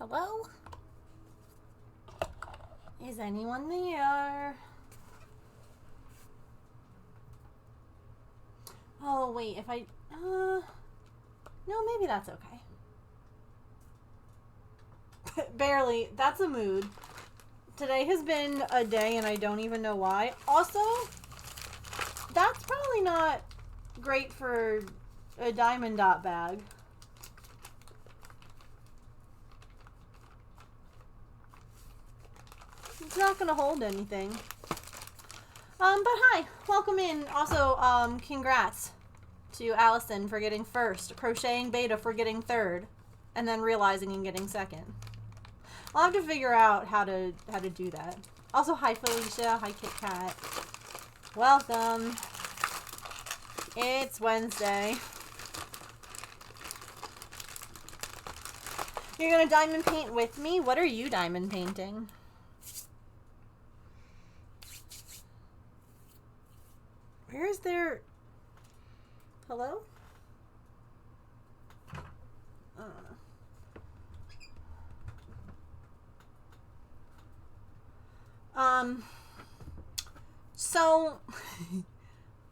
Hello? Is anyone there? Oh, wait, if I... No, maybe that's okay. Barely. That's a mood. Today has been a day and I don't even know why. Also, that's probably not great for a Diamond Dot bag. It's not gonna hold anything. But hi, welcome in. Also, congrats to Allison for getting first, Crocheting Beta for getting third, and then realizing and getting second. I'll have to figure out how to do that. Also, hi Felicia, hi Kit Kat. Welcome. It's Wednesday. You're gonna diamond paint with me? What are you diamond painting? Where is there... Hello? I don't know. So,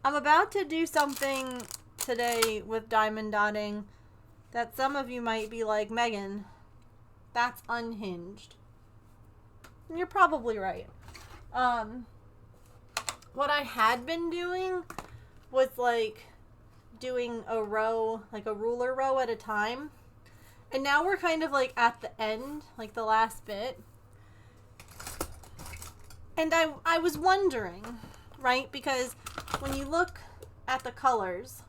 I'm about to do something today with diamond dotting that some of you might be like, Megan, that's unhinged. And you're probably right. What I had been doing was like doing a row, like a ruler row at a time. And now we're kind of like at the end, like the last bit. And I was wondering, right? Because when you look at the colors,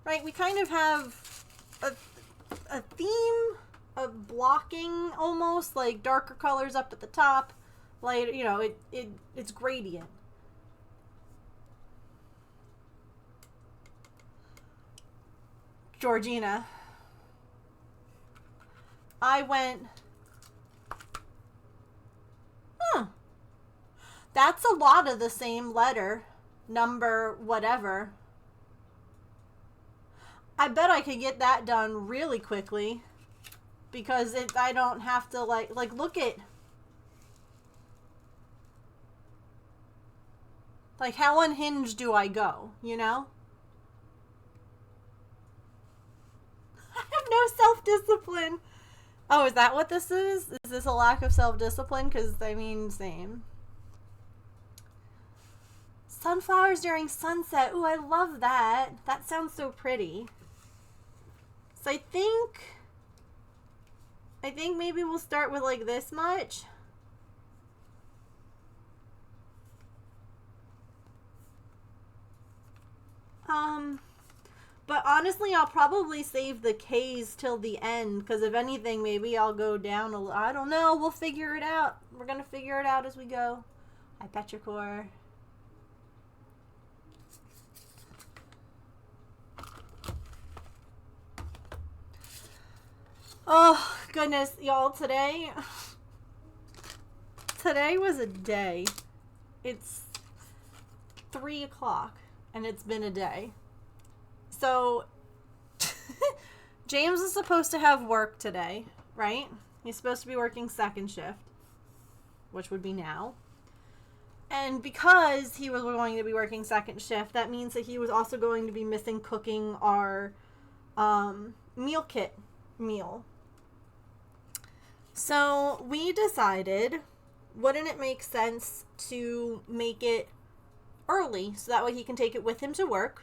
right, we kind of have a theme of blocking almost, like darker colors up at the top, light, you know, it's gradient. Georgina. I went, that's a lot of the same letter, number, whatever. I bet I could get that done really quickly because I don't have to like look at like how unhinged do I go, you know? I have no self-discipline. Oh, is that what this is? Is this a lack of self-discipline? Because, I mean, same. Sunflowers during sunset. Ooh, I love that. That sounds so pretty. So I think maybe we'll start with like this much. But honestly, I'll probably save the K's till the end, because if anything, maybe I'll go down a little. I don't know. We'll figure it out. We're going to figure it out as we go. Hi, Petrichor. Oh, goodness, y'all, today was a day. It's 3 o'clock, and it's been a day. So, James is supposed to have work today, right? He's supposed to be working second shift, which would be now. And because he was going to be working second shift, that means that he was also going to be missing cooking our meal kit meal. So we decided, wouldn't it make sense to make it early so that way he can take it with him to work?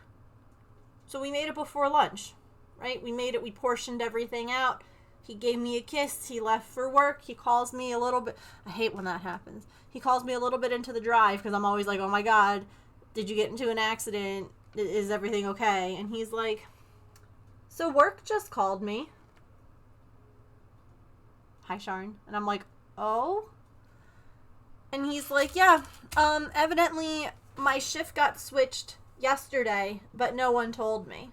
So we made it before lunch, right? We portioned everything out. He gave me a kiss. He left for work. He calls me a little bit. I hate when that happens. He calls me a little bit into the drive because I'm always like, oh my God, did you get into an accident? Is everything okay? And he's like, so work just called me. Hi, Sharon. And I'm like, oh? And he's like, yeah, evidently my shift got switched yesterday, but no one told me.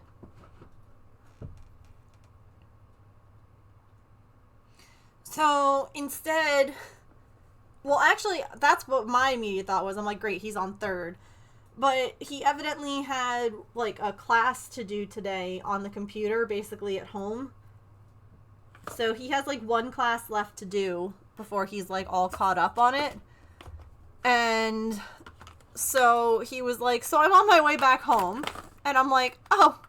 So instead, well, actually, that's what my immediate thought was. I'm like, great, he's on third. But he evidently had like a class to do today on the computer, basically at home. So he has like one class left to do before he's like all caught up on it. And so he was like, so I'm on my way back home. And I'm like, oh,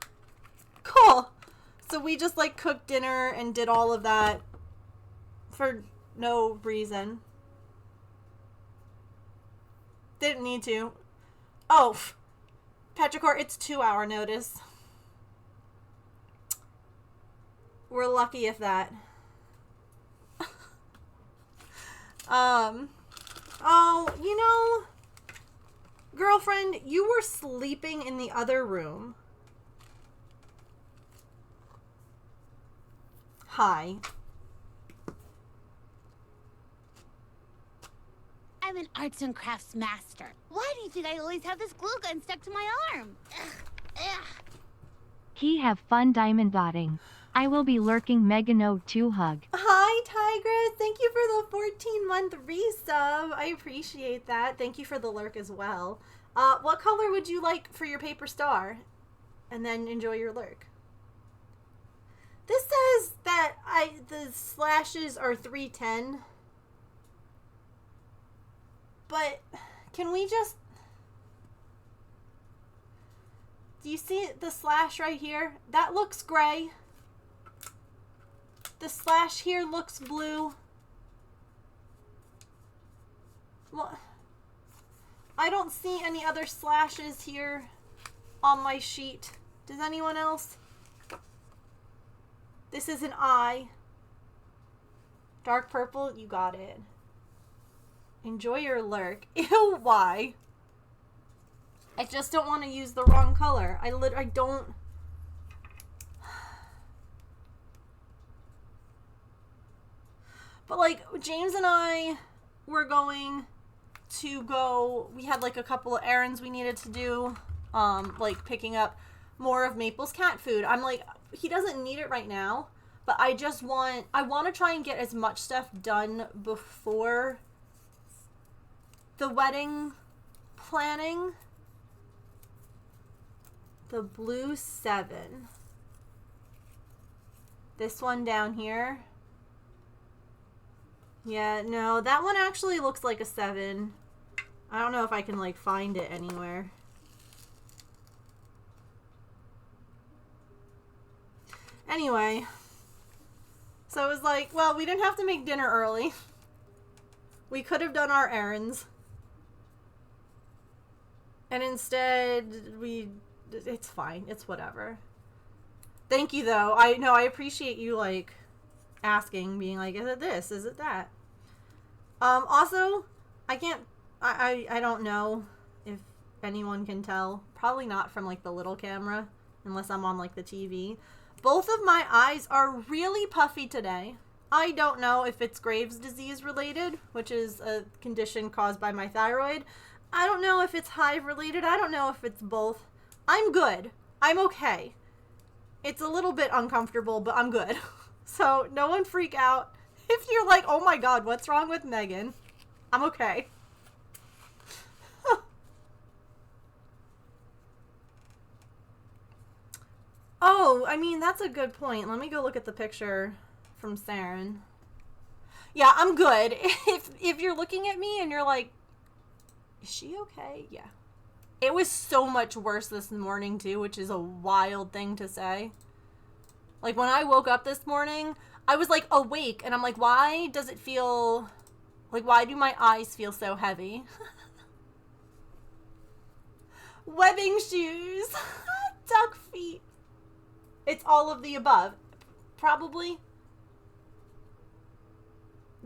cool. So we just like cooked dinner and did all of that for no reason. Didn't need to. Oh, Petrichor, it's 2-hour notice. We're lucky if that. Oh, you know, girlfriend, you were sleeping in the other room. Hi. I'm an arts and crafts master. Why do you think I always have this glue gun stuck to my arm? Ugh. He have fun diamond dotting. I will be lurking Megano 2 hug. Hi, Tigress. Thank you for the 14-month resub. I appreciate that. Thank you for the lurk as well. What color would you like for your paper star? And then enjoy your lurk. This says that the slashes are 310. But can we just... Do you see the slash right here? That looks gray. The slash here looks blue. Well, I don't see any other slashes here on my sheet. Does anyone else? This is an eye. Dark purple, you got it. Enjoy your lurk. Ew, why? I just don't want to use the wrong color. I don't... But, like, James and I were going to go... We had, like, a couple of errands we needed to do. Like, picking up more of Maple's cat food. I'm like, he doesn't need it right now. But I just want... I want to try and get as much stuff done before the wedding planning. The blue 7. This one down here. Yeah, no, that one actually looks like a 7. I don't know if I can, like, find it anywhere. Anyway. So it was like, well, we didn't have to make dinner early. We could have done our errands. And instead, it's fine. It's whatever. Thank you, though. I know, I appreciate you, like... asking, being like, is it this? Is it that? Also, I don't know if anyone can tell. Probably not from, like, the little camera, unless I'm on, like, the TV. Both of my eyes are really puffy today. I don't know if it's Graves' disease related, which is a condition caused by my thyroid. I don't know if it's hive related. I don't know if it's both. I'm good. I'm okay. It's a little bit uncomfortable, but I'm good. So, no one freak out. If you're like, oh my god, what's wrong with Megan? I'm okay. Oh, I mean, that's a good point. Let me go look at the picture from Saren. Yeah, I'm good. If you're looking at me and you're like, is she okay? Yeah. It was so much worse this morning, too, which is a wild thing to say. Like, when I woke up this morning, I was, like, awake. And I'm like, why does it feel... Like, why do my eyes feel so heavy? Webbing shoes. Duck feet. It's all of the above. Probably.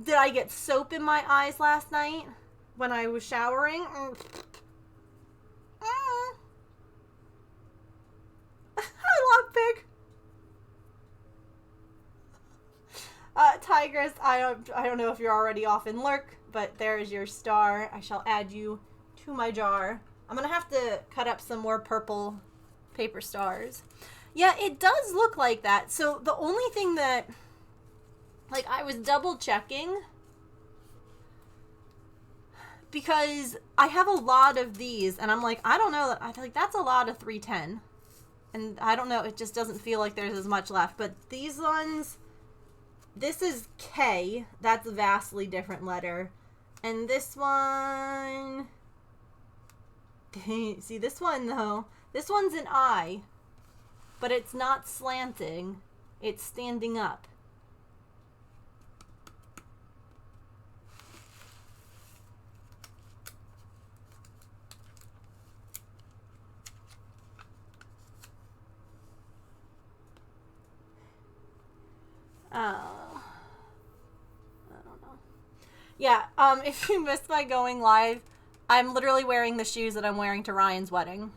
Did I get soap in my eyes last night when I was showering? Hi, Lockpick. Tigress, I don't know if you're already off in lurk, but there is your star. I shall add you to my jar. I'm gonna have to cut up some more purple paper stars. Yeah, it does look like that. So the only thing that, like, I was double checking because I have a lot of these, and I'm like, I don't know, I feel like that's a lot of 310. And I don't know, it just doesn't feel like there's as much left. But these ones, This is K. That's a vastly different letter. And this one... See, this one, though. This one's an I. But it's not slanting. It's standing up. I don't know. Yeah, if you missed my going live, I'm literally wearing the shoes that I'm wearing to Ryan's wedding.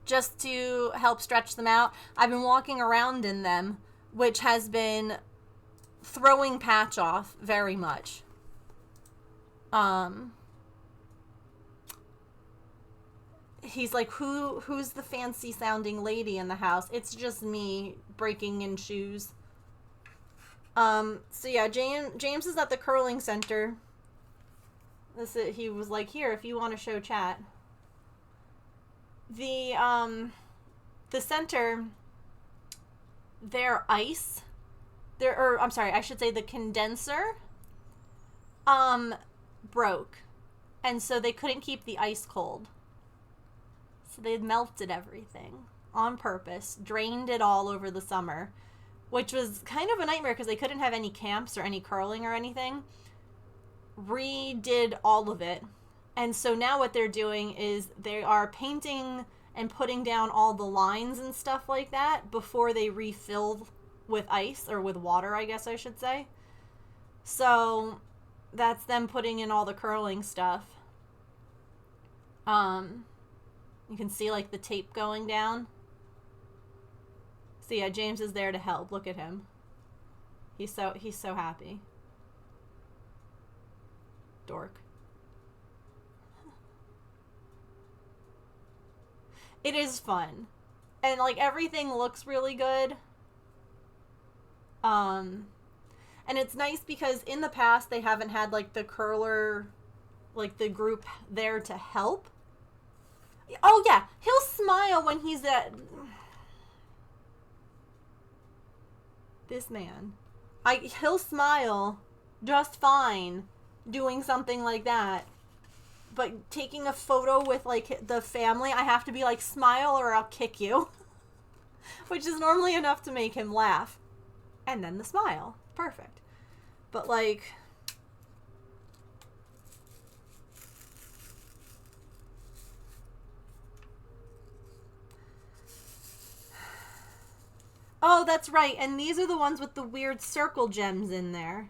Just to help stretch them out. I've been walking around in them, which has been throwing Patch off very much. He's like, who's the fancy sounding lady in the house? It's just me breaking in shoes. So yeah, James is at the curling center. He was like, here, if you want to show chat. The center, their ice, I'm sorry, I should say the condenser, broke. And so they couldn't keep the ice cold. So they melted everything on purpose, drained it all over the summer, which was kind of a nightmare because they couldn't have any camps or any curling or anything. Redid all of it. And so now what they're doing is they are painting and putting down all the lines and stuff like that before they refill with ice, or with water, I guess I should say. So that's them putting in all the curling stuff. You can see like the tape going down. So yeah, James is there to help. Look at him. He's so happy. Dork. It is fun. And like everything looks really good. And it's nice because in the past they haven't had like the curler, like the group there to help. Oh yeah, he'll smile when he's at... This man. He'll smile just fine doing something like that. But taking a photo with like the family, I have to be like, smile or I'll kick you. Which is normally enough to make him laugh. And then the smile. Perfect. But like... Oh, that's right. And these are the ones with the weird circle gems in there.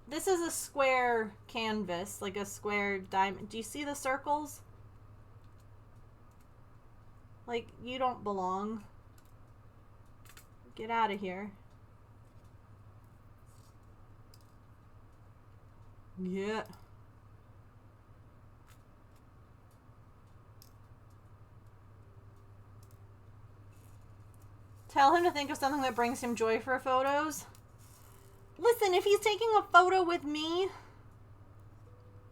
This is a square canvas, like a square diamond. Do you see the circles? Like, you don't belong. Get out of here. Yeah. Tell him to think of something that brings him joy for photos. Listen, if he's taking a photo with me,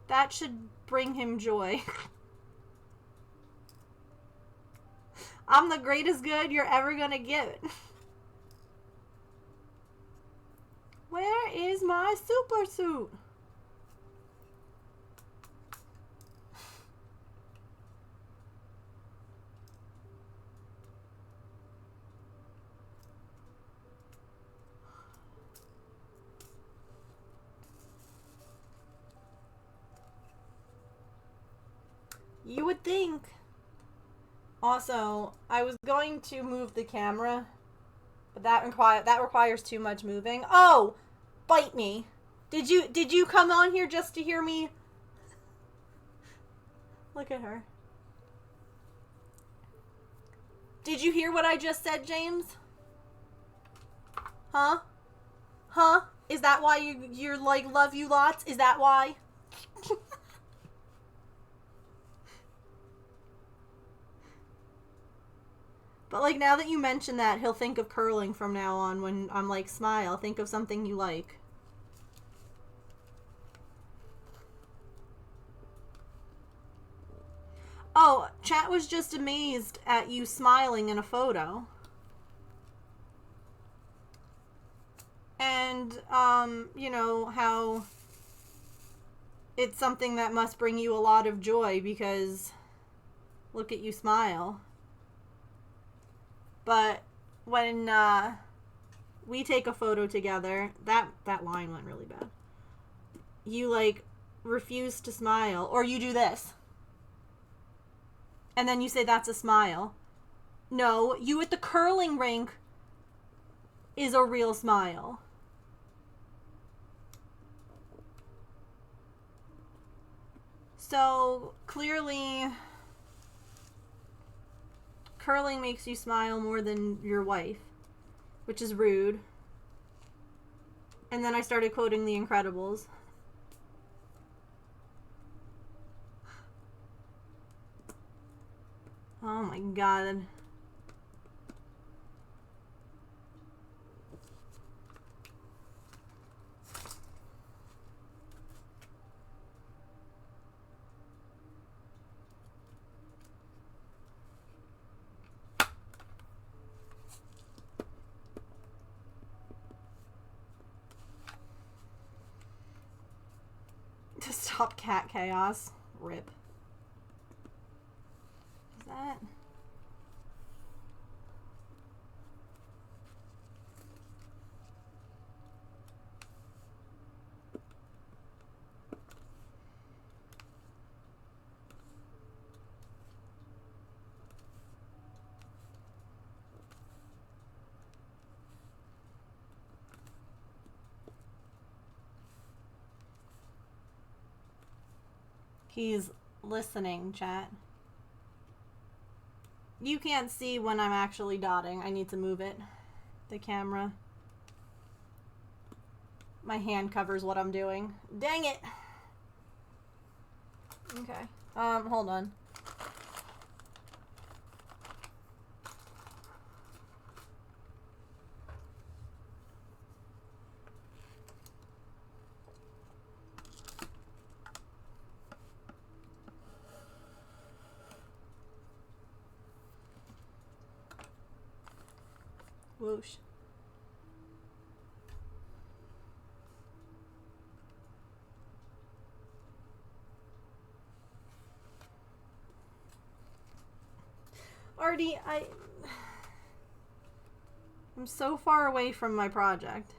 that should bring him joy. I'm the greatest good you're ever gonna get. Where is my super suit? You would think. Also, I was going to move the camera, but that requires too much moving. Oh, bite me. Did you come on here just to hear me? Look at her. Did you hear what I just said, James? Huh? Huh? Is that why you're like, love you lots? Is that why? But, like, now that you mention that, he'll think of curling from now on when I'm like, smile, think of something you like. Oh, chat was just amazed at you smiling in a photo. And, you know, how it's something that must bring you a lot of joy because look at you smile. But when we take a photo together, that line went really bad. You, like, refuse to smile. Or you do this. And then you say that's a smile. No, you at the curling rink is a real smile. So, clearly, curling makes you smile more than your wife, which is rude. And then I started quoting The Incredibles. Oh my god. To stop cat chaos. Rip. Is that... He's listening, chat. You can't see when I'm actually dotting. I need to move it. The camera. My hand covers what I'm doing. Dang it! Okay. Hold on. Whoosh. Artie, I'm so far away from my project.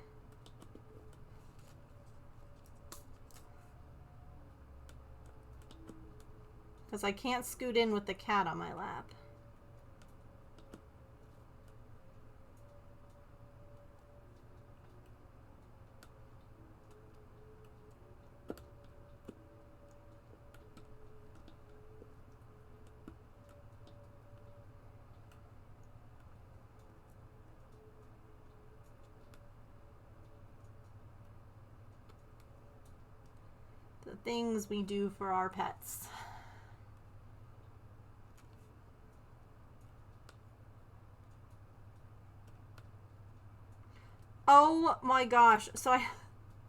Because I can't scoot in with the cat on my lap. The things we do for our pets. Oh my gosh. So I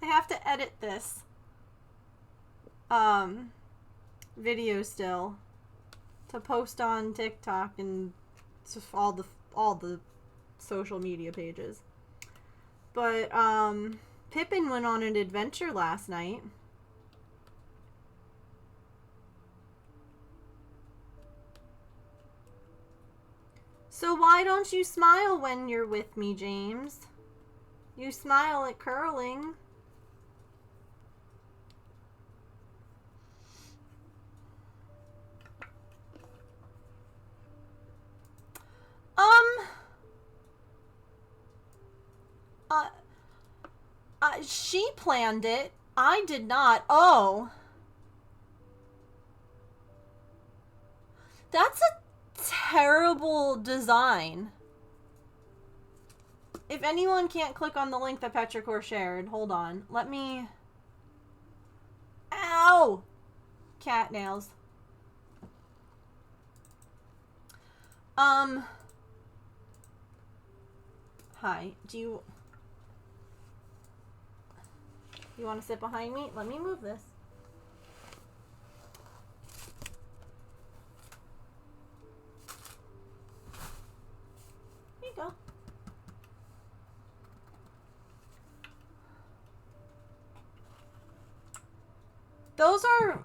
have to edit this video still to post on TikTok and all the social media pages. But Pippin went on an adventure last night. So why don't you smile when you're with me, James? You smile at curling. She planned it. I did not. Oh. That's a terrible design. If anyone can't click on the link that Petrichor shared, hold on. Let me... Ow! Cat nails. Hi. Do you want to sit behind me? Let me move this. Here you go. Those are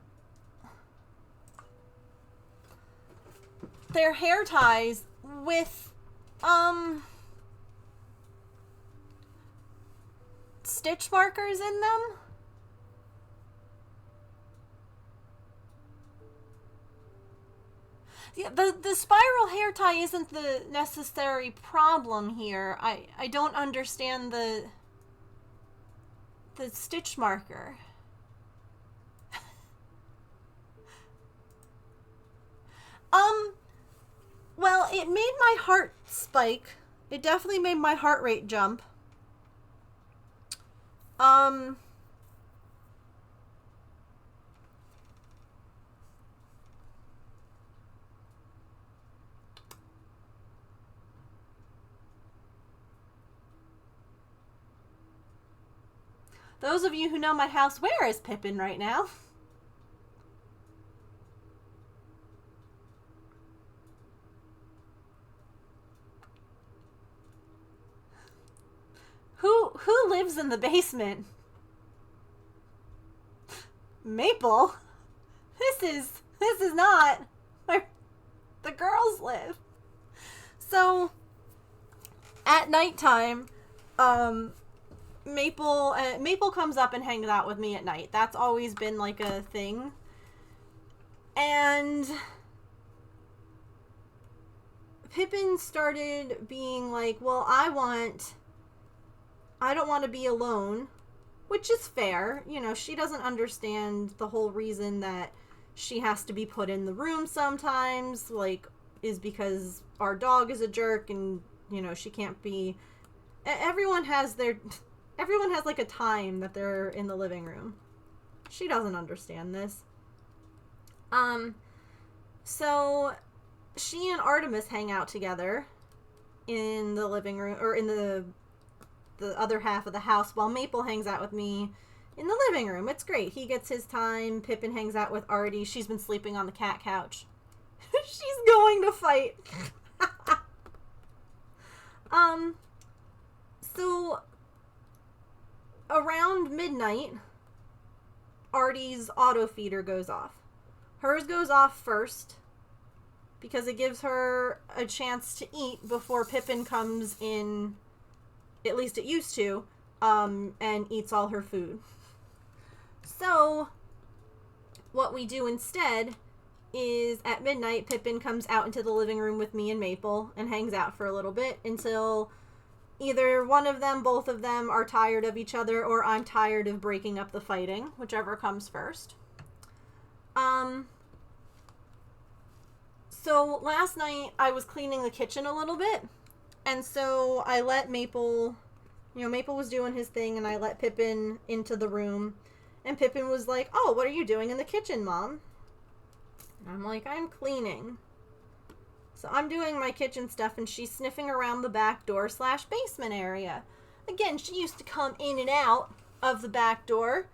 their hair ties with, stitch markers in them. Yeah, the spiral hair tie isn't the necessary problem here. I don't understand the stitch marker. Well, it made my heart spike. It definitely made my heart rate jump. Those of you who know my house, where is Pippin right now? Who lives in the basement? Maple? This is not where the girls live. So at nighttime, Maple comes up and hangs out with me at night. That's always been like a thing. And Pippin started being like, well, I don't want to be alone, which is fair. You know, she doesn't understand the whole reason that she has to be put in the room sometimes, like, is because our dog is a jerk and, you know, she can't be... Everyone has like a time that they're in the living room. She doesn't understand this. So she and Artemis hang out together in the living room, or in the other half of the house, while Maple hangs out with me in the living room. It's great. He gets his time. Pippin hangs out with Artie. She's been sleeping on the cat couch. She's going to fight. So around midnight, Artie's auto feeder goes off. Hers goes off first because it gives her a chance to eat before Pippin comes in. At least it used to, and eats all her food. So, what we do instead is at midnight, Pippin comes out into the living room with me and Maple and hangs out for a little bit until either one of them, both of them, are tired of each other, or I'm tired of breaking up the fighting, whichever comes first. So last night I was cleaning the kitchen a little bit. And so I let Maple, Maple was doing his thing, and I let Pippin into the room. And Pippin was like, oh, what are you doing in the kitchen, Mom? And I'm like, I'm cleaning. So I'm doing my kitchen stuff, and she's sniffing around the back door / basement area. Again, she used to come in and out of the back door.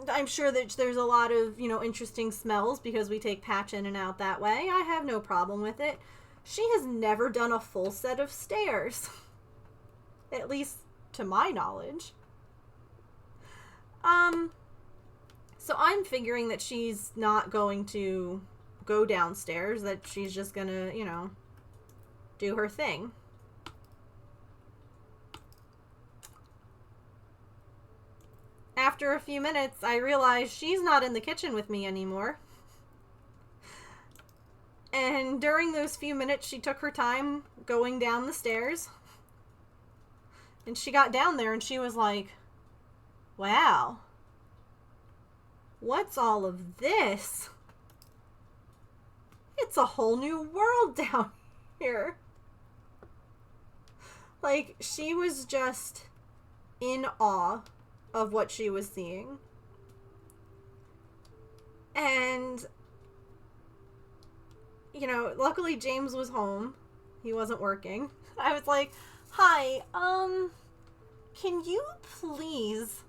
I'm sure that there's a lot of, interesting smells because we take Patch in and out that way. I have no problem with it. She has never done a full set of stairs. At least to my knowledge. So I'm figuring that she's not going to go downstairs, that she's just gonna, do her thing. After a few minutes, I realize she's not in the kitchen with me anymore. And during those few minutes, she took her time going down the stairs. And she got down there and she was like, wow, what's all of this? It's a whole new world down here. Like, she was just in awe of what she was seeing. And luckily James was home. He wasn't working. I was like, hi, can you please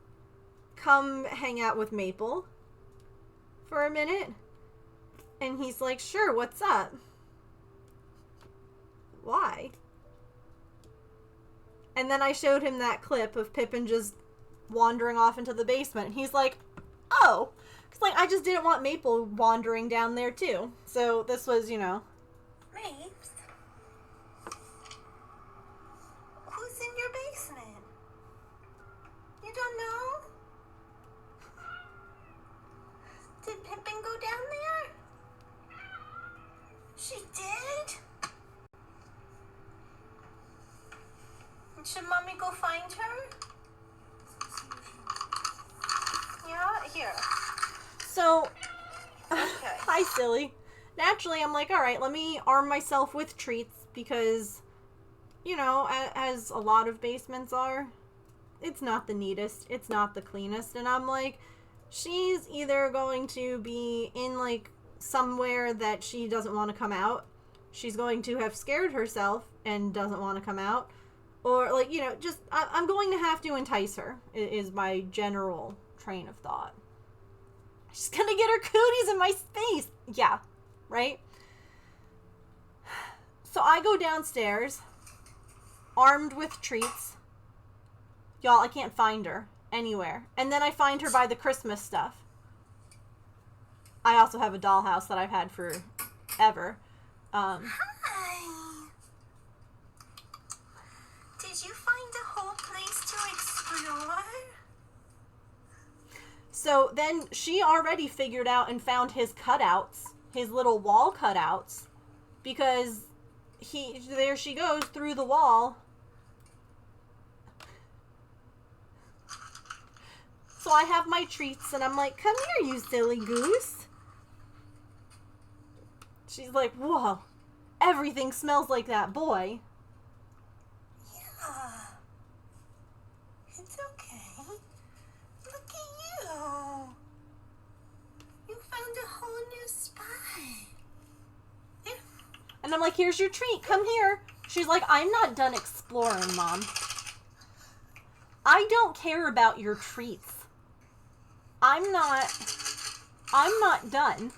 come hang out with Maple for a minute? And he's like, sure, what's up? Why? And then I showed him that clip of Pippin just wandering off into the basement. He's like, oh. Because, like, I just didn't want Maple wandering down there, too. So this was, you know. Mapes? Who's in your basement? You don't know? Did Pippin go down there? She did? Should Mommy go find her? Yeah, here. So, Okay. hi, silly. Naturally, I'm like, all right, let me arm myself with treats because, you know, as a lot of basements are, it's not the neatest, it's not the cleanest. And I'm like, she's either going to be in, like, somewhere that she doesn't want to come out, she's going to have scared herself and doesn't want to come out, or, like, you know, just, I'm going to have to entice her, is my general train of thought. She's gonna get her cooties in my space. Yeah, right? So I go downstairs, armed with treats. Y'all, I can't find her anywhere. And then I find her by the Christmas stuff. I also have a dollhouse that I've had forever. Hi. Did you find a whole place to explore? So then she already figured out and found his cutouts, his little wall cutouts, because there she goes through the wall. So I have my treats and I'm like, come here, you silly goose. She's like, whoa, everything smells like that boy. Yeah. It's okay. Look at you. You found a whole new spot. There. And I'm like, here's your treat, come here. She's like, I'm not done exploring, Mom. I don't care about your treats. I'm not done.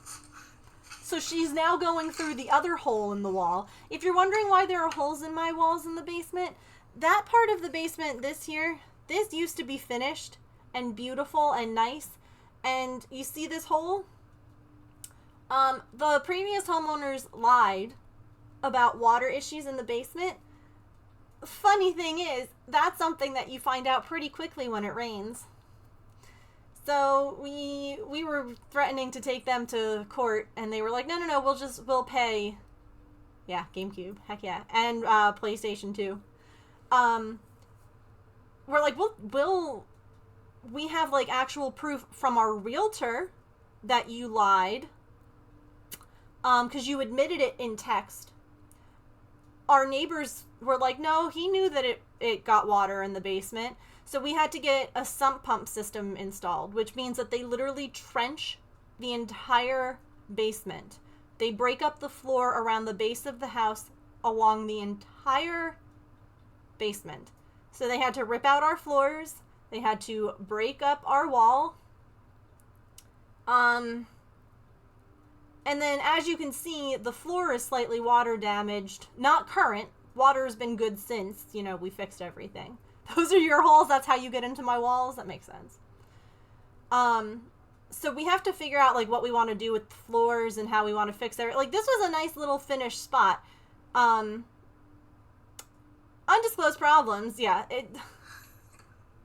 So she's now going through the other hole in the wall. If you're wondering why there are holes in my walls in the basement, that part of the basement this used to be finished and beautiful and nice. And you see this hole? The previous homeowners lied about water issues in the basement. Funny thing is, that's something that you find out pretty quickly when it rains. So we were threatening to take them to court, and they were like, no, we'll pay. Yeah, GameCube, heck yeah, and PlayStation 2. We're like, we have like actual proof from our realtor that you lied, because you admitted it in text. Our neighbors were like, no, he knew that it got water in the basement. So we had to get a sump pump system installed, which means that they literally trench the entire basement. They break up the floor around the base of the house along the entire basement. So they had to rip out our floors. They had to break up our wall. And then, as you can see, the floor is slightly water damaged. Not current. Water's been good since, we fixed everything. Those are your holes. That's how you get into my walls. That makes sense. So we have to figure out, like, what we want to do with the floors and how we want to fix it. Like, this was a nice little finished spot. Undisclosed problems. Yeah.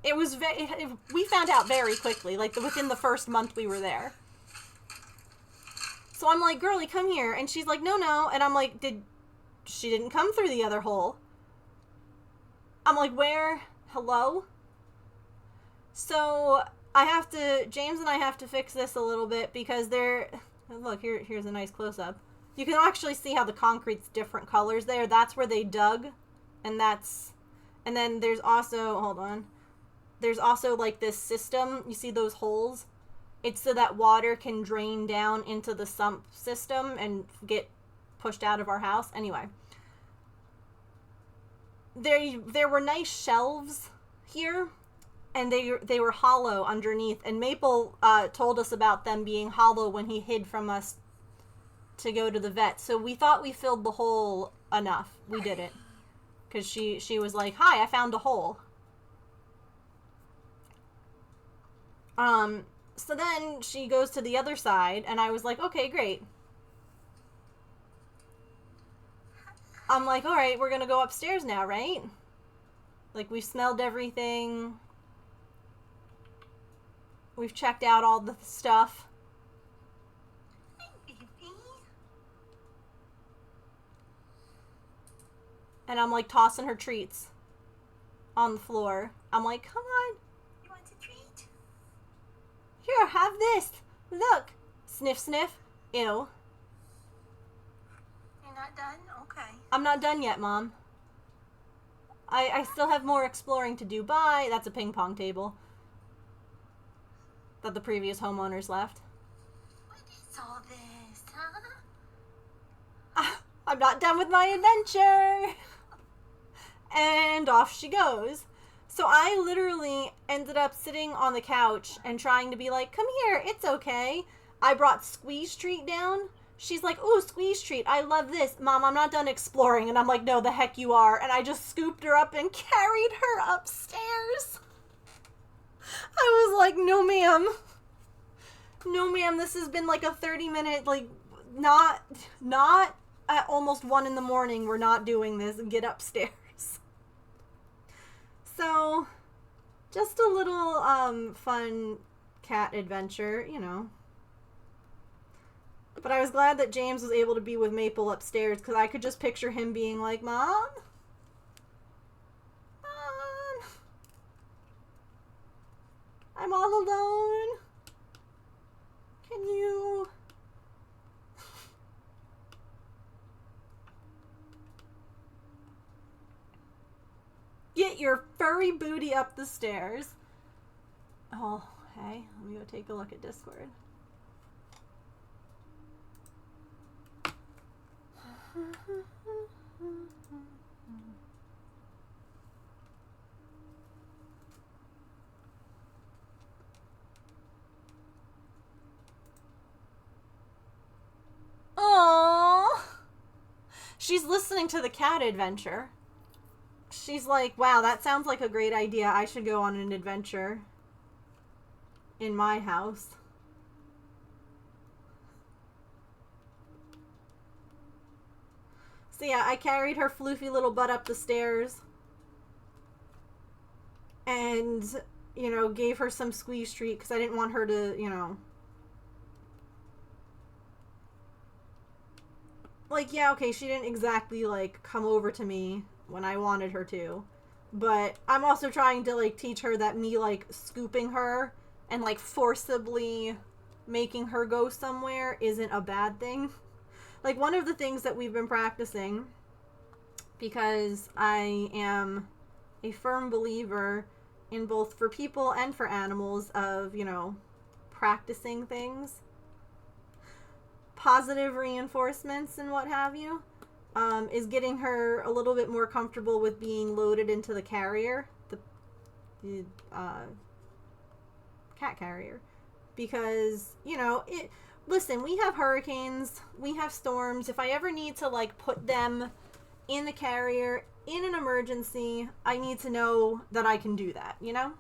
It was we found out very quickly, like, within the first month we were there. So I'm like, girlie, come here. And she's like, no. And I'm like, she didn't come through the other hole. I'm like, where? Hello? So James and I have to fix this a little bit because look, here's a nice close-up. You can actually see how the concrete's different colors there. That's where they dug. And then there's also, hold on. There's also like this system. You see those holes? It's so that water can drain down into the sump system and get pushed out of our house. Anyway. There were nice shelves here, and they were hollow underneath. And Maple told us about them being hollow when he hid from us to go to the vet. So we thought we filled the hole enough. We didn't, because she was like, "Hi, I found a hole." So then she goes to the other side, and I was like, okay, great. I'm like, all right, we're going to go upstairs now, right? Like, we've smelled everything. We've checked out all the stuff. Hi, baby. And I'm like tossing her treats on the floor. I'm like, come on. You want a treat? Here, have this. Look. Sniff, sniff. Ew. You're not done? Okay. I'm not done yet, Mom. I still have more exploring to do. Bye. That's a ping pong table that the previous homeowners left. What is all this, huh? I'm not done with my adventure. And off she goes. So I literally ended up sitting on the couch and trying to be like, come here, it's okay. I brought Squeeze Treat down. She's like, ooh, Squeeze Treat, I love this. Mom, I'm not done exploring. And I'm like, no, the heck you are. And I just scooped her up and carried her upstairs. I was like, no, ma'am. No, ma'am, this has been like a 30-minute, like, not at almost 1 in the morning. We're not doing this. Get upstairs. So, just a little fun cat adventure, you know. But I was glad that James was able to be with Maple upstairs because I could just picture him being like, Mom? Mom? I'm all alone. Can you... Get your furry booty up the stairs. Oh, hey, let me go take a look at Discord. Aww. She's listening to the cat adventure. She's like, wow, that sounds like a great idea. I should go on an adventure in my house. So yeah, I carried her floofy little butt up the stairs and, you know, gave her some Squeeze Treat because I didn't want her to, you know, like, yeah, okay, she didn't exactly, like, come over to me when I wanted her to. But I'm also trying to, like, teach her that me, like, scooping her and, like, forcibly making her go somewhere isn't a bad thing. Like, one of the things that we've been practicing, because I am a firm believer in both for people and for animals of, you know, practicing things, positive reinforcements and what have you, is getting her a little bit more comfortable with being loaded into the carrier, the cat carrier. Because, you know, listen, we have hurricanes, we have storms. If I ever need to, like, put them in the carrier in an emergency, I need to know that I can do that, you know?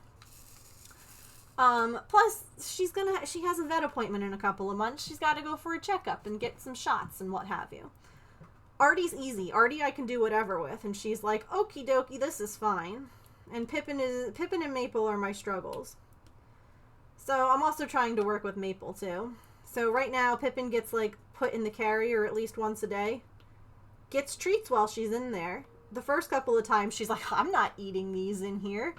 Plus, she has a vet appointment in a couple of months. She's got to go for a checkup and get some shots and what have you. Artie's easy. Artie I can do whatever with, and she's like, okie dokie, this is fine. And Pippin and Maple are my struggles. So I'm also trying to work with Maple too. So right now, Pippin gets, like, put in the carrier at least once a day. Gets treats while she's in there. The first couple of times, she's like, I'm not eating these in here.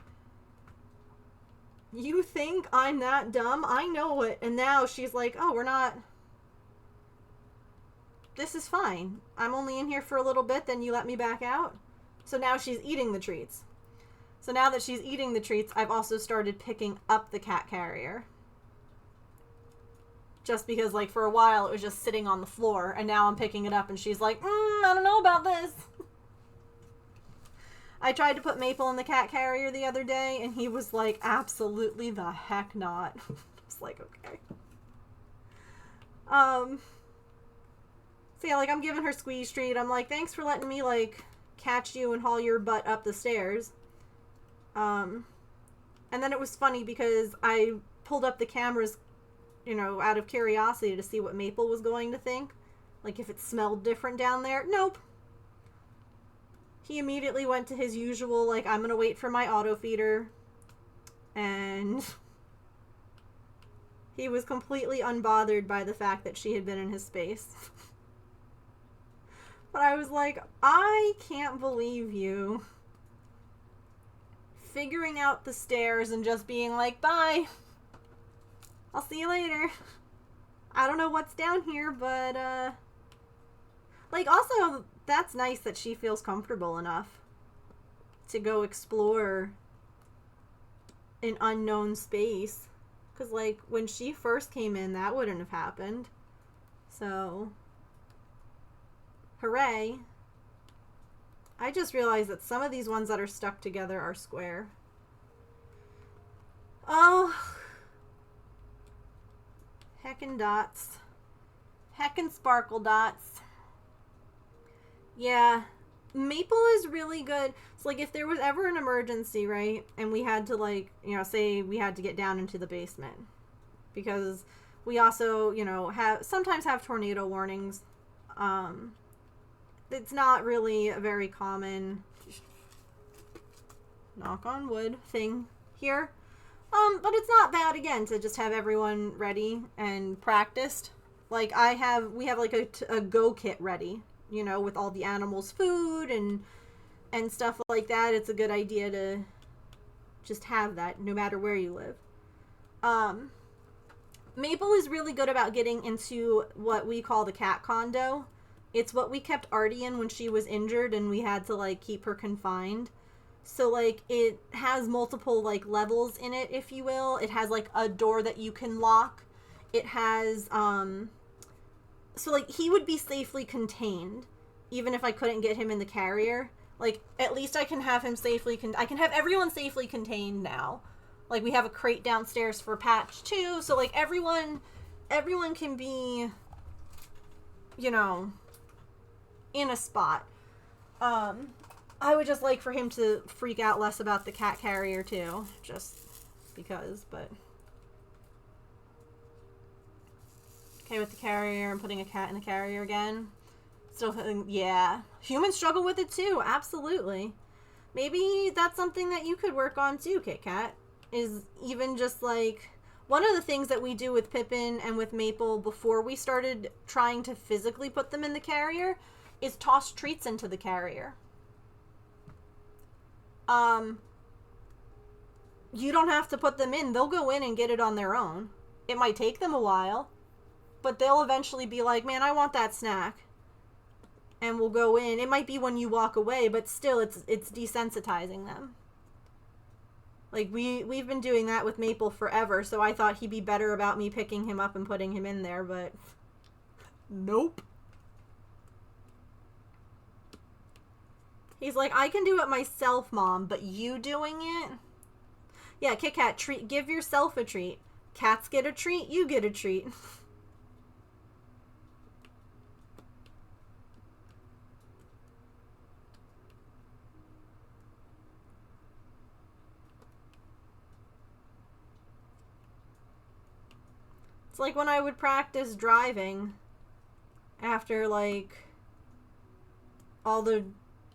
You think I'm that dumb? I know it. And now she's like, oh, we're not... This is fine. I'm only in here for a little bit, then you let me back out. So now she's eating the treats. So now that she's eating the treats, I've also started picking up the cat carrier. Just because, like, for a while it was just sitting on the floor, and now I'm picking it up, and she's like, I don't know about this. I tried to put Maple in the cat carrier the other day, and he was like, absolutely the heck not. I was like, okay. So yeah, like, I'm giving her Squeeze Treat. I'm like, thanks for letting me, like, catch you and haul your butt up the stairs. And then it was funny because I pulled up the cameras, out of curiosity to see what Maple was going to think. Like if it smelled different down there. Nope. He immediately went to his usual, like, I'm gonna wait for my auto feeder. And he was completely unbothered by the fact that she had been in his space. But I was like, I can't believe you. Figuring out the stairs and just being like, bye. I'll see you later. I don't know what's down here, but, like, also, that's nice that she feels comfortable enough to go explore an unknown space. Because, like, when she first came in, that wouldn't have happened. So, hooray. I just realized that some of these ones that are stuck together are square. Oh. Heckin' dots. Heckin' sparkle dots. Yeah. Maple is really good. So, like, if there was ever an emergency, right, and we had to, like, say we had to get down into the basement. Because we also, sometimes have tornado warnings. It's not really a very common, knock on wood, thing here. But it's not bad, again, to just have everyone ready and practiced. Like, we have like a go kit ready, with all the animals' food and stuff like that. It's a good idea to just have that no matter where you live. Maple is really good about getting into what we call the cat condo. It's what we kept Artie in when she was injured and we had to, like, keep her confined. So, like, it has multiple, like, levels in it, if you will. It has, like, a door that you can lock. It has, so, like, he would be safely contained, even if I couldn't get him in the carrier. Like, at least I can have him safely, I can have everyone safely contained now. Like, we have a crate downstairs for Patch, too. So, like, everyone can be, in a spot. I would just like for him to freak out less about the cat carrier too, just because, but okay with the carrier and putting a cat in the carrier again. Still, yeah. Humans struggle with it too, absolutely. Maybe that's something that you could work on too, Kit Kat, is even just like, one of the things that we do with Pippin and with Maple before we started trying to physically put them in the carrier is toss treats into the carrier. You don't have to put them in. They'll go in and get it on their own. It might take them a while, but they'll eventually be like, man, I want that snack. And we'll go in. It might be when you walk away, but still it's desensitizing them. Like, we've been doing that with Maple forever, so I thought he'd be better about me picking him up and putting him in there, but nope. He's like, I can do it myself, Mom, but you doing it? Yeah, Kit Kat, give yourself a treat. Cats get a treat, you get a treat. It's like when I would practice driving after, like, all the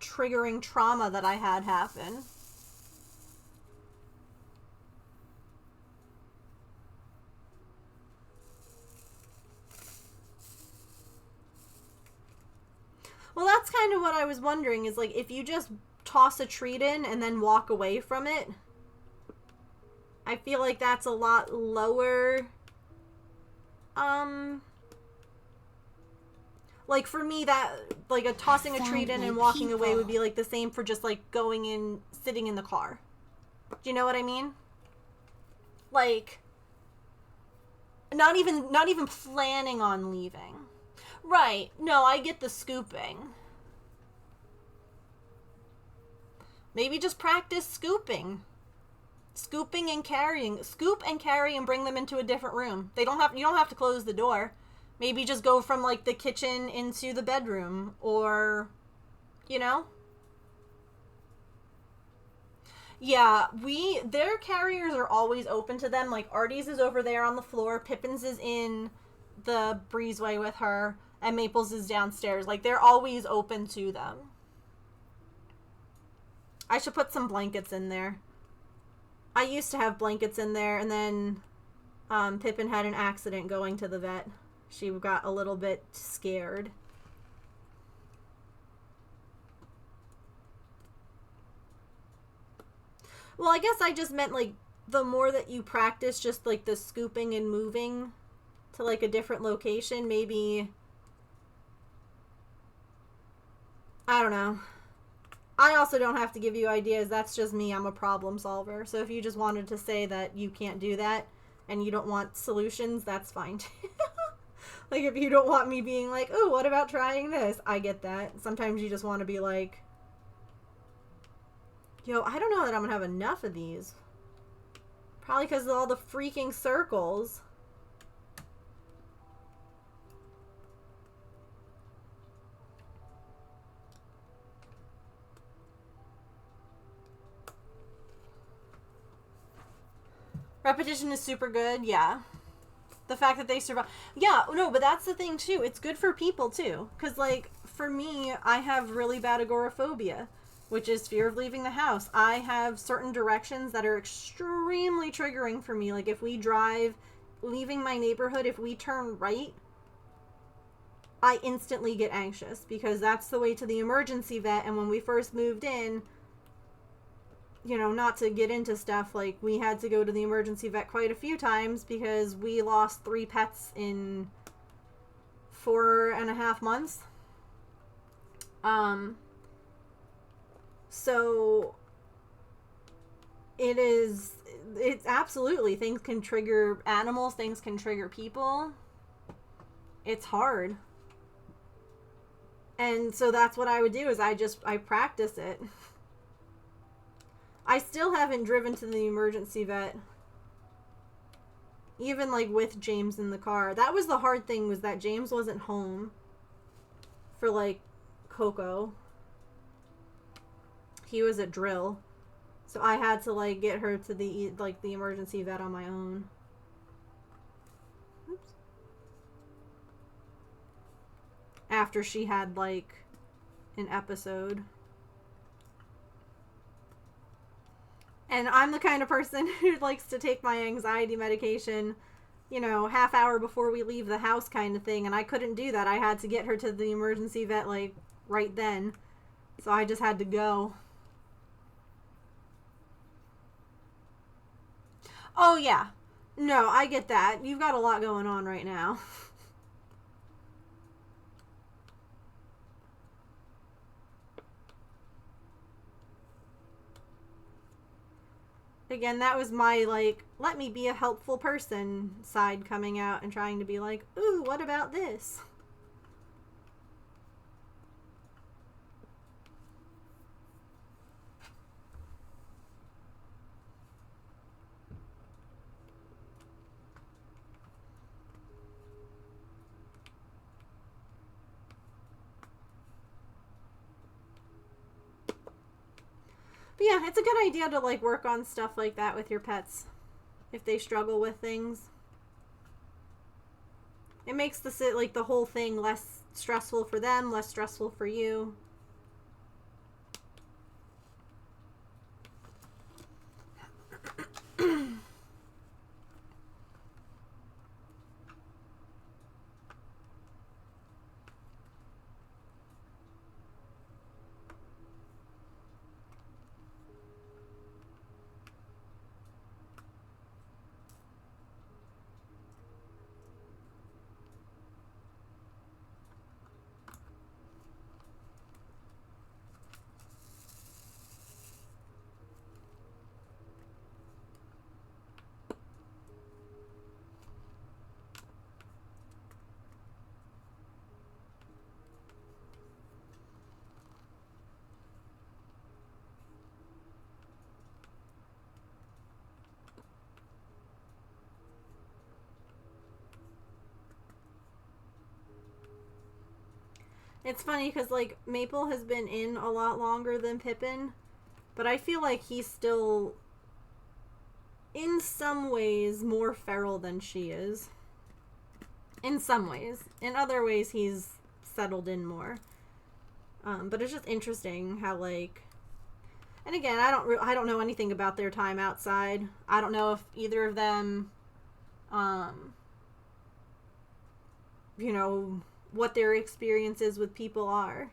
triggering trauma that I had happen. Well, that's kind of what I was wondering, is like, if you just toss a treat in and then walk away from it, I feel like that's a lot lower. Like, for me, that, like, tossing a treat in and walking away would be, like, the same for just, like, going in, sitting in the car. Do you know what I mean? Like, not even planning on leaving. Right. No, I get the scooping. Maybe just practice scooping. Scooping and carrying. Scoop and carry and bring them into a different room. You don't have to close the door. Maybe just go from, like, the kitchen into the bedroom, or, Yeah, their carriers are always open to them. Like Artie's is over there on the floor, Pippin's is in the breezeway with her, and Maples is downstairs. Like they're always open to them. I should put some blankets in there. I used to have blankets in there, and then Pippin had an accident going to the vet. She got a little bit scared. Well, I guess I just meant, like, the more that you practice just, like, the scooping and moving to, like, a different location, maybe... I don't know. I also don't have to give you ideas. That's just me. I'm a problem solver. So if you just wanted to say that you can't do that and you don't want solutions, that's fine. Like, if you don't want me being like, oh, what about trying this? I get that. Sometimes you just want to be like... Yo, I don't know that I'm gonna have enough of these. Probably because of all the freaking circles. Repetition is super good, yeah. The fact that they survive. Yeah, no, but that's the thing too. It's good for people too. Because, like, for me, I have really bad agoraphobia, which is fear of leaving the house. I have certain directions that are extremely triggering for me. Like, if we drive, leaving my neighborhood, if we turn right, I instantly get anxious because that's the way to the emergency vet. And when we first moved in, you know, not to get into stuff, like, we had to go to the emergency vet quite a few times because we lost 3 pets in 4.5 months. So it's absolutely, things can trigger animals, things can trigger people. It's hard. And so that's what I would do is I practice it. I still haven't driven to the emergency vet. Even, like, with James in the car. That was the hard thing, was that James wasn't home for, like, Coco. He was at drill. So I had to, like, get her to the, like, the emergency vet on my own. Oops. After she had, like, an episode. And I'm the kind of person who likes to take my anxiety medication, you know, half hour before we leave the house kind of thing. And I couldn't do that. I had to get her to the emergency vet, like, right then. So I just had to go. Oh, yeah. No, I get that. You've got a lot going on right now. Again, that was my, like, let me be a helpful person side coming out and trying to be like, ooh, what about this? But yeah, it's a good idea to, like, work on stuff like that with your pets if they struggle with things. It makes the whole thing less stressful for them, less stressful for you. It's funny because, like, Maple has been in a lot longer than Pippin, But I feel like he's still, in some ways, more feral than she is. In some ways. In other ways, he's settled in more. But it's just interesting how, like... And again, I don't know anything about their time outside. I don't know if either of them, you know, what their experiences with people are.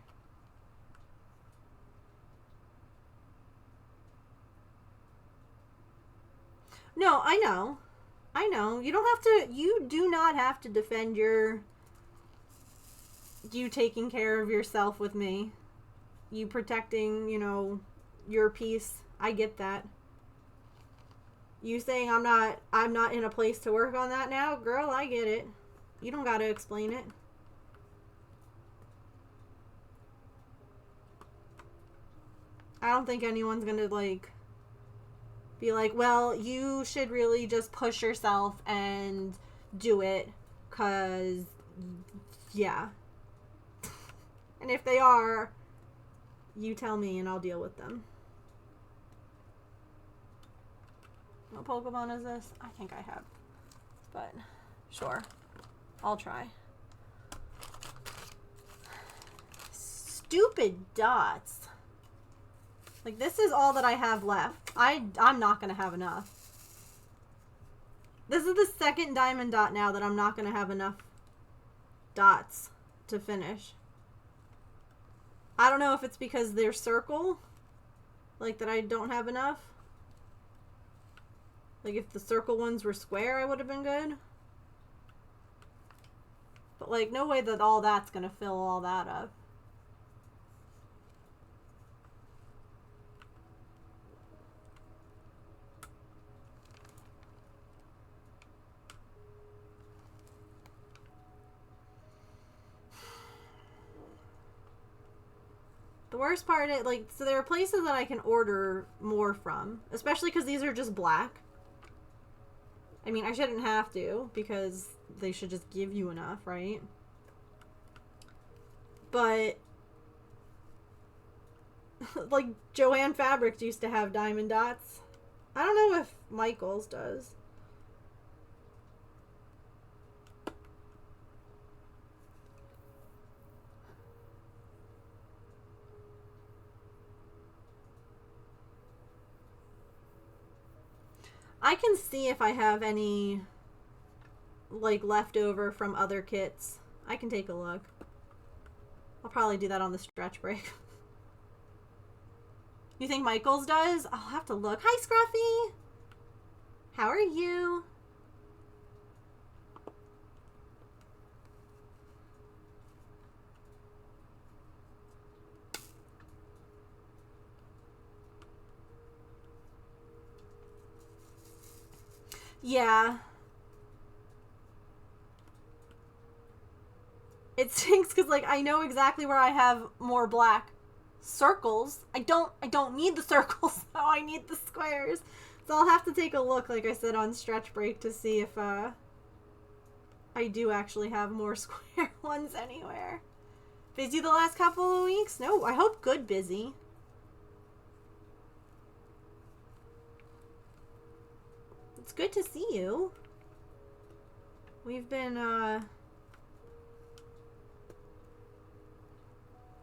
No, I know. I know. You don't have to, you do not have to defend you taking care of yourself with me. You protecting, you know, your peace. I get that. You saying I'm not in a place to work on that now? Girl, I get it. You don't gotta explain it. I don't think anyone's gonna, like, be like, well, you should really just push yourself and do it, 'cause, yeah. And if they are, you tell me and I'll deal with them. What Pokemon is this? I think I have. But, sure. I'll try. Stupid dots. Like, this is all that I have left. I'm not going to have enough. This is the second diamond dot now that I'm not going to have enough dots to finish. I don't know if it's because they're circle. Like, that I don't have enough. Like, if the circle ones were square, I would have been good. But, like, no way that all that's going to fill all that up. The worst part is, like, so there are places that I can order more from. Especially because these are just black. I mean, I shouldn't have to, because they should just give you enough, right? But, like, Joanne Fabrics used to have diamond dots. I don't know if Michael's does. I can see if I have any, like, leftover from other kits. I can take a look. I'll probably do that on the stretch break. You think Michael's does? I'll have to look. Hi, Scruffy! How are you? Yeah. It stinks because, like, I know exactly where I have more black circles. I don't need the circles, though. I need the squares. So I'll have to take a look, like I said, on stretch break to see if, I do actually have more square ones anywhere. Busy the last couple of weeks? No, I hope good busy. It's good to see you. We've been,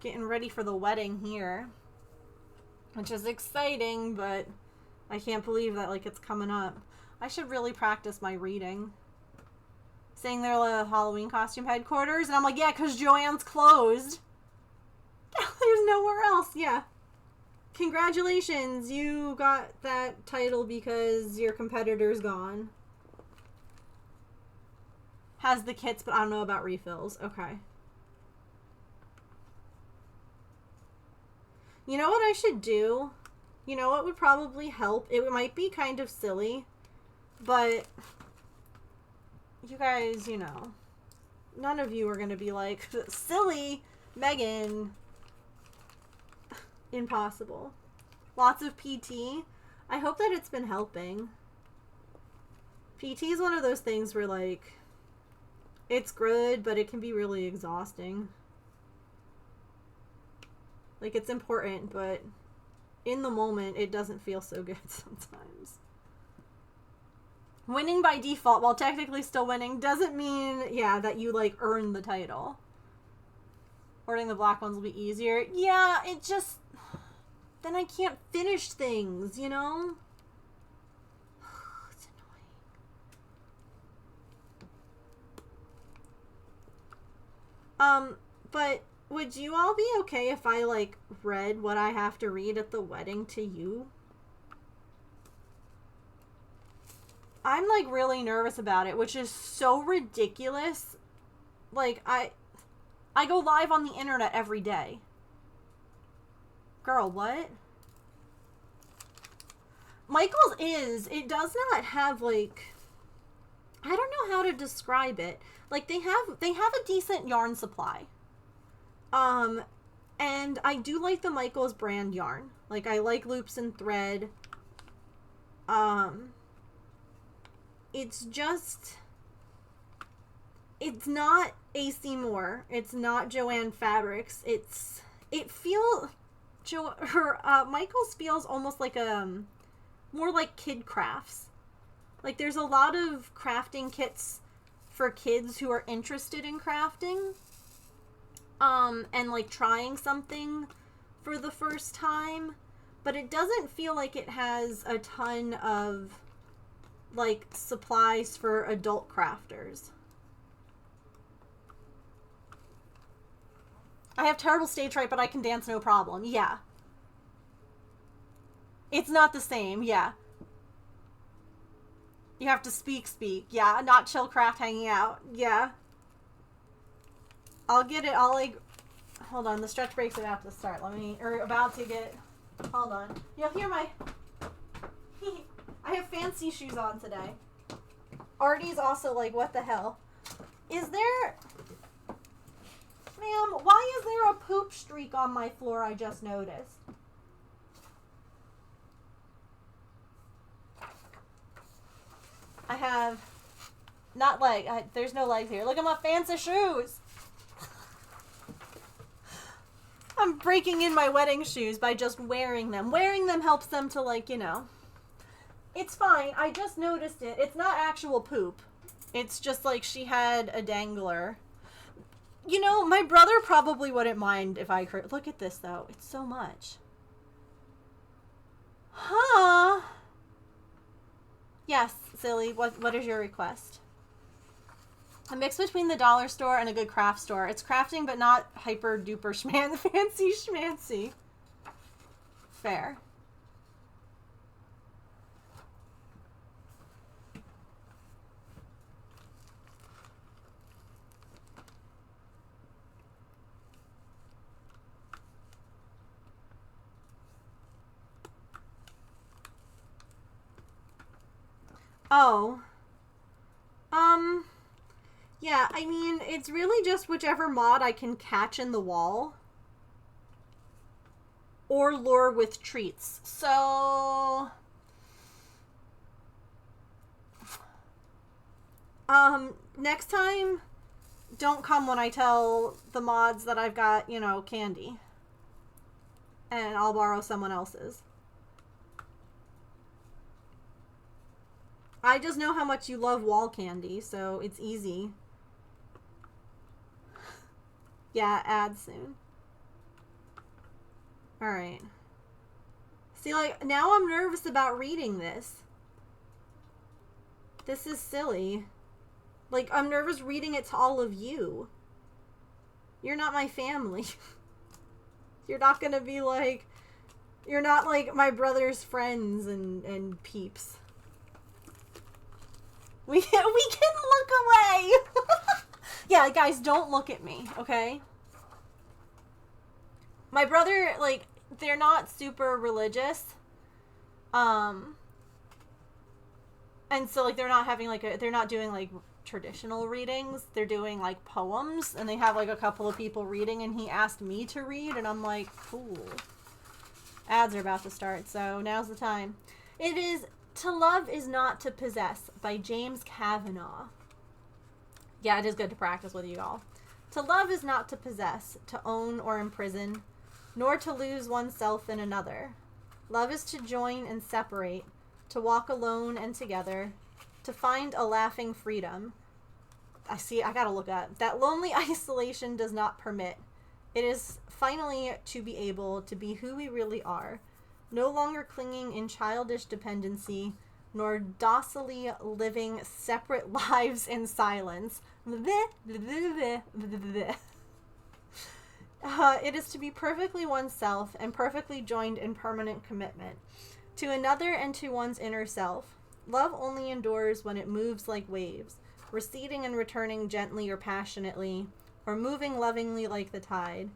getting ready for the wedding here. Which is exciting, but I can't believe that, like, it's coming up. I should really practice my reading. Saying they're the Halloween costume headquarters, and I'm like, yeah, because Joanne's closed. There's nowhere else, yeah. Congratulations, you got that title because your competitor's gone. Has the kits, but I don't know about refills. Okay. You know what I should do? You know what would probably help? It might be kind of silly, but you guys, you know, none of you are going to be like, silly, Megan. Impossible. Lots of PT. I hope that it's been helping. PT is one of those things where, like, it's good, but it can be really exhausting. Like, it's important, but in the moment, it doesn't feel so good sometimes. Winning by default, while technically still winning, doesn't mean, yeah, that you, like, earn the title. Ordering the black ones will be easier. Yeah, it just... Then I can't finish things, you know? It's annoying. But would you all be okay if I, like, read what I have to read at the wedding to you? I'm, like, really nervous about it, which is so ridiculous. Like, I go live on the internet every day. Girl, what? Michael's it does not have, like, I don't know how to describe it. Like, they have a decent yarn supply. And I do like the Michael's brand yarn. Like, I like loops and thread. It's just, it's not AC Moore. It's not Joanne Fabrics. Michael's feels almost like more like kid crafts. Like, there's a lot of crafting kits for kids who are interested in crafting. And like trying something for the first time. But it doesn't feel like it has a ton of, like, supplies for adult crafters. I have terrible stage fright, but I can dance no problem. Yeah. It's not the same. Yeah. You have to speak. Yeah. Not chill craft hanging out. Yeah. I'll get it. I'll, like... Hold on. The stretch break's about to start. About to get... Hold on. You'll hear my... I have fancy shoes on today. Artie's also like, what the hell? Is there... Ma'am, why is there a poop streak on my floor I just noticed? I have... Not leg. There's no legs here. Look at my fancy shoes! I'm breaking in my wedding shoes by just wearing them. Wearing them helps them to, like, you know... It's fine. I just noticed it. It's not actual poop. It's just like she had a dangler. You know, my brother probably wouldn't mind if I... Look at this, though. It's so much. Huh? Yes, silly. What is your request? A mix between the dollar store and a good craft store. It's crafting, but not hyper duper fancy schmancy. Fair. Oh. Yeah, I mean, it's really just whichever mod I can catch in the wall. Or lure with treats. So... next time, don't come when I tell the mods that I've got, you know, candy. And I'll borrow someone else's. I just know how much you love wall candy, so it's easy. Yeah, add soon. Alright. See, like, now I'm nervous about reading this. This is silly. Like, I'm nervous reading it to all of you. You're not my family. You're not gonna be like... You're not like my brother's friends and peeps. We can look away. Yeah, guys, don't look at me, okay? My brother, like, they're not super religious. And so, like, they're not having, like, they're not doing, like, traditional readings. They're doing, like, poems. And they have, like, a couple of people reading. And he asked me to read. And I'm like, cool. Ads are about to start, so now's the time. It is... To Love is Not to Possess by James Kavanaugh. Yeah, it is good to practice with you all. To love is not to possess, to own or imprison, nor to lose oneself in another. Love is to join and separate, to walk alone and together, to find a laughing freedom. I gotta look at that. Lonely isolation does not permit. It is finally to be able to be who we really are, no longer clinging in childish dependency, nor docilely living separate lives in silence. It is to be perfectly oneself and perfectly joined in permanent commitment to another and to one's inner self. Love only endures when it moves like waves, receding and returning gently or passionately, or moving lovingly like the tide,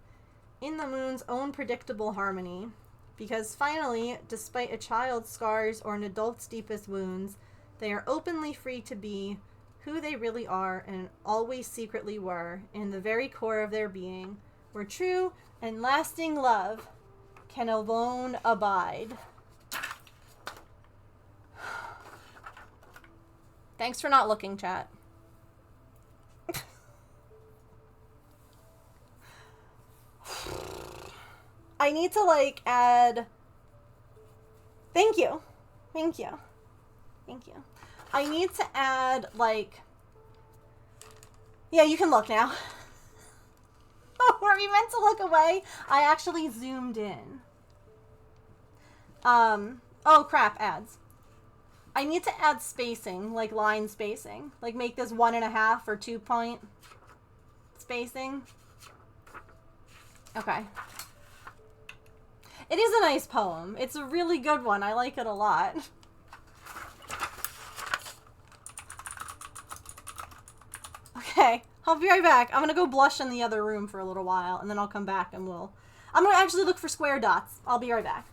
in the moon's own predictable harmony. Because finally, despite a child's scars or an adult's deepest wounds, they are openly free to be who they really are and always secretly were in the very core of their being, where true and lasting love can alone abide. Thanks for not looking, chat. I need to, like, add... Thank you. Thank you. Thank you. I need to add, like... Yeah, you can look now. Oh, were we meant to look away? I actually zoomed in. Oh crap, ads. I need to add spacing, like line spacing. Like make this 1.5 or 2 point spacing. Okay. It is a nice poem. It's a really good one. I like it a lot. Okay, I'll be right back. I'm gonna go blush in the other room for a little while, and then I'll come back and I'm gonna actually look for square dots. I'll be right back.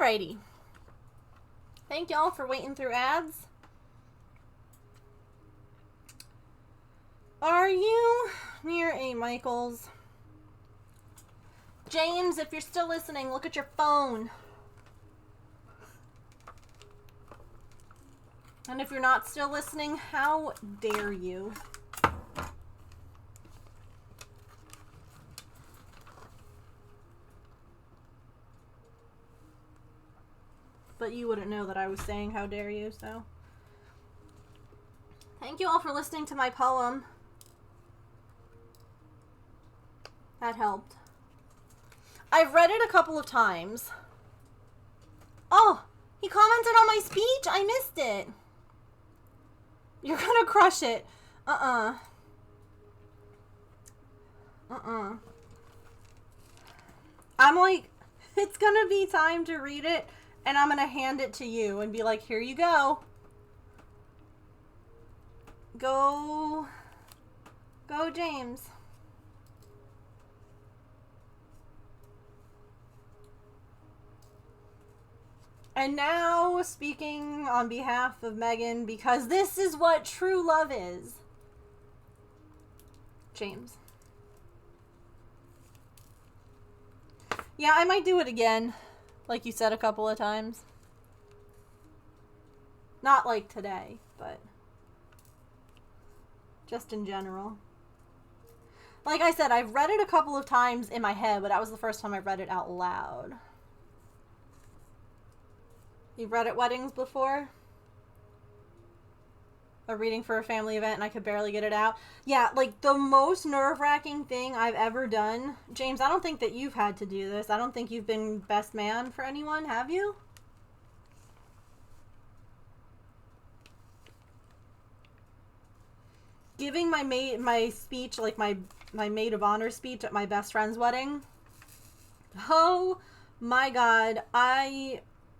Alrighty. Thank y'all for waiting through ads. Are you near a Michael's? James, if you're still listening, look at your phone. And if you're not still listening, how dare you? But you wouldn't know that I was saying how dare you, so. Thank you all for listening to my poem. That helped. I've read it a couple of times. Oh, he commented on my speech? I missed it. You're gonna crush it. Uh-uh. I'm like, it's gonna be time to read it, and I'm gonna hand it to you and be like, here you go. Go, James. And now, speaking on behalf of Megan, because this is what true love is. James. Yeah, I might do it again, like you said a couple of times. Not like today, but just in general. Like I said, I've read it a couple of times in my head, but that was the first time I read it out loud. You've read at weddings before? A reading for a family event and I could barely get it out? Yeah, like the most nerve-wracking thing I've ever done. James, I don't think that you've had to do this. I don't think you've been best man for anyone, have you? Giving my speech, like my maid of honor speech at my best friend's wedding. Oh my god,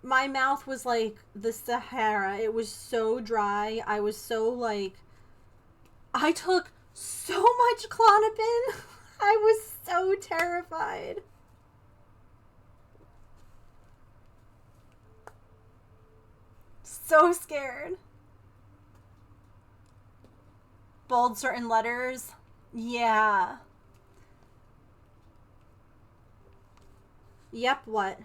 my mouth was like the Sahara. It was so dry. I was so like, I took so much Klonopin. I was so terrified. So scared. Bold certain letters. Yeah. Yep, what?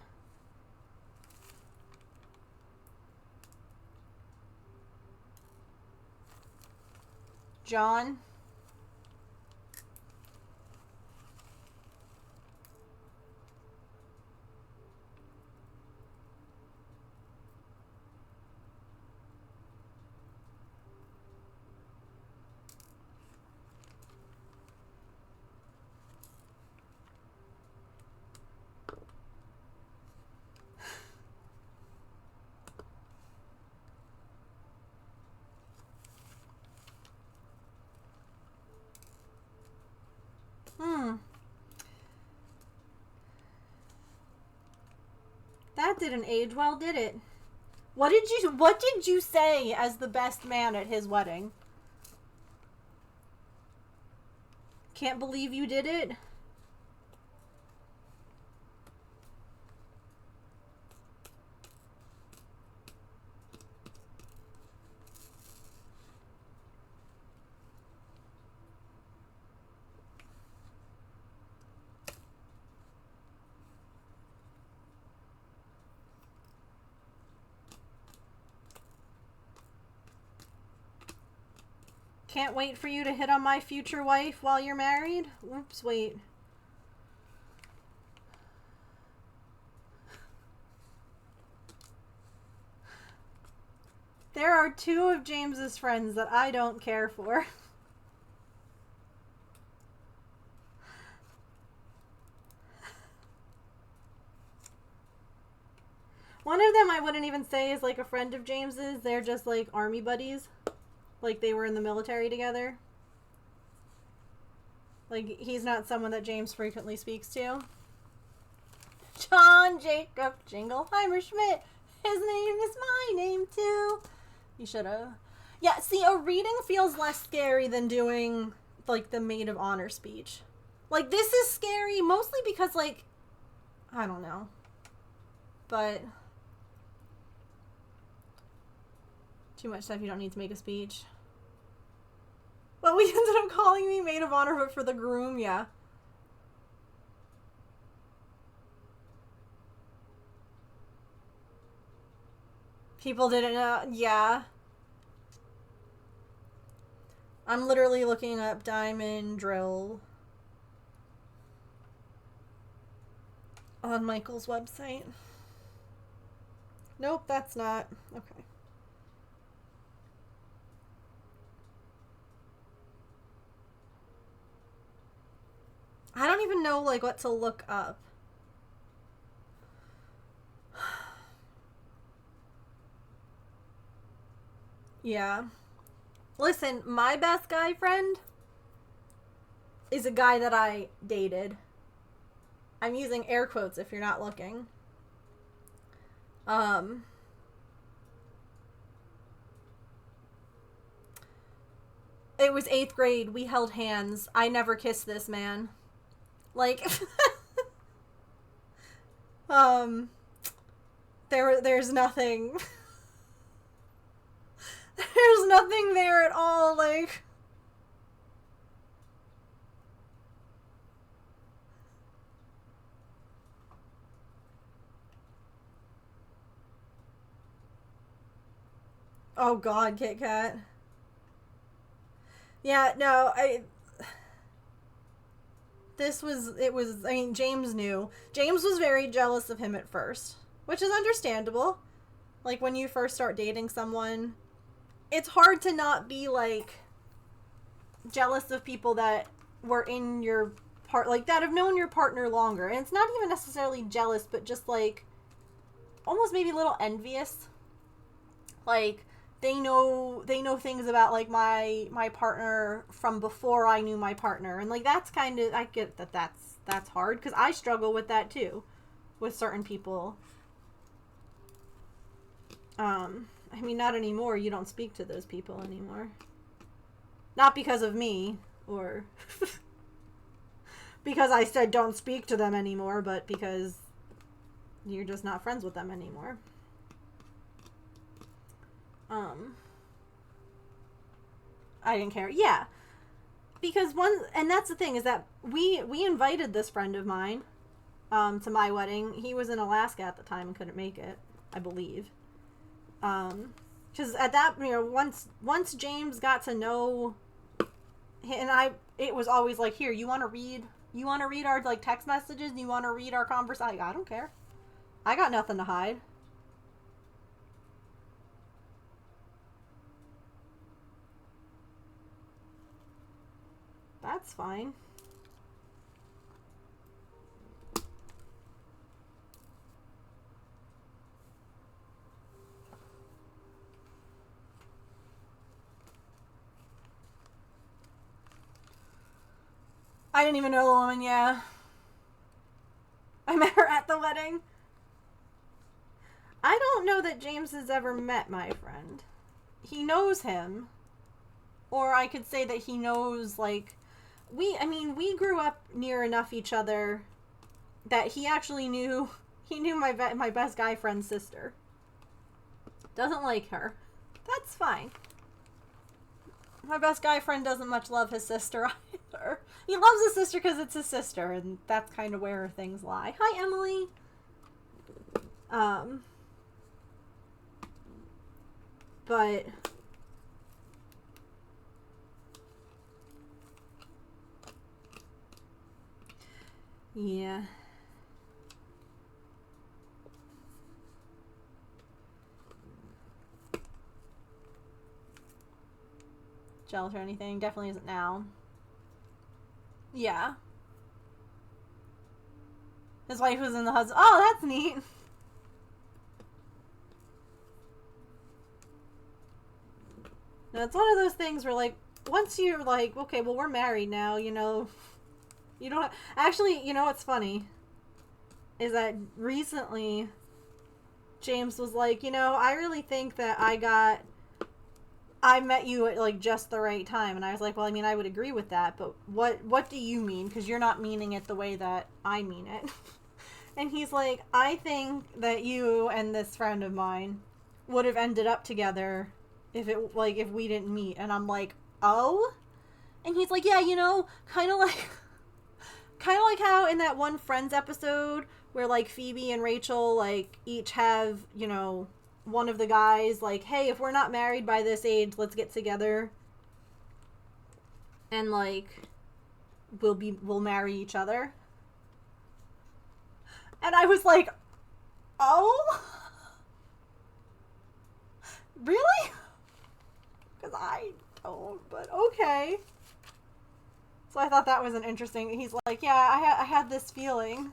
John? That didn't age well, did it? What did you say as the best man at his wedding? Can't believe you did it? Can't wait for you to hit on my future wife while you're married? Oops, wait. There are two of James's friends that I don't care for. One of them I wouldn't even say is like a friend of James's. They're just like army buddies. Like they were in the military together. Like he's not someone that James frequently speaks to. John Jacob Jingleheimer Schmidt. His name is my name too. You should have. Yeah, see, a reading feels less scary than doing like the maid of honor speech. Like this is scary mostly because like I don't know. But too much stuff you don't need to make a speech. Well, we ended up calling me maid of honor, but for the groom, yeah. People didn't know, yeah. I'm literally looking up diamond drill on Michael's website. Nope, that's not. Okay. I don't even know, like, what to look up. Yeah. Listen, my best guy friend is a guy that I dated. I'm using air quotes if you're not looking. It was 8th grade. We held hands. I never kissed this man. Like, there's nothing. There's nothing there at all, like. Oh God, Kit Kat. Yeah, no, I mean, James knew. James was very jealous of him at first, which is understandable. Like, when you first start dating someone, it's hard to not be, like, jealous of people that were in your like, that have known your partner longer. And it's not even necessarily jealous, but just, like, almost maybe a little envious. Like, they know things about, like, my partner from before I knew my partner. And, like, that's kind of, I get that's hard, because I struggle with that, too, with certain people. I mean, not anymore. You don't speak to those people anymore. Not because of me, or because I said don't speak to them anymore, but because you're just not friends with them anymore. I didn't care. Yeah. Because and that's the thing, is that we invited this friend of mine, to my wedding. He was in Alaska at the time and couldn't make it, I believe. Because at that, once James got to know, and it was always like, here, you want to read our, like, text messages? You want to read our conversation? I don't care. I got nothing to hide. That's fine. I didn't even know the woman, yeah. I met her at the wedding. I don't know that James has ever met my friend. He knows him. Or I could say that he knows, like, we grew up near enough each other that he actually knew my best guy friend's sister. Doesn't like her. That's fine. My best guy friend doesn't much love his sister either. He loves his sister because it's his sister, and that's kind of where things lie. Hi, Emily. But yeah. Jealous or anything? Definitely isn't now. Yeah. His wife was in the husband. Oh, that's neat. No, it's one of those things where, like, once you're like, okay, well, we're married now, you don't have... Actually, what's funny is that recently James was like, I really think that I met you at, like, just the right time. And I was like, well, I mean, I would agree with that, but what do you mean? Because you're not meaning it the way that I mean it. And he's like, I think that you and this friend of mine would have ended up together if we didn't meet. And I'm like, oh? And he's like, yeah, kind of like how in that one Friends episode where, like, Phoebe and Rachel, like, each have, one of the guys, like, hey, if we're not married by this age, let's get together. and like we'll marry each other. And I was like, oh, really? Because I don't, but okay. So I thought that was an interesting. He's like, yeah, I had this feeling.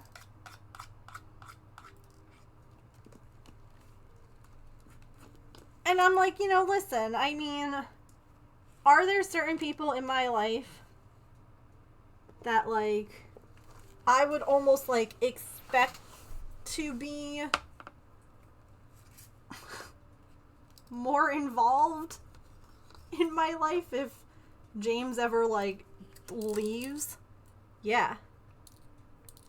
And I'm like, you know, listen, I mean, are there certain people in my life that, like, I would almost, like, expect to be more involved in my life if James ever, like, leaves? Yeah.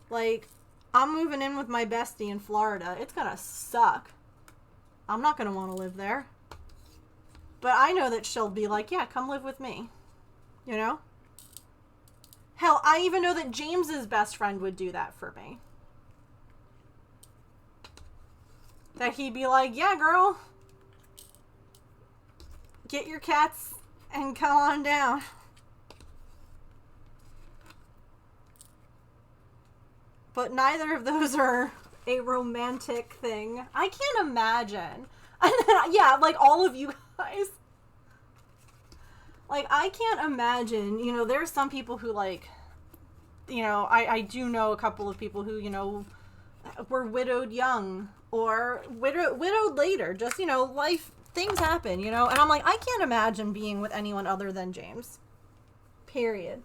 Like, I'm moving in with my bestie in Florida. It's gonna suck. I'm not gonna want to live there. But I know that she'll be like, yeah, come live with me. You know? Hell, I even know that James's best friend would do that for me. That he'd be like, yeah, girl. Get your cats and come on down. But neither of those are a romantic thing. I can't imagine. And then, yeah, like all of you guys. Like, I can't imagine, you know, there's some people who, like, you know, I do know a couple of people who, you know, were widowed young or widowed later. Just, you know, life, things happen, you know? And I'm like, I can't imagine being with anyone other than James. Period.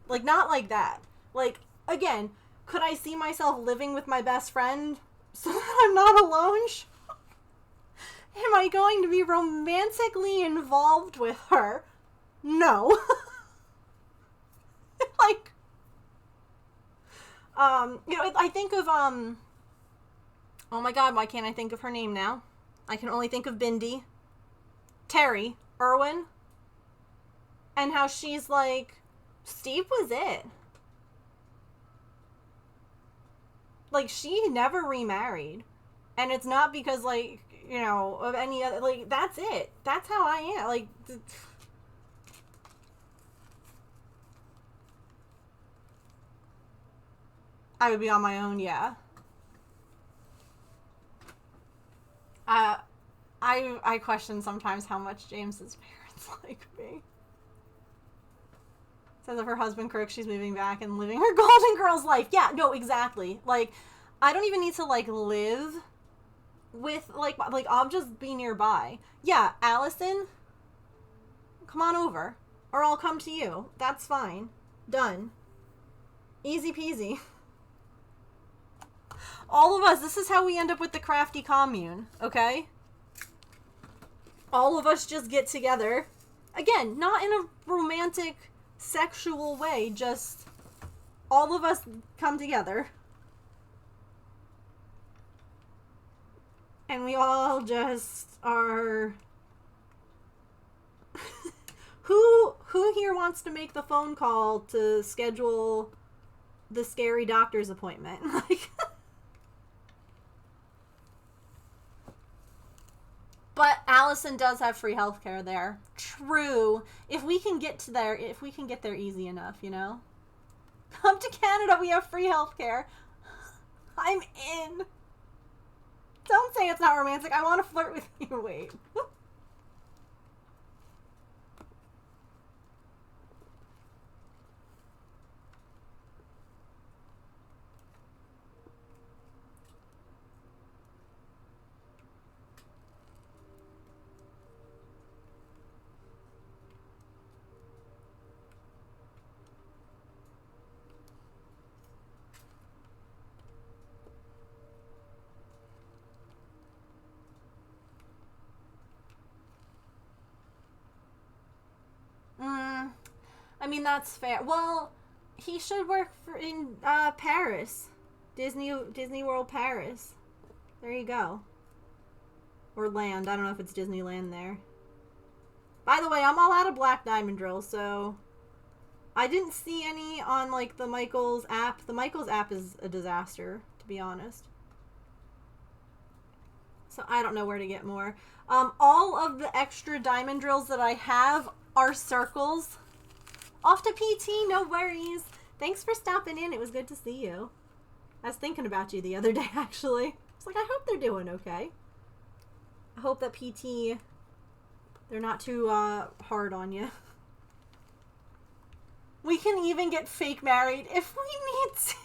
Like, not like that. Like, again, could I see myself living with my best friend so that I'm not alone? Am I going to be romantically involved with her? No. Like, you know, I think of, oh my god, why can't I think of her name now? I can only think of Bindi. Terry Irwin. And how she's like, Steve was it. Like, she never remarried. And it's not because, like, you know, of any other, like, that's it. That's how I am. Like, I would be on my own, yeah. I question sometimes how much James's parents like me. Says of her husband Kirk, she's moving back and living her Golden Girls life. Yeah, no, exactly. Like, I don't even need to, like, live with, like, I'll just be nearby. Yeah, Allison, come on over. Or I'll come to you. That's fine. Done. Easy peasy. All of us, this is how we end up with the crafty commune, okay? All of us just get together. Again, not in a romantic, sexual way, just all of us come together. And we all just are... Who here wants to make the phone call to schedule the scary doctor's appointment? Like... But Allison does have free healthcare there. True. If we can get there easy enough, you know? Come to Canada, we have free healthcare. I'm in. Don't say it's not romantic. I want to flirt with you. Wait. I mean, that's fair. Well, he should work in Paris. Disney World Paris. There you go. Or land. I don't know if it's Disneyland there. By the way, I'm all out of black diamond drills, so I didn't see any on, like, the Michaels app. The Michaels app is a disaster, to be honest. So I don't know where to get more. All of the extra diamond drills that I have are circles. Off to PT, no worries. Thanks for stopping in. It was good to see you. I was thinking about you the other day, actually. I was like, I hope they're doing okay. I hope that PT, they're not too hard on you. We can even get fake married if we need to.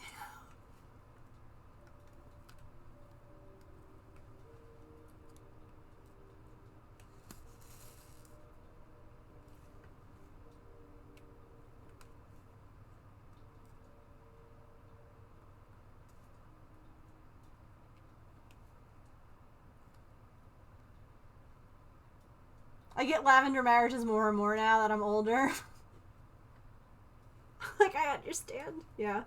I get lavender marriages more and more now that I'm older. Like, I understand. Yeah.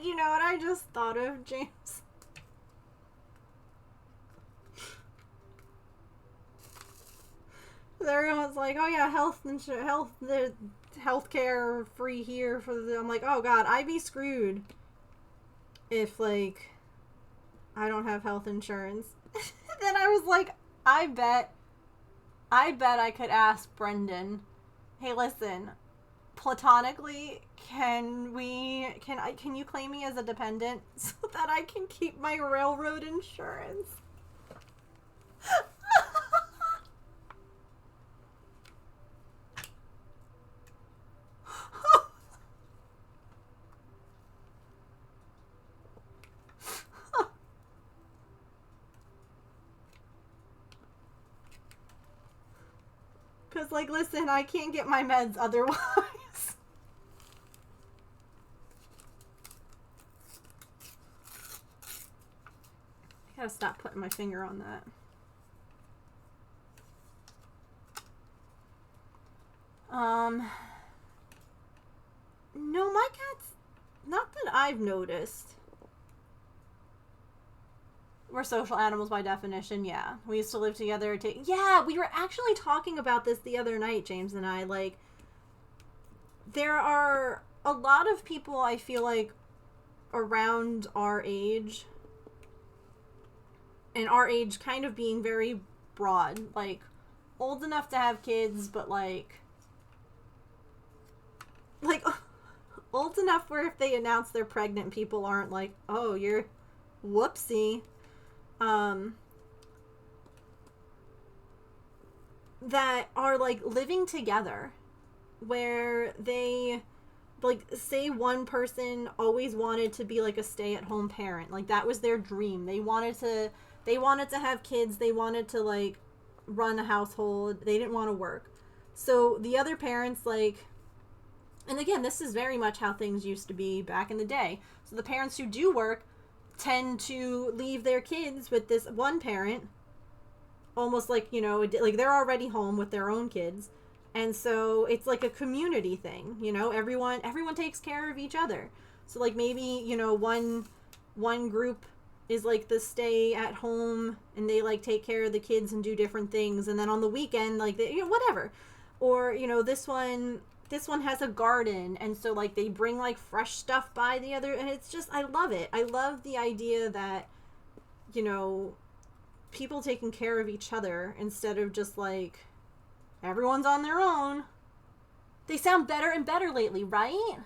You know what I just thought of, James? Everyone's like, oh yeah, the healthcare free here for the. I'm like, oh god, I'd be screwed if like I don't have health insurance. Then I was like, I bet I could ask Brendan, hey, listen, platonically, can you claim me as a dependent so that I can keep my railroad insurance? Cause like, listen, I can't get my meds otherwise. I gotta stop putting my finger on that. No, my cats, not that I've noticed. We're social animals by definition, yeah. We used to live together. Yeah, we were actually talking about this the other night, James and I. Like, there are a lot of people, I feel like, around our age, and our age kind of being very broad. Like, old enough to have kids, but like old enough where if they announce they're pregnant, people aren't like, oh, you're whoopsie. That are like living together, where they, like, say one person always wanted to be like a stay-at-home parent, like that was their dream. They wanted to have kids, they wanted to like run a household, they didn't want to work. So the other parents, like, and again, this is very much how things used to be back in the day. So the parents who do work tend to leave their kids with this one parent, almost like, you know, like they're already home with their own kids. And so it's like a community thing, you know, everyone takes care of each other. So like maybe, you know, one group is like the stay at home and they like take care of the kids and do different things. And then on the weekend, like they, you know, whatever. Or, you know, this one has a garden, and so like they bring like fresh stuff by the other, and it's just, I love it. I love the idea that, you know, people taking care of each other instead of just like everyone's on their own. They sound better and better lately, right?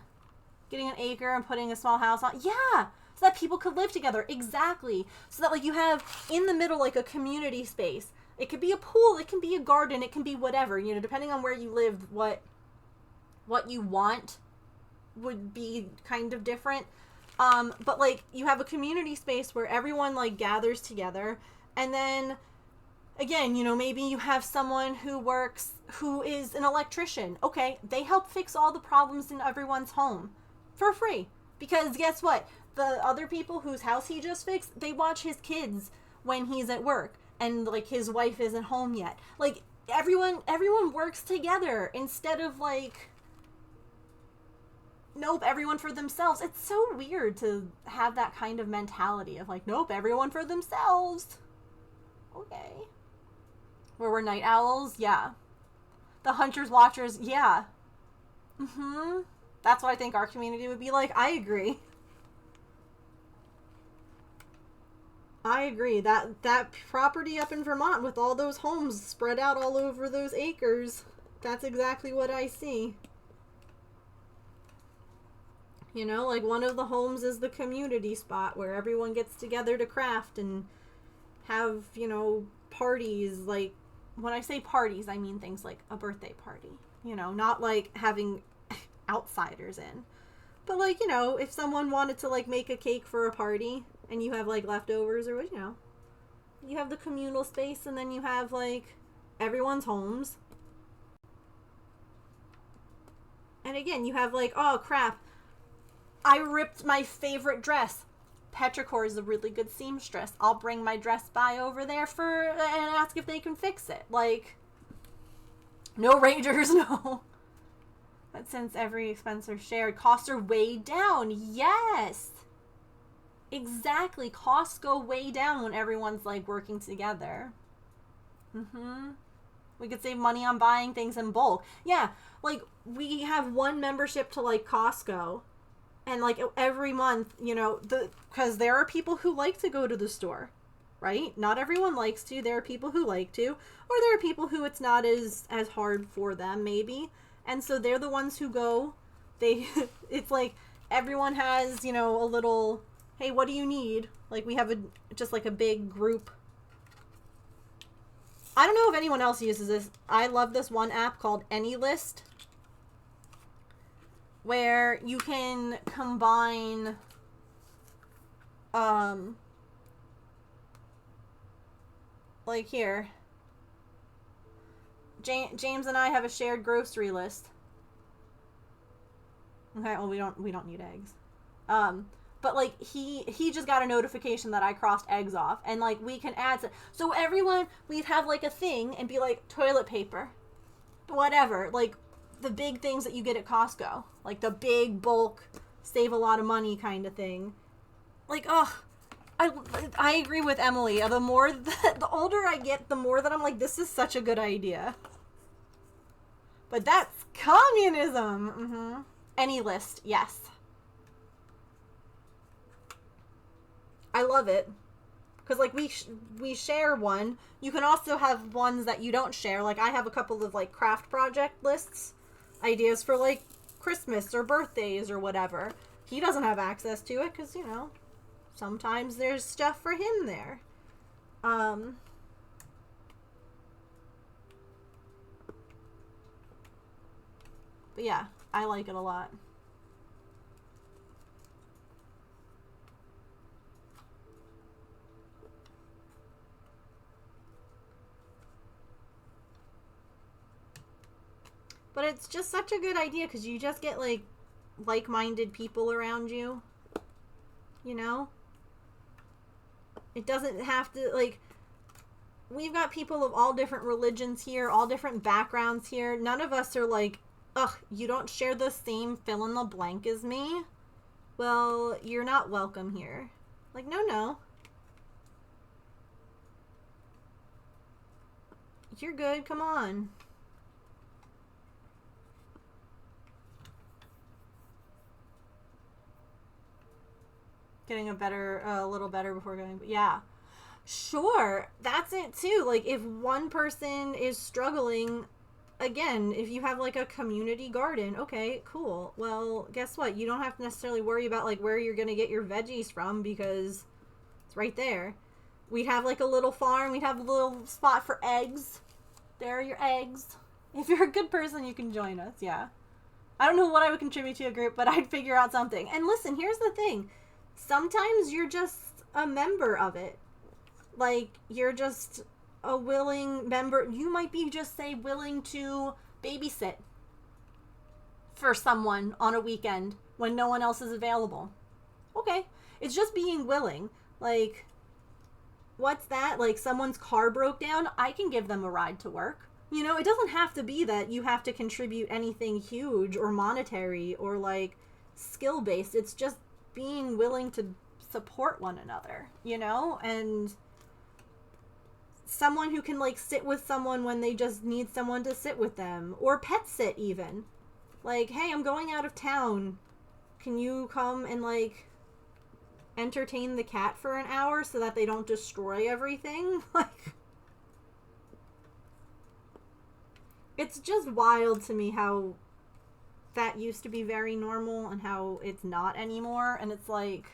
Getting an acre and putting a small house on. Yeah, so that people could live together. Exactly. So that like you have in the middle like a community space. It could be a pool, it can be a garden, it can be whatever, you know, depending on where you live, what you want would be kind of different. But like you have a community space where everyone like gathers together, and then again, you know, maybe you have someone who is an electrician. Okay, they help fix all the problems in everyone's home for free. Because guess what? The other people whose house he just fixed, they watch his kids when he's at work, and like his wife isn't home yet. Like everyone works together instead of like, nope, everyone for themselves. It's so weird to have that kind of mentality of like, nope, everyone for themselves. Okay. Where we're night owls? Yeah. The hunters, watchers? Yeah. Mm-hmm. That's what I think our community would be like. I agree. I agree. That property up in Vermont with all those homes spread out all over those acres, that's exactly what I see. You know, like one of the homes is the community spot where everyone gets together to craft and have, you know, parties. Like, when I say parties, I mean things like a birthday party. You know, not like having outsiders in. But like, you know, if someone wanted to like make a cake for a party and you have like leftovers or, you know, you have the communal space, and then you have like everyone's homes. And again, you have like, oh crap, I ripped my favorite dress. Petrichor is a really good seamstress. I'll bring my dress by over there and ask if they can fix it. Like, no rangers, no. But since every expense are shared, costs are way down. Yes! Exactly. Costs go way down when everyone's, like, working together. Mm-hmm. We could save money on buying things in bulk. Yeah, like, we have one membership to, like, Costco. And, like, every month, you know, because there are people who like to go to the store, right? Not everyone likes to. There are people who like to. Or there are people who it's not as hard for them, maybe. And so they're the ones who go. It's like everyone has, you know, a little, hey, what do you need? Like, we have just like a big group. I don't know if anyone else uses this. I love this one app called AnyList, where you can combine like here, James and I have a shared grocery list. Okay, well, we don't need eggs. But like he just got a notification that I crossed eggs off, and like we can add so everyone, we'd have like a thing and be like toilet paper, whatever, like the big things that you get at Costco, like the big bulk, save a lot of money kind of thing. Like, I agree with Emily. The older I get, the more that I'm like, this is such a good idea. But that's communism. Mm-hmm. AnyList, yes. I love it. Because, like, we share one. You can also have ones that you don't share. Like, I have a couple of, like, craft project lists. Ideas for, like, Christmas or birthdays or whatever. He doesn't have access to it because, you know, sometimes there's stuff for him there. But yeah, I like it a lot. But it's just such a good idea because you just get like like-minded people around you. You know? It doesn't have to, like, we've got people of all different religions here, all different backgrounds here. None of us are like, ugh, you don't share the same fill in the blank as me? Well, you're not welcome here. Like, no. You're good, come on. Getting a little better before going, but yeah. Sure, that's it too. Like, if one person is struggling, again, if you have like a community garden, okay, cool. Well, guess what? You don't have to necessarily worry about like where you're gonna get your veggies from because it's right there. We'd have like a little farm. We'd have a little spot for eggs. There are your eggs. If you're a good person, you can join us. Yeah. I don't know what I would contribute to a group, but I'd figure out something. And listen, here's the thing. Sometimes you're just a member of it. Like, you're just a willing member. You might be just, say, willing to babysit for someone on a weekend when no one else is available. Okay. It's just being willing. Like, what's that? Like, someone's car broke down, I can give them a ride to work. You know, it doesn't have to be that you have to contribute anything huge or monetary or, like, skill-based. It's just being willing to support one another, you know? And someone who can, like, sit with someone when they just need someone to sit with them. Or pet sit, even. Like, hey, I'm going out of town. Can you come and, like, entertain the cat for an hour so that they don't destroy everything? Like, it's just wild to me how that used to be very normal and how it's not anymore. And it's like,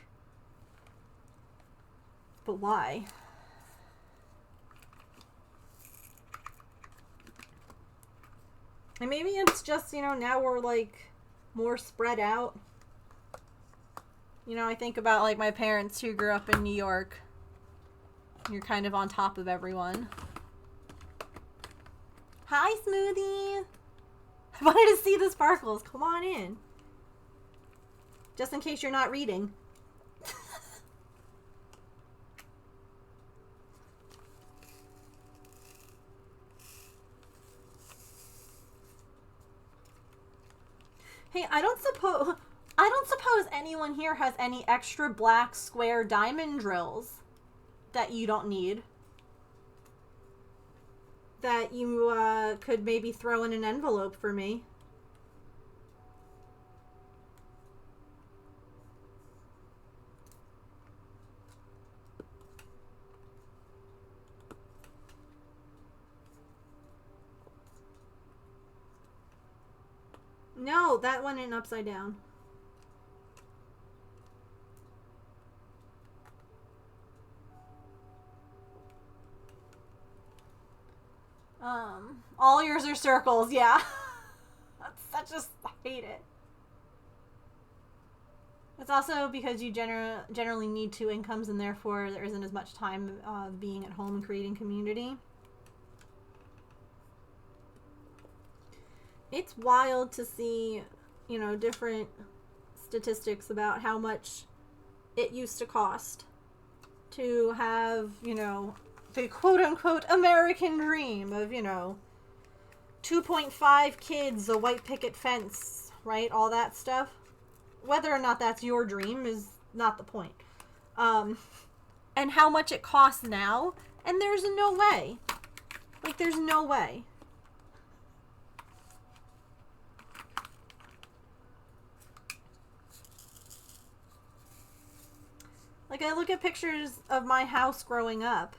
but why? And maybe it's just, you know, now we're, like, more spread out. You know, I think about, like, my parents who grew up in New York. You're kind of on top of everyone. Hi, Smoothie! I wanted to see the sparkles. Come on in. Just in case you're not reading. Hey, I don't suppose anyone here has any extra black square diamond drills that you don't need. That you could maybe throw in an envelope for me. No, that went in upside down. All yours are circles, yeah. That's such a... I hate it. It's also because you generally need 2 incomes, and therefore there isn't as much time being at home and creating community. It's wild to see, you know, different statistics about how much it used to cost to have, you know, the quote-unquote American dream of, you know, 2.5 kids, a white picket fence, right? All that stuff. Whether or not that's your dream is not the point. And how much it costs now, and there's no way. Like, there's no way. Like, I look at pictures of my house growing up.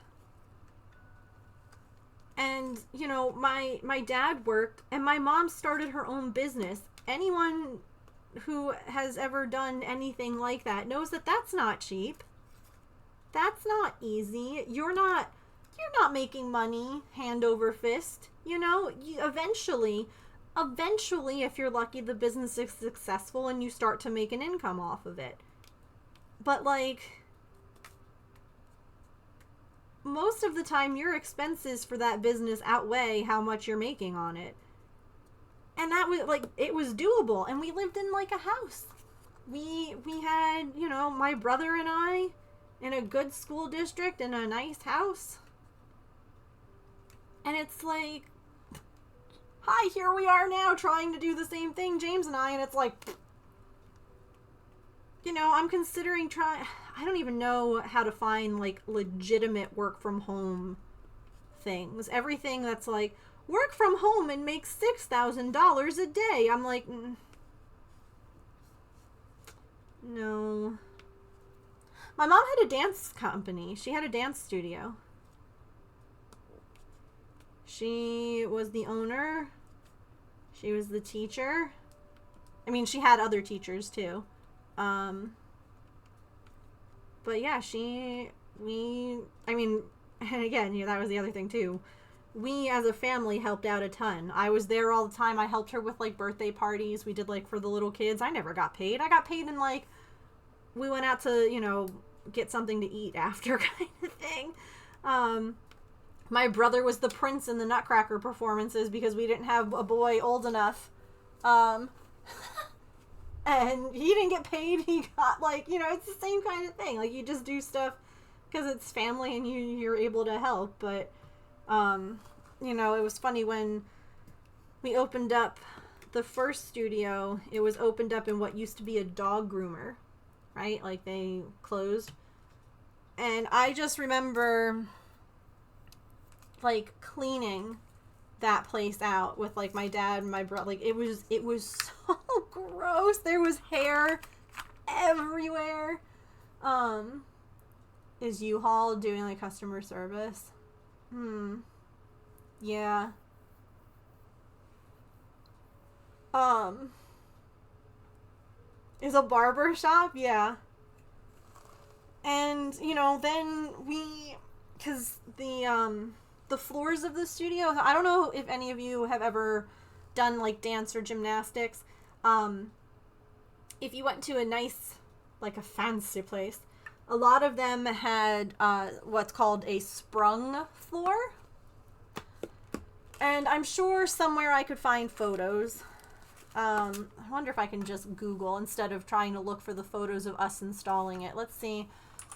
And, you know, my dad worked, and my mom started her own business. Anyone who has ever done anything like that knows that that's not cheap. That's not easy. You're not making money hand over fist. You know, eventually, if you're lucky, the business is successful and you start to make an income off of it. But, like, most of the time, your expenses for that business outweigh how much you're making on it. And that was, like, it was doable. And we lived in, like, a house. We had, you know, my brother and I in a good school district in a nice house. And it's like, hi, here we are now trying to do the same thing, James and I. And it's like, you know, I'm considering trying... I don't even know how to find, like, legitimate work from home things. Everything that's like, work from home and make $6,000 a day. I'm like, no. My mom had a dance company. She had a dance studio. She was the owner. She was the teacher. I mean, she had other teachers too. But yeah, and again, you know, that was the other thing too. we as a family helped out a ton. I was there all the time. I helped her with like birthday parties. We did like for the little kids. I never got paid. I got paid in like, we went out to, you know, get something to eat after kind of thing. My brother was the prince in the Nutcracker performances because we didn't have a boy old enough. And he didn't get paid. He got like, you know, it's the same kind of thing. Like you just do stuff because it's family and you're able to help. But, you know, it was funny when we opened up the first studio, it was opened up in what used to be a dog groomer, right? Like they closed. And I just remember like cleaning that place out with like my dad and my brother. Like it was so gross. There was hair everywhere. Is U-Haul doing like customer service? Yeah. Is a barber shop? Yeah. And, you know, then because the floors of the studio, I don't know if any of you have ever done like dance or gymnastics. If you went to a nice, like a fancy place, a lot of them had what's called a sprung floor. And I'm sure somewhere I could find photos. I wonder if I can just Google instead of trying to look for the photos of us installing it. Let's see.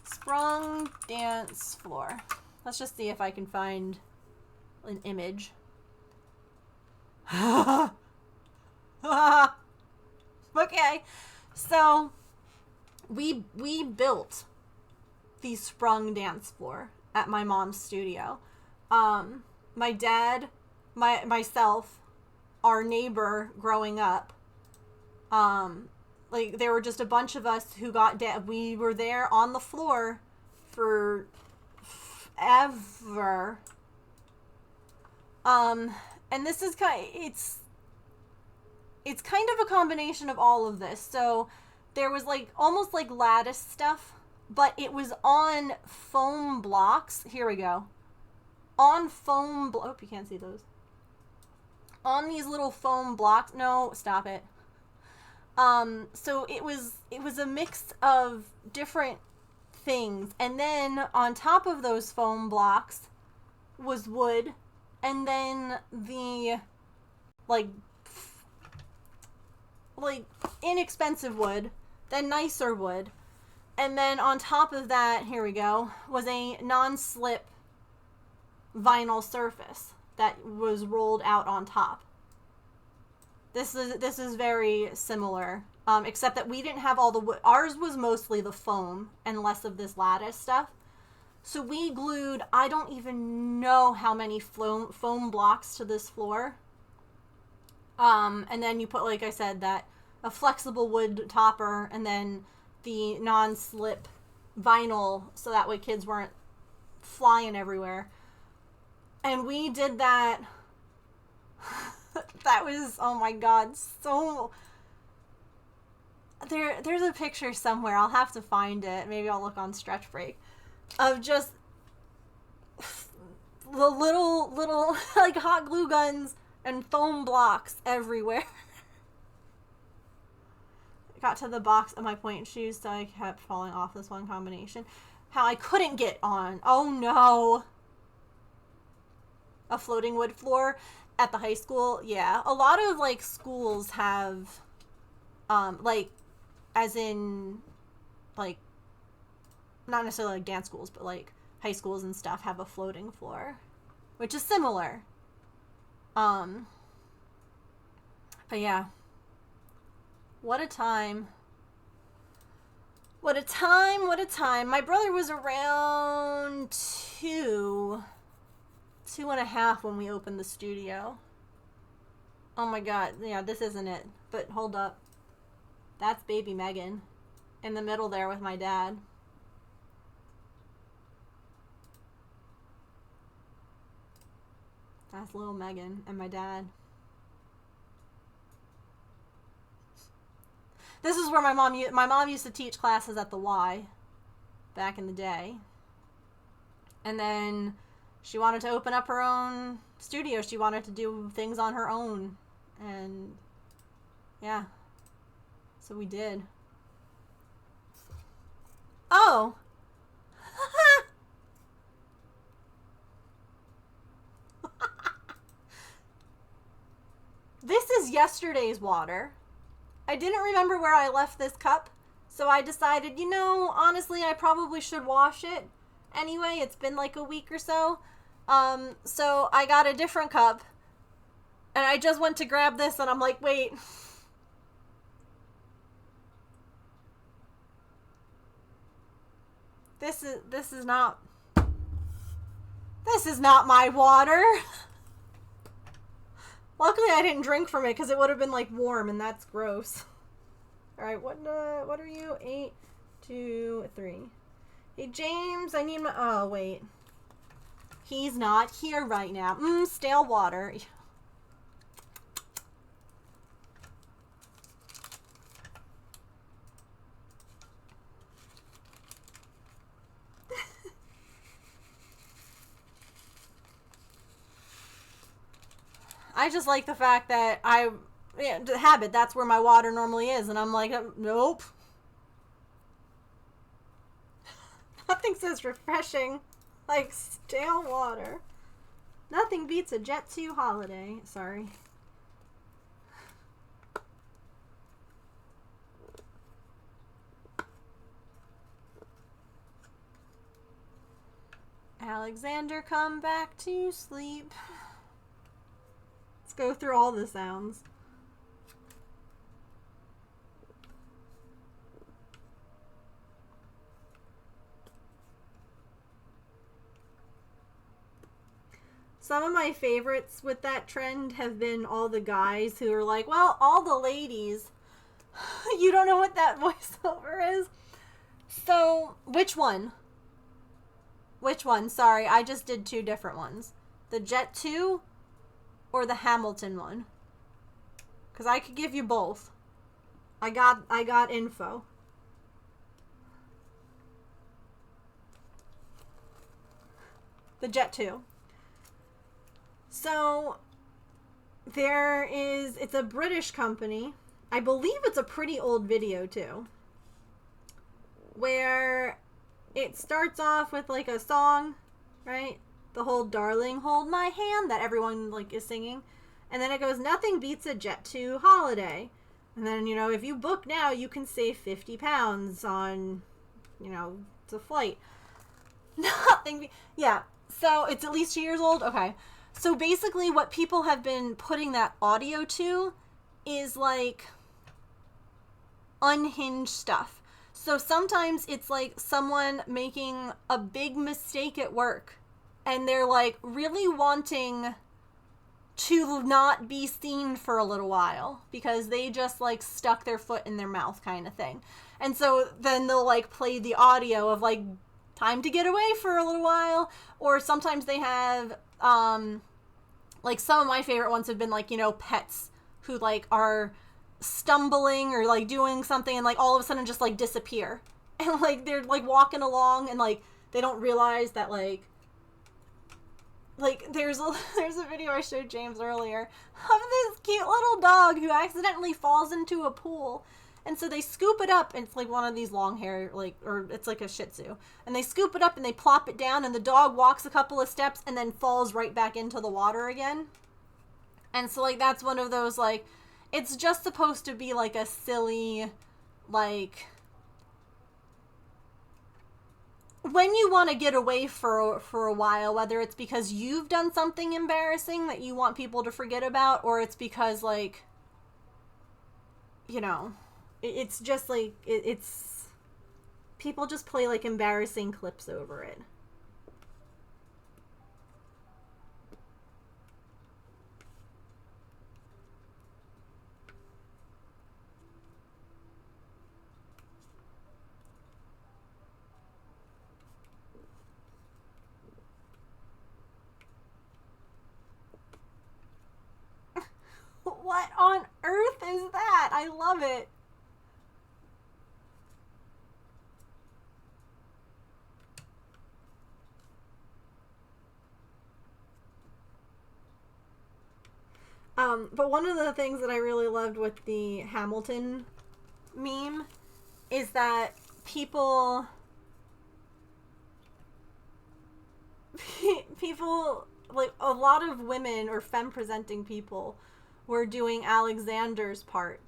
Sprung dance floor. Let's just see if I can find an image. Okay. So we built the sprung dance floor at my mom's studio. My dad, myself, our neighbor growing up, like there were just a bunch of us who got we were there on the floor for ever. And this is it's kind of a combination of all of this. So there was like almost like lattice stuff, but it was on foam blocks. Here we go. On foam hope you can't see those. On these little foam blocks. No, stop it. So it was a mix of different things, and then on top of those foam blocks was wood, and then the like inexpensive wood, then nicer wood, and then on top of that, here we go, was a non-slip vinyl surface that was rolled out on top. This is very similar, except that we didn't have all the wood. Ours was mostly the foam and less of this lattice stuff. So we glued, I don't even know how many foam blocks to this floor. And then you put, like I said, a flexible wood topper and then the non-slip vinyl so that way kids weren't flying everywhere. And we did that. That was, oh my god, so... There's a picture somewhere. I'll have to find it. Maybe I'll look on Stretch Break. Of just the little like hot glue guns and foam blocks everywhere. Got to the box of my point shoes, so I kept falling off this one combination. How I couldn't get on. Oh no. A floating wood floor at the high school. Yeah. A lot of like schools have like as in like not necessarily like dance schools, but like high schools and stuff have a floating floor, which is similar. But yeah. What a time. What a time, what a time. My brother was around 2.5 when we opened the studio. Oh my god, yeah, this isn't it. But hold up. That's baby Megan in the middle there with my dad. That's little Megan and my dad. This is where my mom used to teach classes at the Y back in the day. And then she wanted to open up her own studio. She wanted to do things on her own. And yeah. So we did. Oh. This is yesterday's water. I didn't remember where I left this cup, so I decided, you know, honestly, I probably should wash it. Anyway, it's been like a week or so. So I got a different cup, and I just went to grab this, and I'm like, wait. This is not my water. Luckily, I didn't drink from it because it would have been like warm, and that's gross. All right, what are you? 8, 2, 3. Hey James, I need my. Oh wait, he's not here right now. Stale water. I just like the fact that the habit, that's where my water normally is. And I'm like, nope. Nothing says refreshing like stale water. Nothing beats a Jet 2 holiday. Sorry. Alexander, come back to sleep. Go through all the sounds. Some of my favorites with that trend have been all the guys who are like, well, all the ladies. You don't know what that voiceover is? So, which one? Which one? Sorry, I just did 2 different ones. The Jet 2 or the Hamilton one, because I could give you both. I got info. The Jet 2. So it's a British company. I believe it's a pretty old video too, where it starts off with like a song, right? The whole "Darling, Hold My Hand" that everyone like is singing. And then it goes, "Nothing beats a Jet 2 holiday." And then, you know, if you book now, you can save 50 pounds on, you know, the flight. Yeah. So it's at least 2 years old. Okay. So basically what people have been putting that audio to is like unhinged stuff. So sometimes it's like someone making a big mistake at work, and they're like really wanting to not be seen for a little while because they just like stuck their foot in their mouth kind of thing. And so then they'll like play the audio of like time to get away for a little while. Or sometimes they have like some of my favorite ones have been like, you know, pets who like are stumbling or like doing something and like all of a sudden just like disappear. And like they're like walking along and like they don't realize that like there's a video I showed James earlier of this cute little dog who accidentally falls into a pool. And so they scoop it up, and it's like one of these long hair, like, or it's like a Shih Tzu. And they scoop it up and they plop it down, and the dog walks a couple of steps and then falls right back into the water again. And so like that's one of those like, it's just supposed to be like a silly, like, when you want to get away for a while, whether it's because you've done something embarrassing that you want people to forget about, or it's because, like, you know, it's just, like, it's, people just play, like, embarrassing clips over it. What on earth is that? I love it. But one of the things that I really loved with the Hamilton meme is that people like a lot of women or femme presenting people were doing Alexander's part.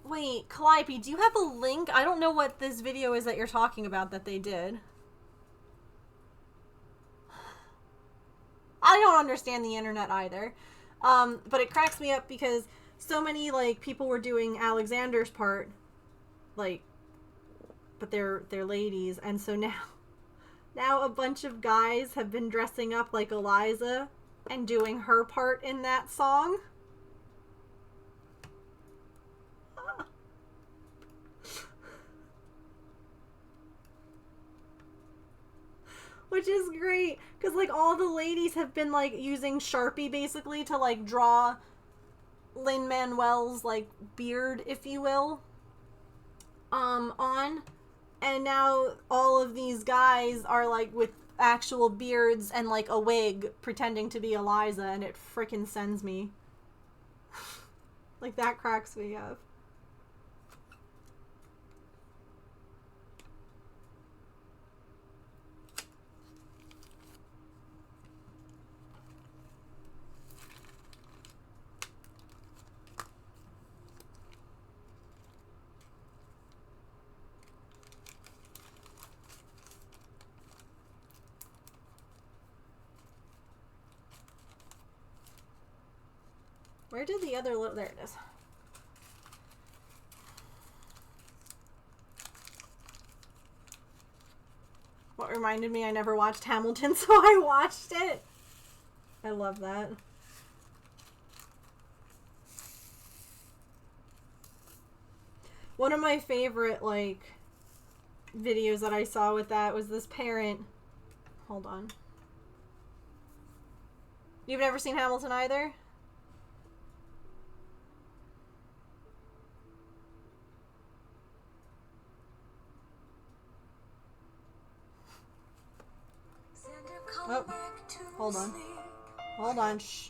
Wait, Calliope, do you have a link? I don't know what this video is that you're talking about that they did. I don't understand the internet either. But it cracks me up because so many, like, people were doing Alexander's part, like, but they're ladies, and so now a bunch of guys have been dressing up like Eliza and doing her part in that song. Which is great, because, like, all the ladies have been, like, using Sharpie, basically, to, like, draw Lin-Manuel's, like, beard, if you will, on. And now all of these guys are, like, with actual beards and, like, a wig, pretending to be Eliza, and it frickin' sends me. Like, that cracks me up. Where did the other there it is. What reminded me I never watched Hamilton, so I watched it. I love that. One of my favorite, like, videos that I saw with that was this parent. Hold on. You've never seen Hamilton either? Oh, hold on. Hold on, shh.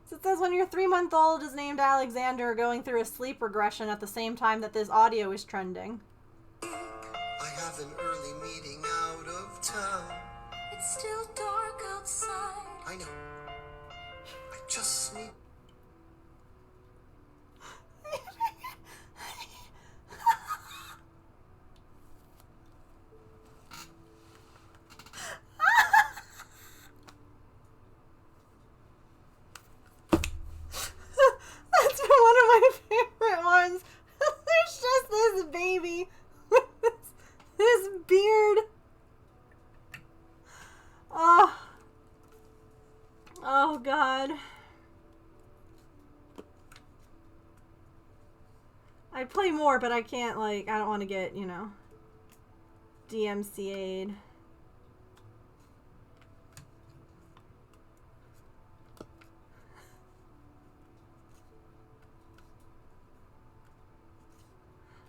So it says when your 3-month-old is named Alexander going through a sleep regression at the same time that this audio is trending. I have an early meeting out of town. It's still dark outside. I know. I just need... That's one of my favorite ones. There's just this baby with this beard. Oh God. I'd play more, but I can't, like, I don't want to get, you know, DMCA'd.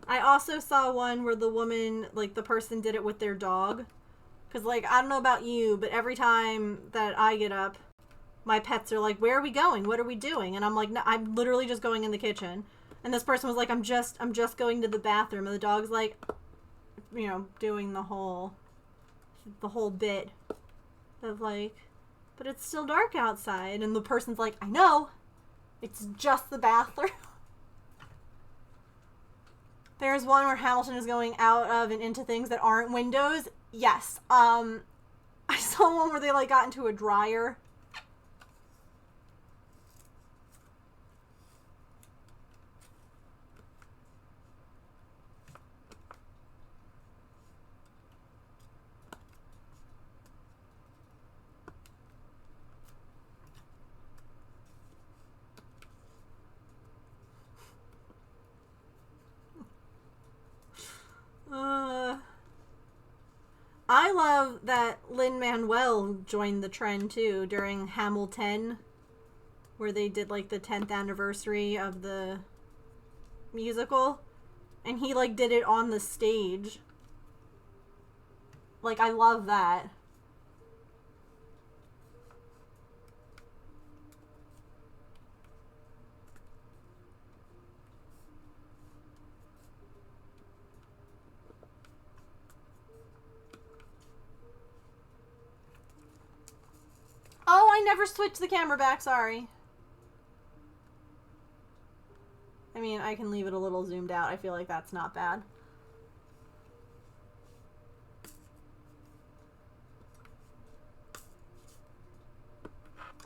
I also saw one where the woman, like, the person did it with their dog. Because, like, I don't know about you, but every time that I get up, my pets are like, where are we going? What are we doing? And I'm like, no, I'm literally just going in the kitchen. And this person was like, I'm just going to the bathroom. And the dog's like, you know, doing the whole bit of, like, but it's still dark outside. And the person's like, I know. It's just the bathroom. There's one where Hamilton is going out of and into things that aren't windows. Yes. I saw one where they, like, got into a dryer. I love that Lin-Manuel joined the trend too during Hamilton, where they did like the 10th anniversary of the musical, and he like did it on the stage. Like, I love that. Oh, I never switched the camera back, sorry. I mean, I can leave it a little zoomed out. I feel like that's not bad.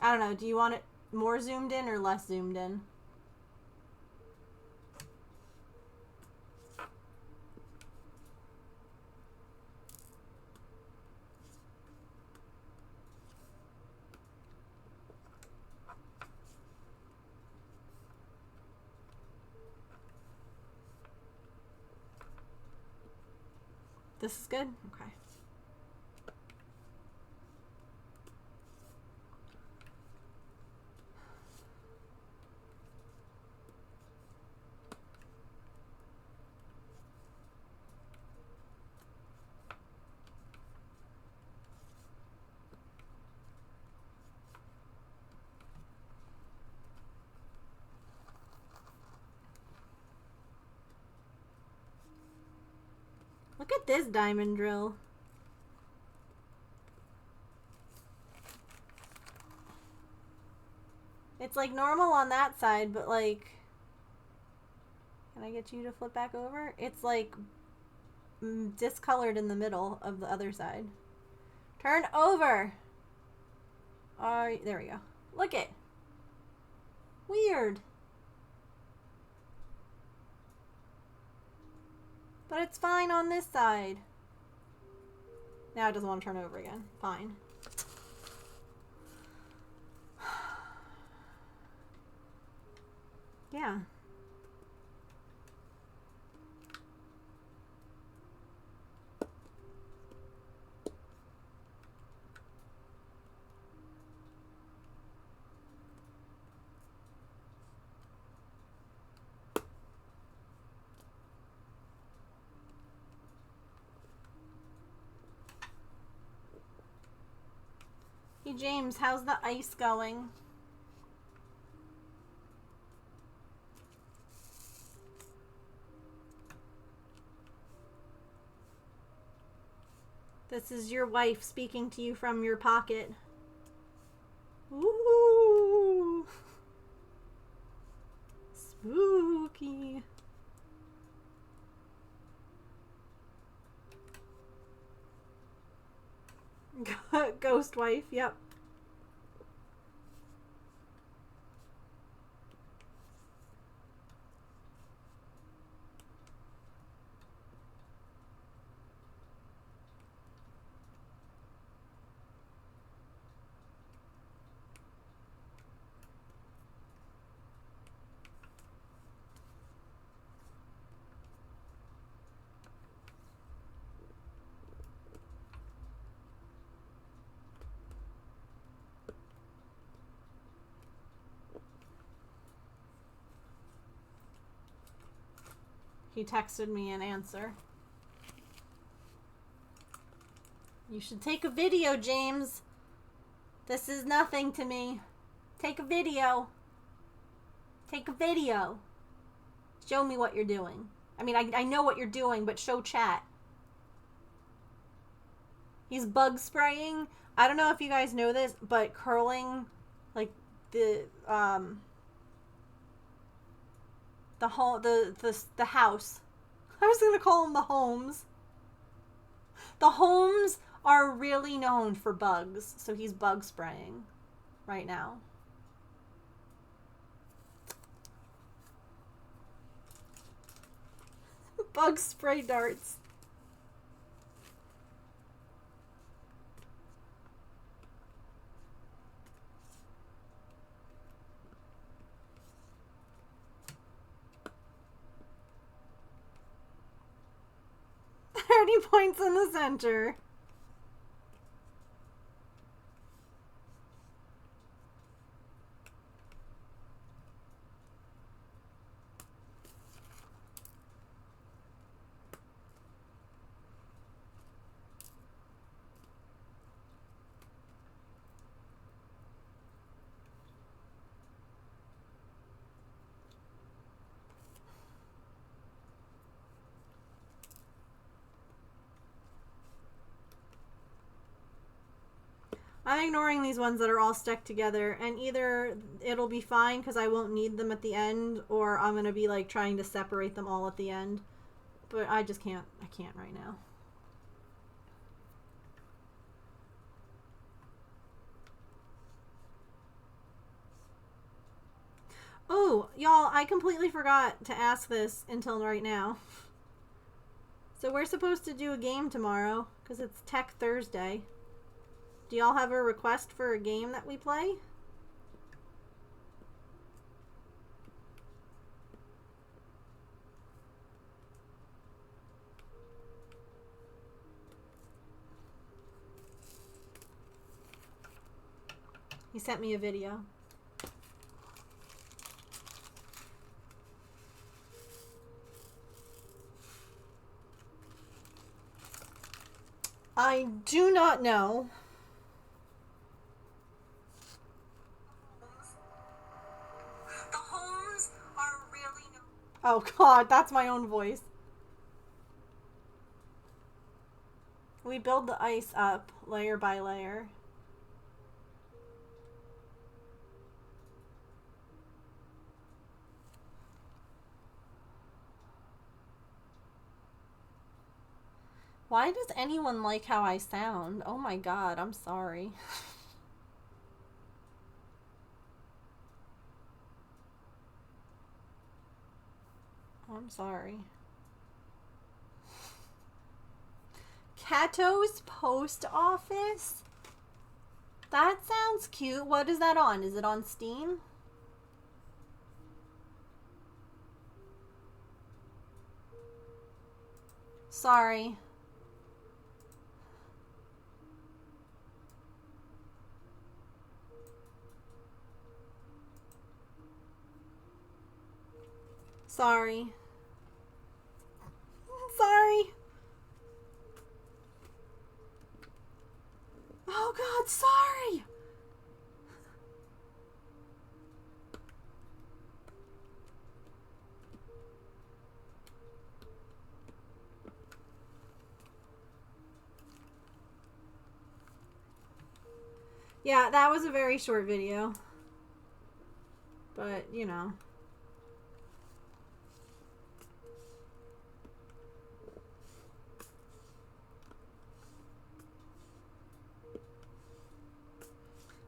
I don't know, do you want it more zoomed in or less zoomed in? This is good? Okay. Look at this diamond drill. It's like normal on that side, but like... Can I get you to flip back over? It's like discolored in the middle of the other side. Turn over! There we go. Look it. Weird. But it's fine on this side. Now it doesn't want to turn over again. Fine. Yeah. Hey James, how's the ice going? This is your wife speaking to you from your pocket. Ooh. Spooky. Ghost wife, yep. He texted me an answer. You should take a video, James. This is nothing to me. Take a video. Take a video. Show me what you're doing. I mean, I know what you're doing, but show chat. He's bug spraying. I don't know if you guys know this, but curling, like, the house. I was gonna call them the homes. The homes are really known for bugs, so he's bug spraying right now. Bug spray darts. Points in the center. I'm ignoring these ones that are all stuck together, and either it'll be fine because I won't need them at the end, or I'm going to be like trying to separate them all at the end. But I just can't. I can't right now. Oh, y'all, I completely forgot to ask this until right now. So we're supposed to do a game tomorrow because it's Tech Thursday. Do y'all have a request for a game that we play? He sent me a video. I do not know. The homes are really no. Oh god, that's my own voice. We build the ice up layer by layer. Why does anyone like how I sound? Oh my god, I'm sorry. I'm sorry. Cato's Post Office? That sounds cute. What is that on? Is it on Steam? Sorry. Sorry. Sorry. Oh god, sorry. Yeah, that was a very short video. But, you know.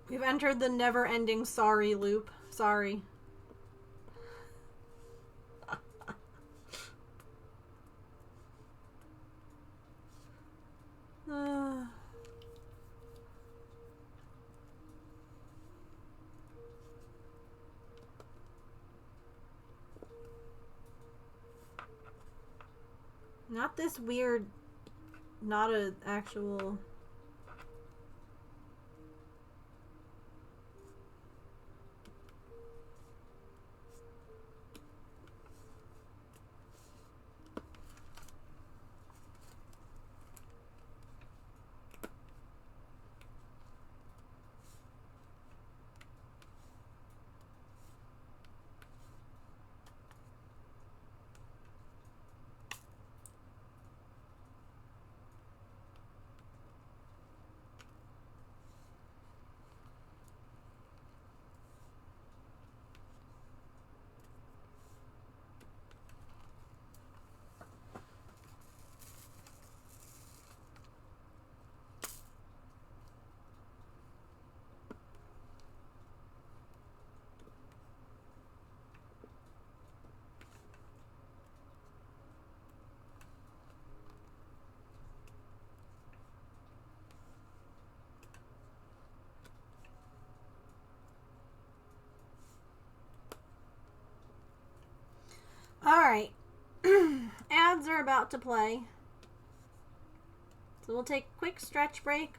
We've entered the never-ending sorry loop. Sorry. Not this weird, not an actual... Alright. Ads are about to play. So we'll take a quick stretch break.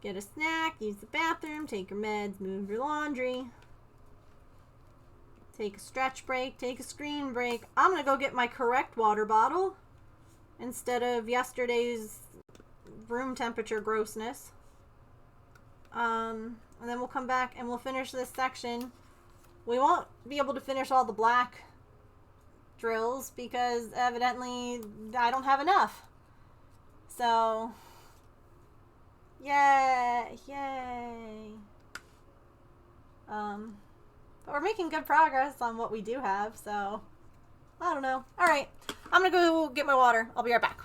Get a snack, use the bathroom, take your meds, move your laundry. Take a stretch break, take a screen break. I'm going to go get my correct water bottle instead of yesterday's room temperature grossness. And then we'll come back and we'll finish this section. We won't be able to finish all the black drills because evidently I don't have enough. So, Yay! Yay! But we're making good progress on what we do have, so I don't know. All right, I'm gonna go get my water. I'll be right back.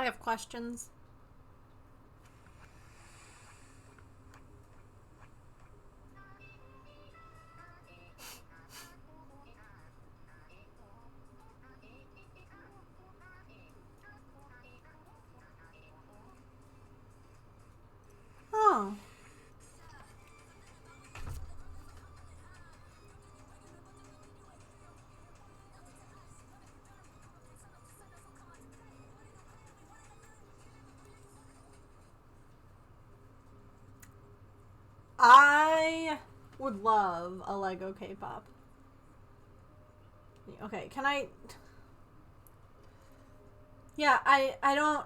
I have questions. Oh. I would love a Lego K-pop. Okay, can I... Yeah, I don't...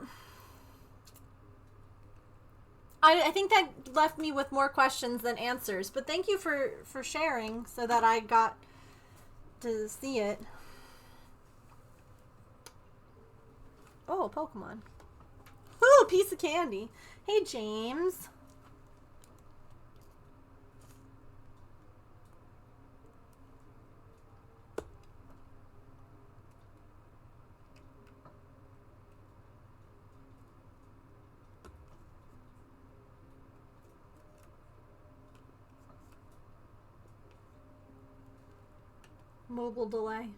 I think that left me with more questions than answers, but thank you for sharing so that I got to see it. Oh, Pokemon. Ooh, a piece of candy. Hey, James. Mobile delay.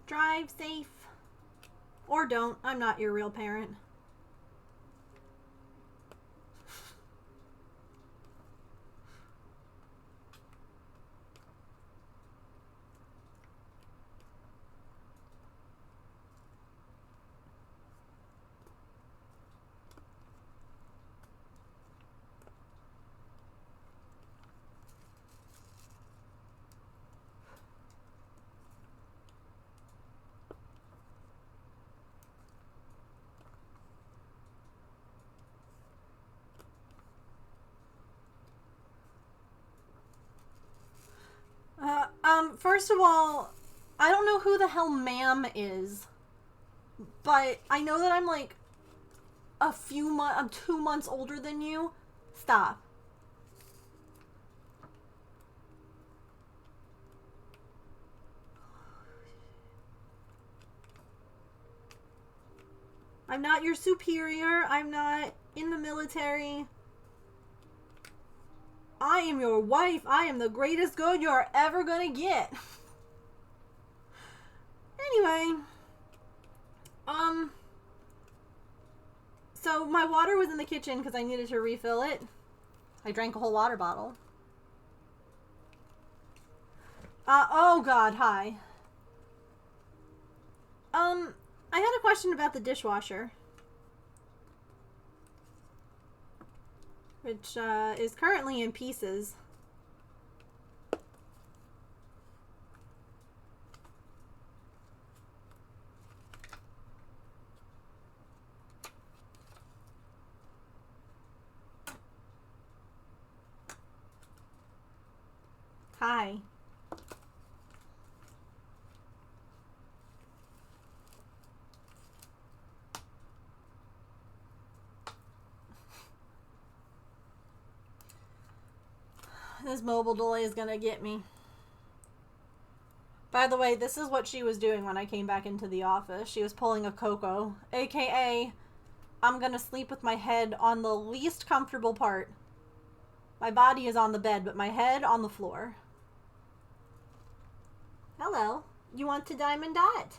Drive safe. Or don't. I'm not your real parent. First of all, I don't know who the hell ma'am is, but I know that I'm like I'm 2 months older than you. Stop. I'm not your superior. I'm not in the military. I am your wife. I am the greatest good you're ever gonna get. Anyway. So my water was in the kitchen because I needed to refill it. I drank a whole water bottle. Oh god, hi. I had a question about the dishwasher. Which, is currently in pieces. Hi. This mobile delay is gonna get me. By the way, this is what she was doing when I came back into the office. She was pulling a Coco, aka I'm gonna sleep with my head on the least comfortable part. My body is on the bed, but my head on the floor. Hello. You want to diamond dot?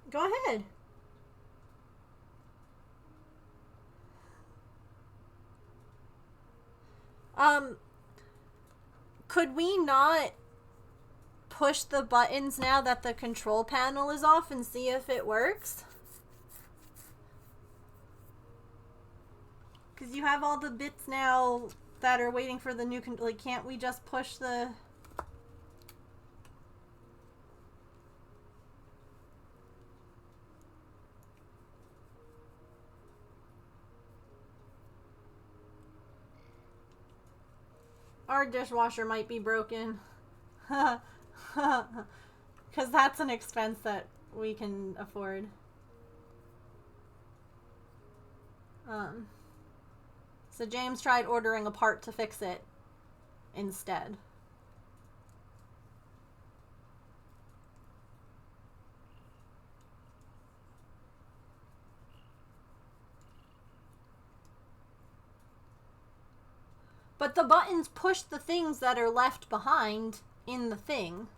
Go ahead. Could we not push the buttons now that the control panel is off and see if it works? Because you have all the bits now that are waiting for the new like, can't we just push the... Our dishwasher might be broken. Because that's an expense that we can afford. So James tried ordering a part to fix it instead. But the buttons push the things that are left behind in the thing.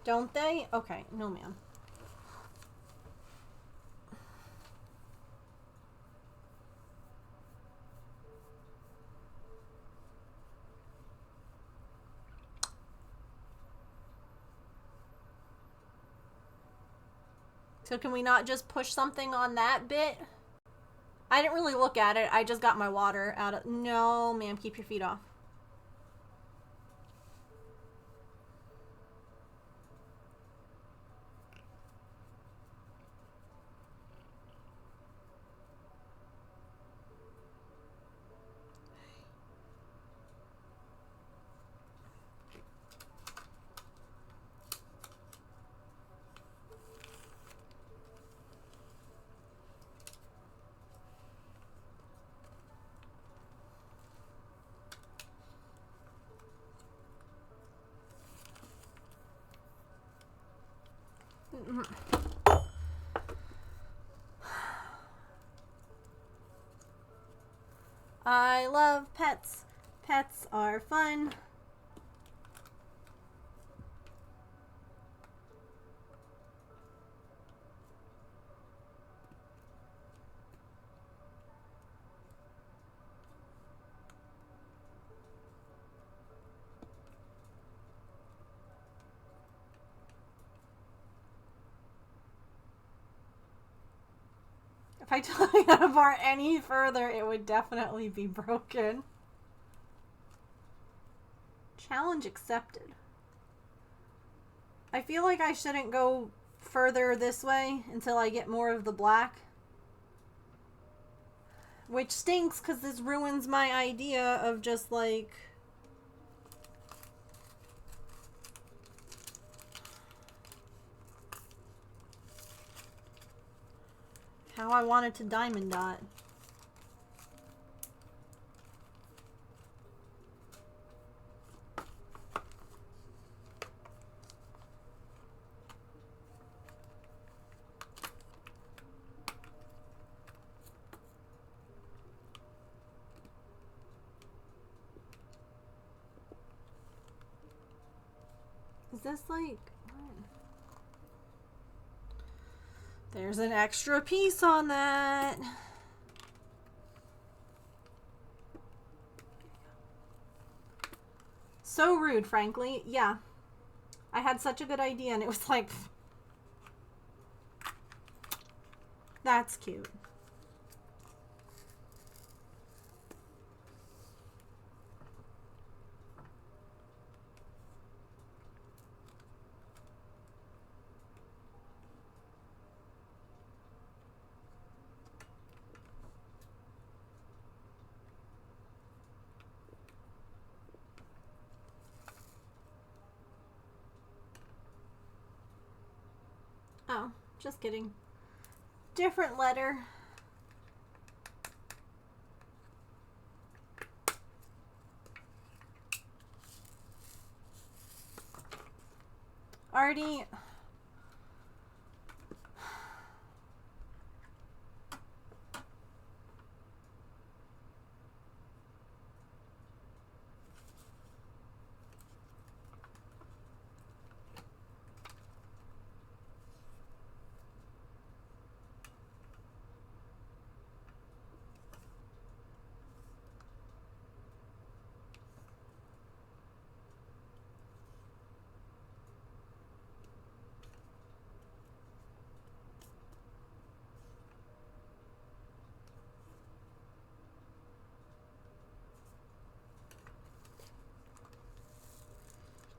Don't they? Okay, no ma'am. So can we not just push something on that bit? I didn't really look at it. I just got my water out of... No, ma'am, keep your feet off. I love pets. Pets are fun. If I took it apart any further, it would definitely be broken. Challenge accepted. I feel like I shouldn't go further this way until I get more of the black. Which stinks because this ruins my idea of just like... how I wanted to diamond dot. Is this like... there's an extra piece on that. So rude, frankly. Yeah. I had such a good idea and it was like... that's cute. Oh, just kidding. Different letter. Already...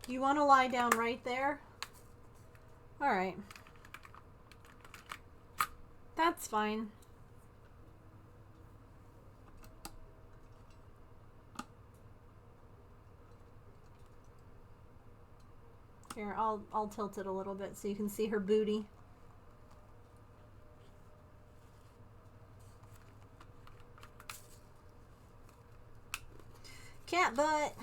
you want to lie down right there? Alright. That's fine. Here, I'll tilt it a little bit so you can see her booty. cat butt.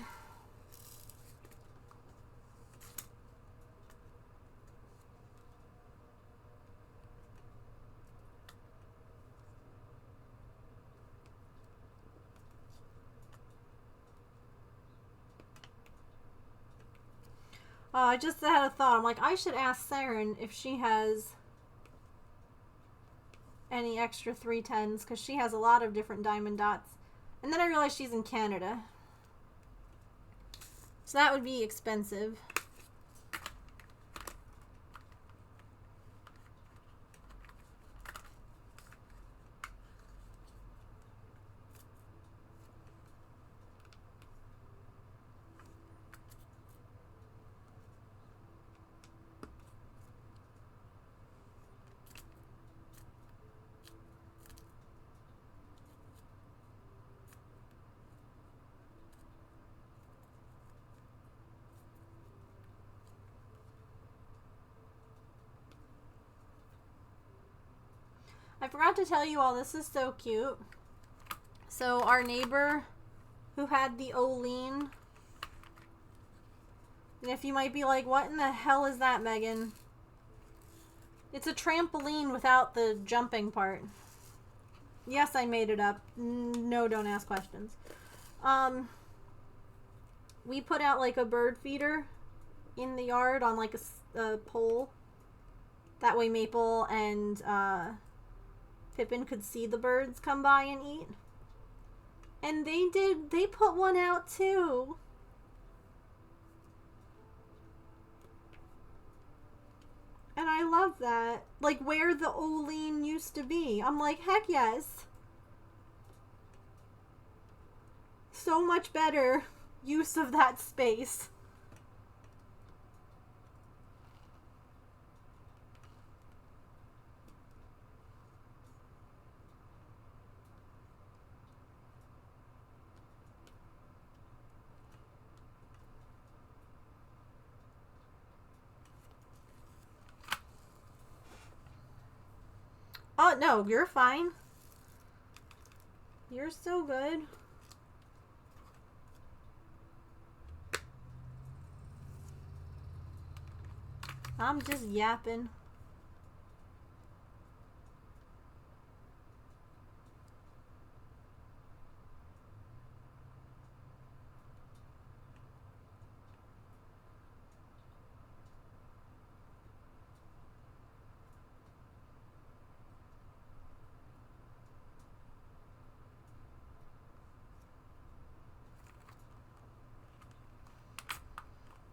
I just had a thought. I'm like, I should ask Saren if she has any extra 310s, because she has a lot of different diamond dots. And then I realized she's in Canada. So that would be expensive. I forgot to tell you all, this is so cute. So our neighbor who had the Olean, and if you might be like, what in the hell is that, Megan? It's a trampoline without the jumping part. Yes, I made it up. No, don't ask questions. We put out like a bird feeder in the yard on like a pole. That way Maple and Pippin could see the birds come by and eat. And they put one out too. And I love that. Like where the Olean used to be. I'm like, heck yes. So much better use of that space. Oh, no, you're fine. You're so good. I'm just yapping.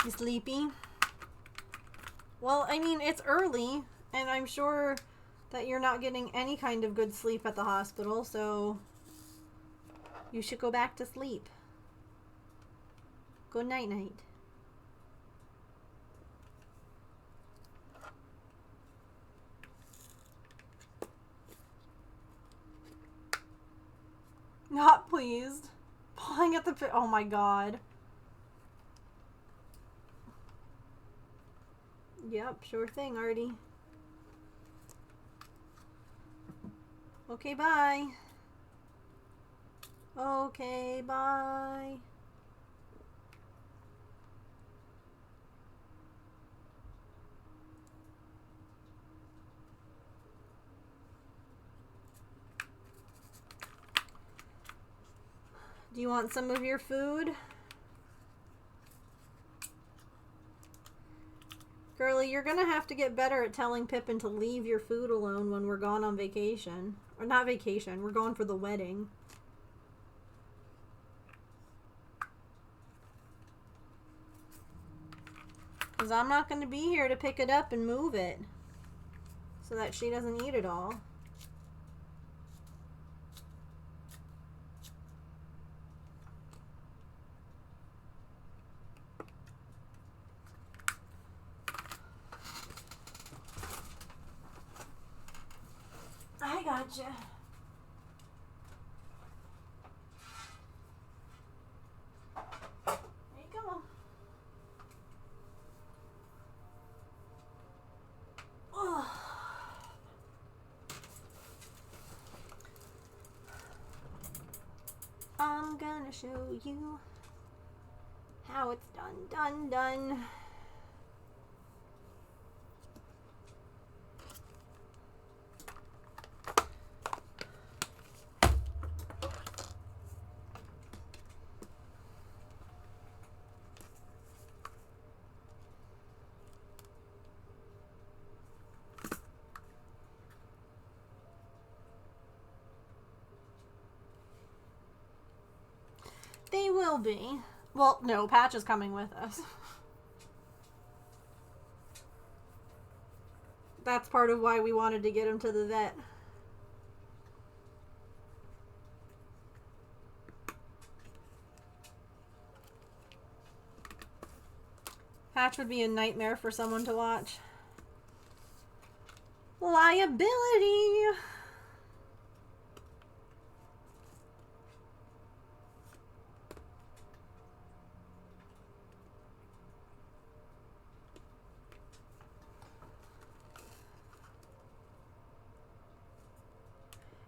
You sleepy? Well, I mean, it's early, and I'm sure that you're not getting any kind of good sleep at the hospital, so you should go back to sleep. Good night-night. Not pleased. Pawing at the pit. Oh my god. Yep, sure thing, Artie. Okay, bye. Okay, bye. Do you want some of your food? Girlie, you're gonna have to get better at telling Pippin to leave your food alone when we're gone on vacation. Or not vacation, we're going for the wedding. Because I'm not gonna be here to pick it up and move it. So that she doesn't eat it all. I gotcha. There you go. Oh. I'm gonna show you Now it's done. They will be. Well, no, Patch is coming with us. That's part of why we wanted to get him to the vet. Patch would be a nightmare for someone to watch. Liability!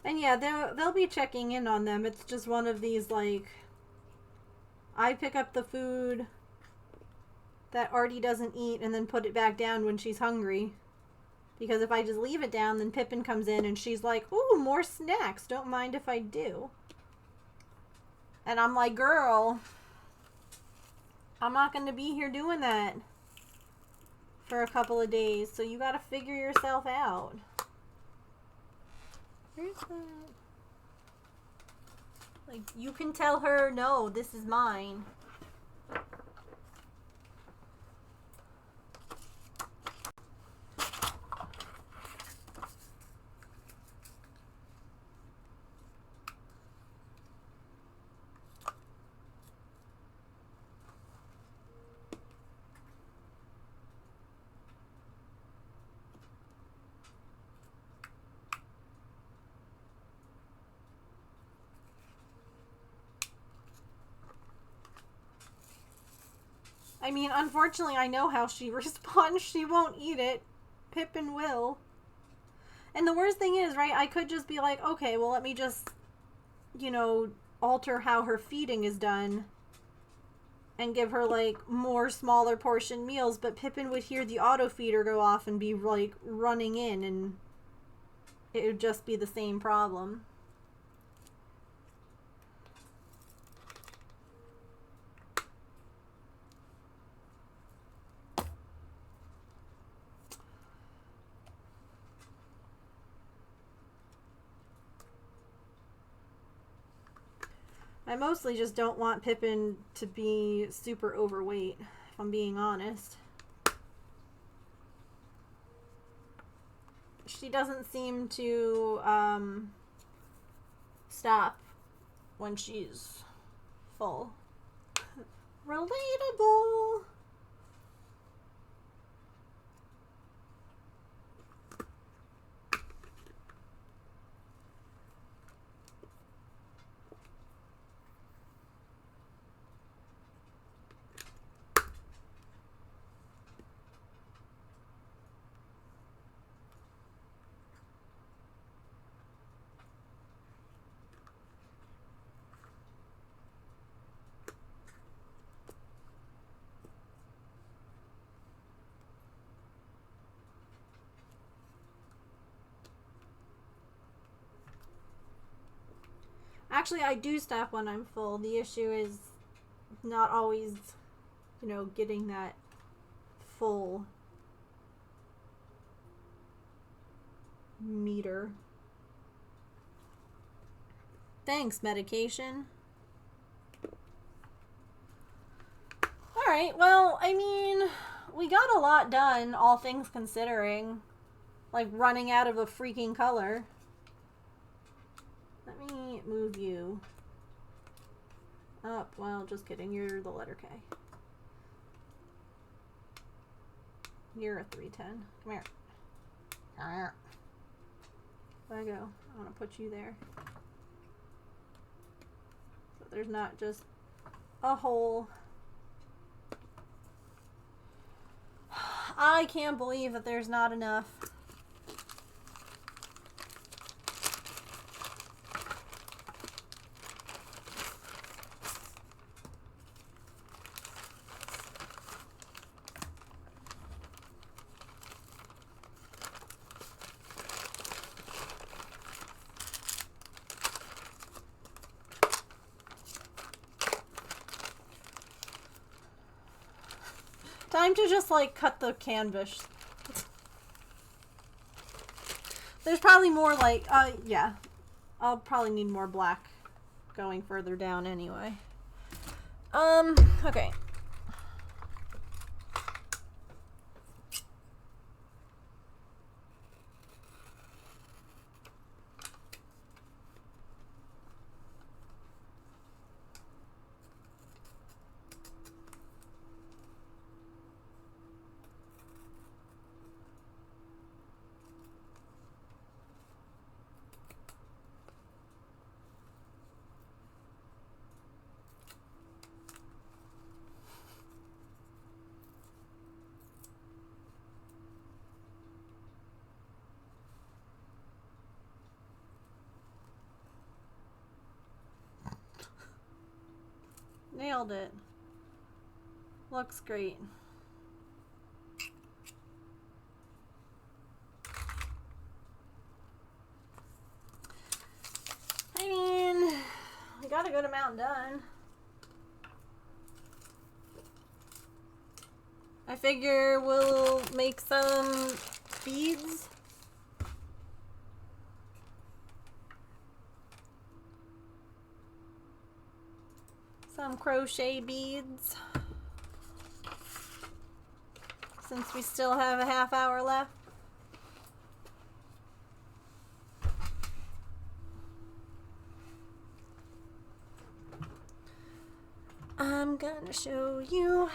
And yeah, they'll be checking in on them. It's just one of these, like, I pick up the food that Artie doesn't eat and then put it back down when she's hungry. Because if I just leave it down, then Pippin comes in and she's like, ooh, more snacks. Don't mind if I do. And I'm like, girl, I'm not going to be here doing that for a couple of days. So you got to figure yourself out. Where's that? Like, you can tell her, no, this is mine. I mean, unfortunately, I know how she responds. She won't eat it. Pippin will. And the worst thing is, right, I could just be like, okay, well, let me just, you know, alter how her feeding is done and give her, like, more smaller portion meals, but Pippin would hear the auto feeder go off and be, like, running in, and it would just be the same problem. I mostly just don't want Pippin to be super overweight, if I'm being honest. She doesn't seem to stop when she's full. Relatable. Actually, I do stop when I'm full. The issue is not always, you know, getting that full meter. Thanks, medication. Alright, well, I mean, we got a lot done, all things considering. Like, running out of a freaking color. Let me move you up. Well, just kidding. You're the letter K. You're a 310. Come here. Come here. There I go. I want to put you there. So there's not just a hole. I can't believe that there's not enough. time to just, like, cut the canvas. There's probably more, like, yeah. I'll probably need more black going further down anyway. Okay. Nailed it. Looks great. I mean, we gotta go to Mount Dun. I figure we'll make some beads. Some crochet beads. Since we still have a half hour left. I'm gonna show you.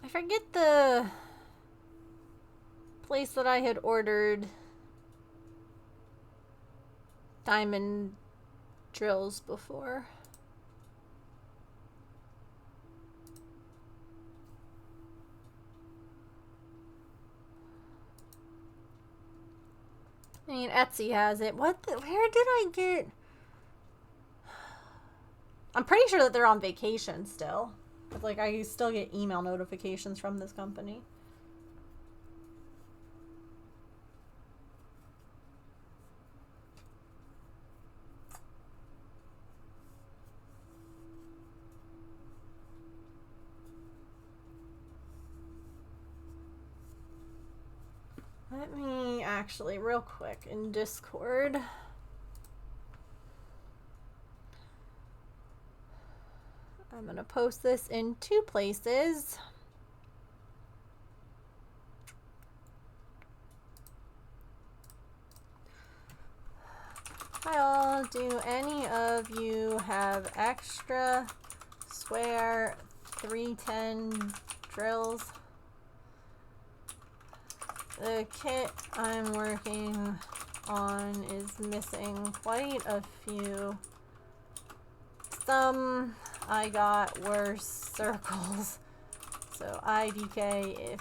I forget the place that I had ordered diamond drills before. I mean, Etsy has it. Where did I get? I'm pretty sure that they're on vacation still. But, like, I still get email notifications from this company. Let me actually, real quick, in Discord. I'm going to post this in 2 places. Hi all, do any of you have extra square 310 drills? The kit I'm working on is missing quite a few. Some I got were circles, so IDK if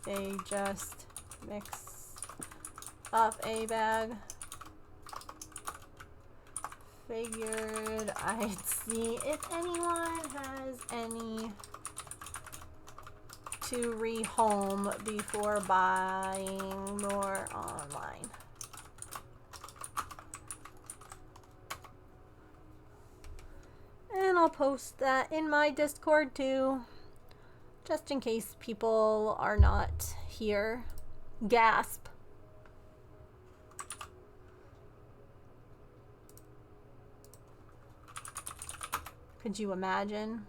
they just mix up a bag. Figured I'd see if anyone has any to rehome before buying more online. And I'll post that in my Discord too, just in case people are not here. Gasp. Could you imagine?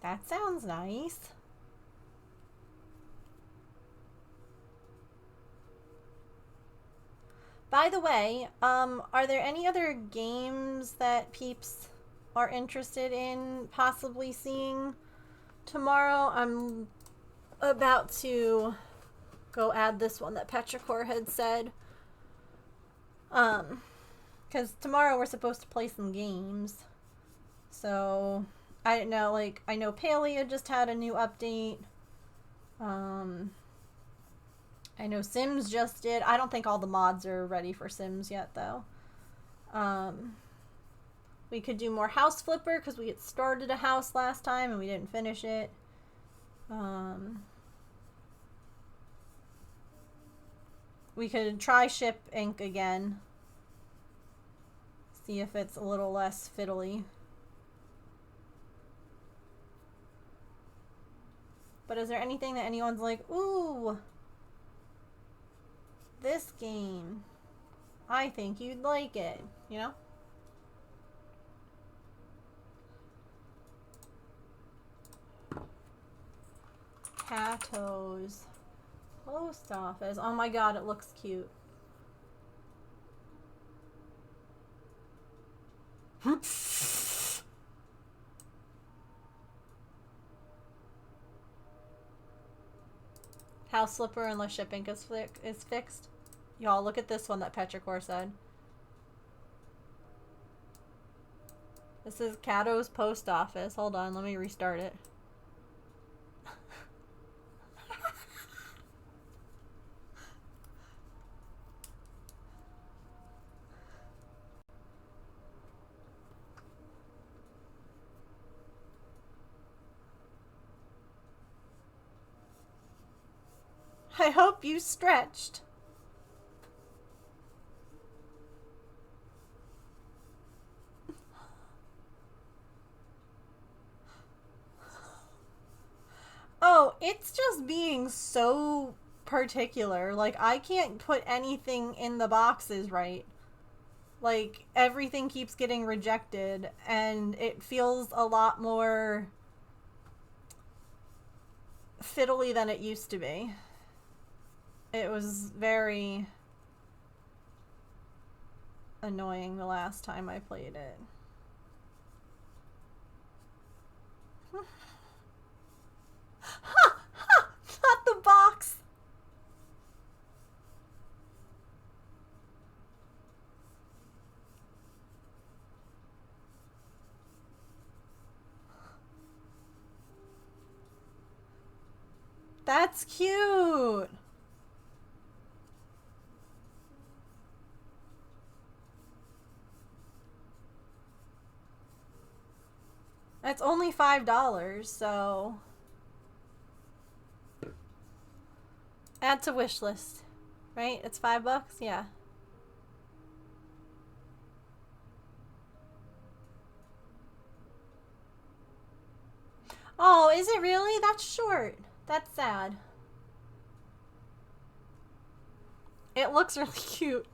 That sounds nice. By the way, are there any other games that peeps are interested in possibly seeing tomorrow? I'm about to go add this one that Petrichor had said. Because tomorrow we're supposed to play some games. So, I don't know, like, I know Palia just had a new update. I know Sims just did. I don't think all the mods are ready for Sims yet, though. We could do more House Flipper, because we had started a house last time and we didn't finish it. We could try Ship Inc. again. See if it's a little less fiddly. But is there anything that anyone's like, ooh, this game, I think you'd like it, you know? Cato's post office. Oh my god, it looks cute. House Flipper unless shipping is fixed. Y'all, look at this one that Petrichor said. This is Cato's post office. Hold on, let me restart it. I hope you stretched. Oh, it's just being so particular. Like, I can't put anything in the boxes right. Like, everything keeps getting rejected, and it feels a lot more fiddly than it used to be. It was very annoying the last time I played it. Ha! Ha! Not the box! That's cute! That's only $5, so... Add to wish list. Right? It's $5? Yeah. Oh, is it really? That's short. That's sad. It looks really cute.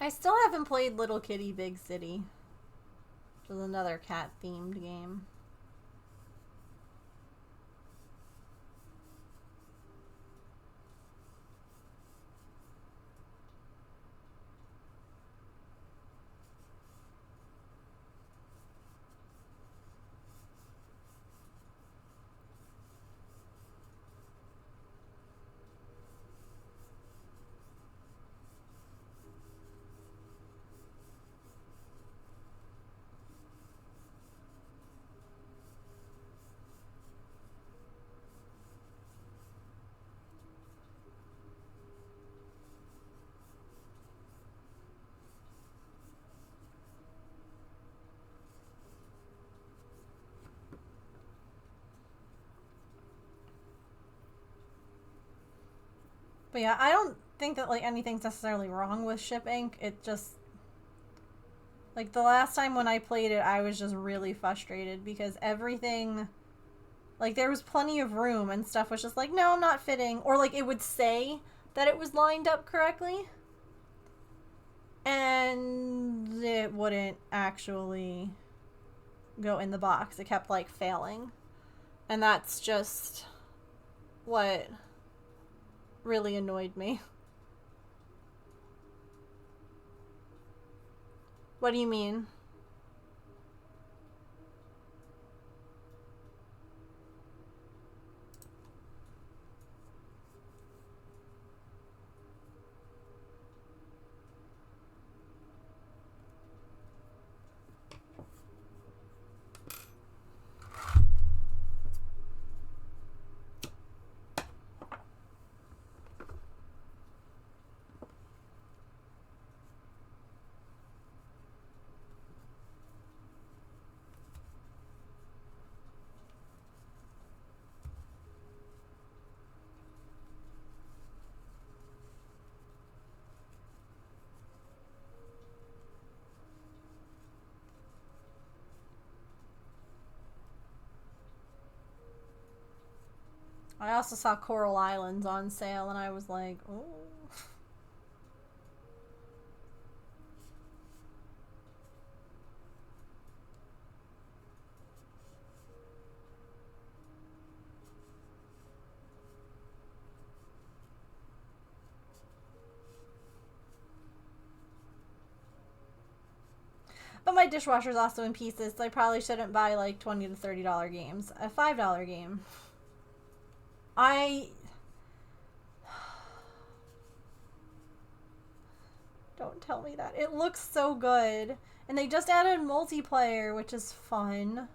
I still haven't played Little Kitty Big City, which is another cat-themed game. But yeah, I don't think that like anything's necessarily wrong with Ship Inc. It just like the last time when I played it, I was just really frustrated because everything like there was plenty of room and stuff was just like, no, not fitting, or like it would say that it was lined up correctly and it wouldn't actually go in the box. It kept like failing. And that's just what really annoyed me. What do you mean? I also saw Coral Islands on sale and I was like, oh. But my dishwasher's also in pieces, so I probably shouldn't buy like $20 to $30 games. A $5 game. Don't tell me that. It looks so good. And they just added multiplayer, which is fun.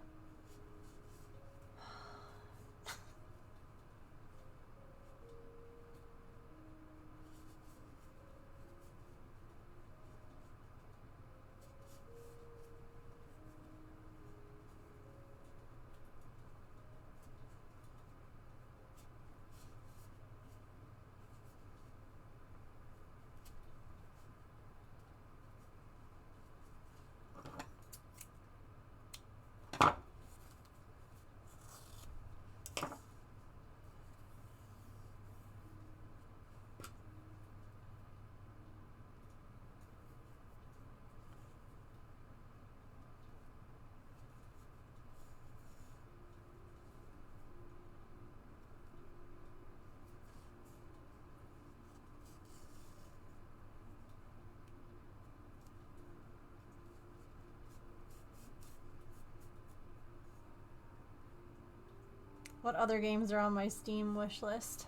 What other games are on my Steam wish list?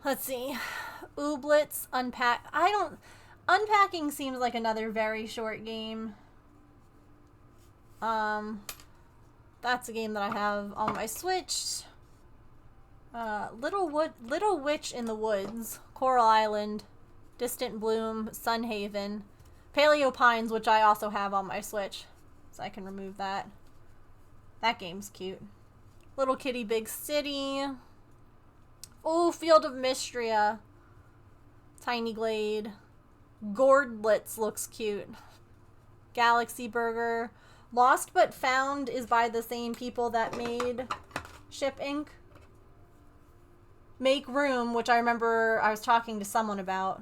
Let's see. Ooblets, Unpack. Unpacking seems like another very short game. That's a game that I have on my Switch. Little Witch in the Woods, Coral Island, Distant Bloom, Sunhaven, Paleo Pines, which I also have on my Switch, so I can remove that. That game's cute. Little Kitty Big City. Oh, Field of Mystria. Tiny Glade. Gordlets looks cute. Galaxy Burger. Lost But Found is by the same people that made Ship Inc. Make Room, which I remember I was talking to someone about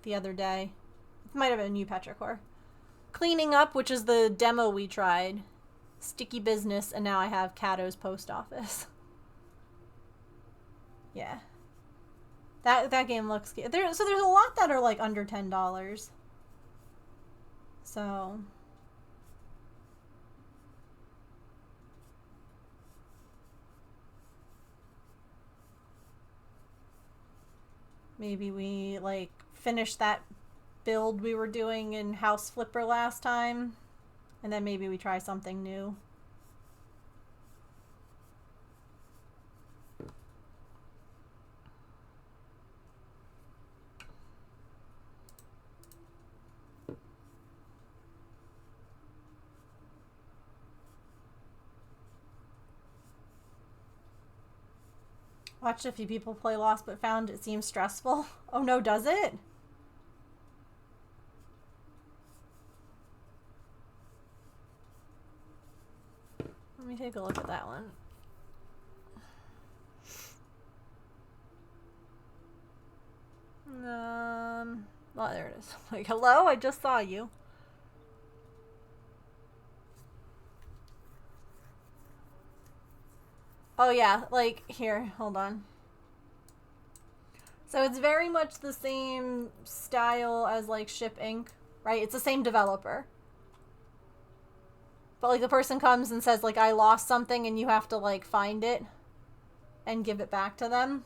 the other day. It might have been you, Petrichor. Cleaning Up, which is the demo we tried. Sticky Business, and now I have Cato's Post Office. Yeah. That game looks good. So there's a lot that are like under $10. So maybe we like finish that build we were doing in House Flipper last time. And then maybe we try something new. Watched a few people play Lost but found it seems stressful. Oh no, does it? Let me take a look at that one. Oh, there it is. Like, hello? I just saw you. Oh yeah, like, here, hold on. So it's very much the same style as, like, Ship Inc., right? It's the same developer. But, like, the person comes and says, like, I lost something, and you have to, like, find it and give it back to them.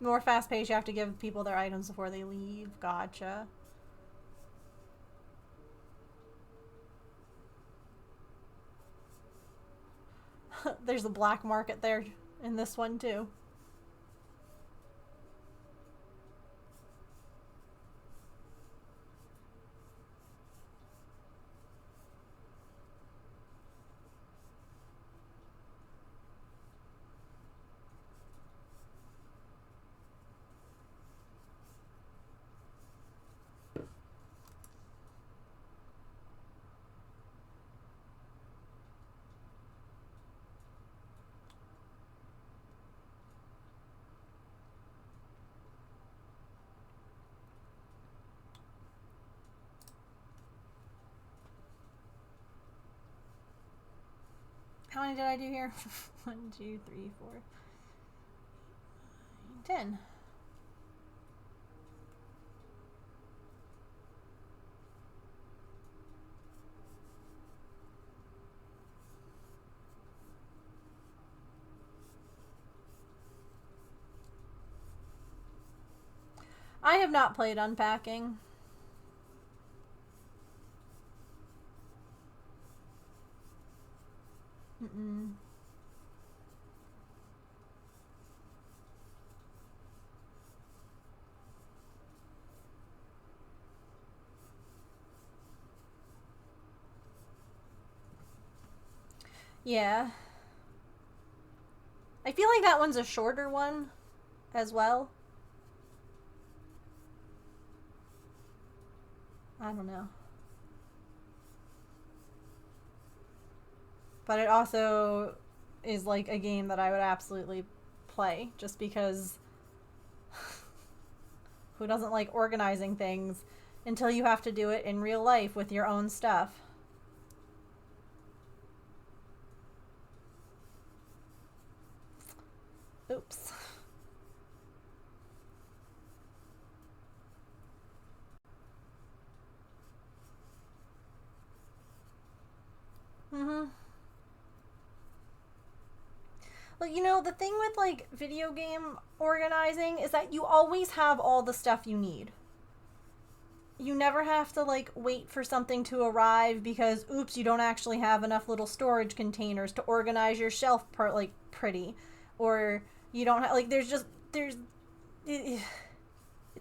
More fast-paced, you have to give people their items before they leave. Gotcha. There's a black market there in this one, too. How many did I do here? 1, 2, 3, 4, 10. I have not played Unpacking. Mm-mm. Yeah. I feel like that one's a shorter one as well. I don't know. But it also is like a game that I would absolutely play just because who doesn't like organizing things until you have to do it in real life with your own stuff. Oops. Mm-hmm. Well, you know, the thing with, like, video game organizing is that you always have all the stuff you need. You never have to, like, wait for something to arrive because, oops, you don't actually have enough little storage containers to organize your shelf, pretty. Or you don't have, like, it's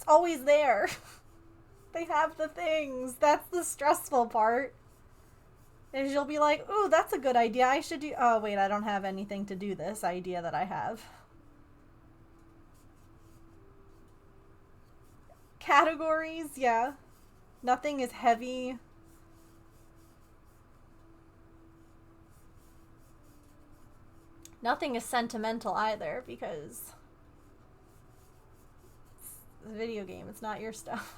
always there. They have the things. That's the stressful part. And you'll be like, ooh, that's a good idea. I should do... Oh, wait, I don't have anything to do this idea that I have. Categories, yeah. Nothing is heavy. Nothing is sentimental either, because... it's a video game. It's not your stuff.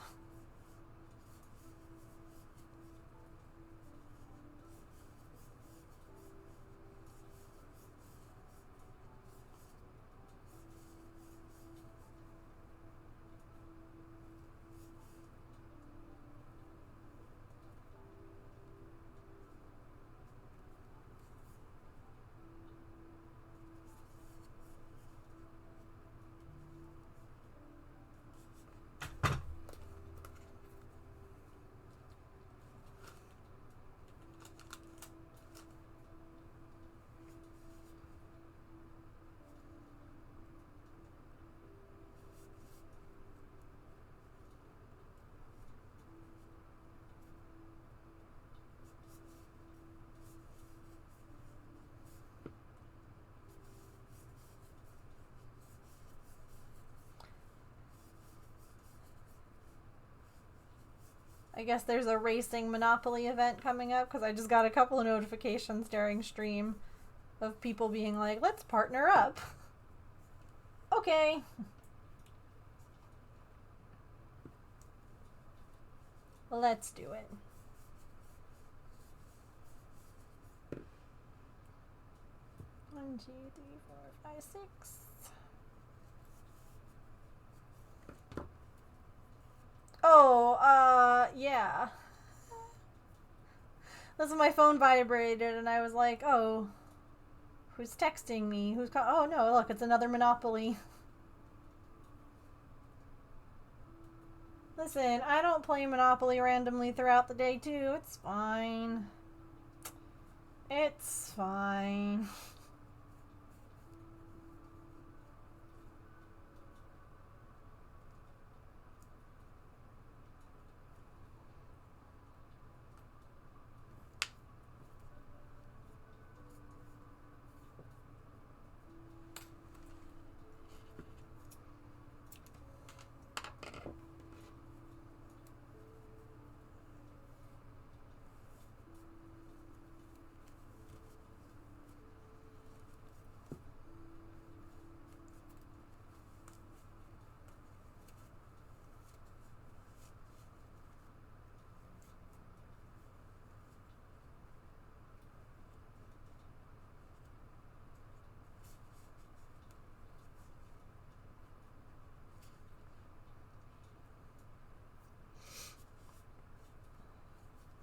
I guess there's a racing Monopoly event coming up because I just got a couple of notifications during stream of people being like, let's partner up. Okay. Let's do it. One, two, three, four, five, six. Oh, yeah. Listen, my phone vibrated and I was like, oh, who's texting me? Oh no, look, it's another Monopoly. Listen, I don't play Monopoly randomly throughout the day too. It's fine. It's fine.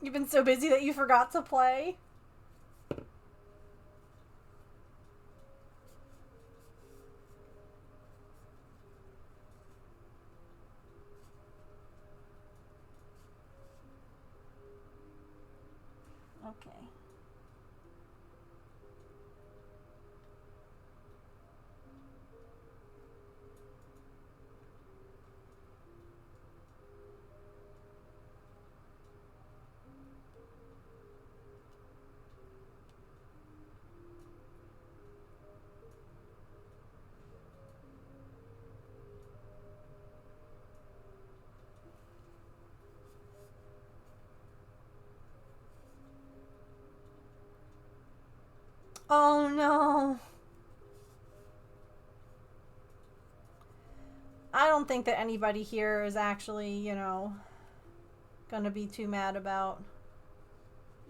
You've been so busy that you forgot to play? Okay. Oh no. I don't think that anybody here is actually, you know, gonna be too mad about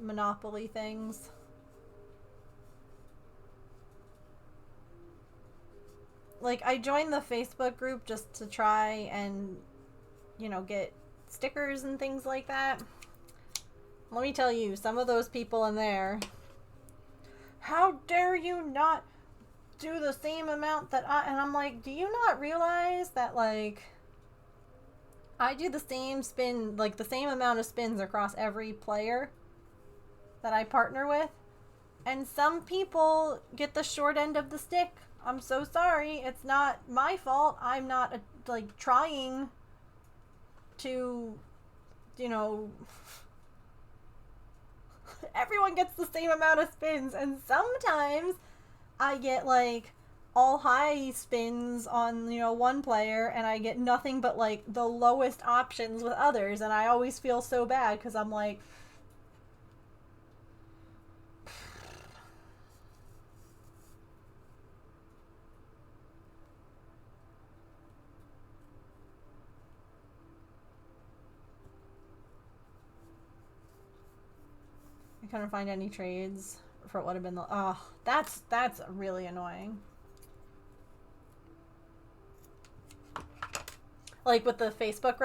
Monopoly things. Like, I joined the Facebook group just to try and, you know, get stickers and things like that. Let me tell you, some of those people in there, how dare you not do the same amount that and I'm like, do you not realize that, like, I do the same spin, like, the same amount of spins across every player that I partner with? And some people get the short end of the stick. I'm so sorry. It's not my fault. I'm not, like, trying to, you know... Everyone gets the same amount of spins, and sometimes I get, like, all high spins on, you know, one player, and I get nothing but, like, the lowest options with others, and I always feel so bad, because I'm like... I couldn't find any trades for what would have been the... Oh, that's really annoying. Like with the Facebook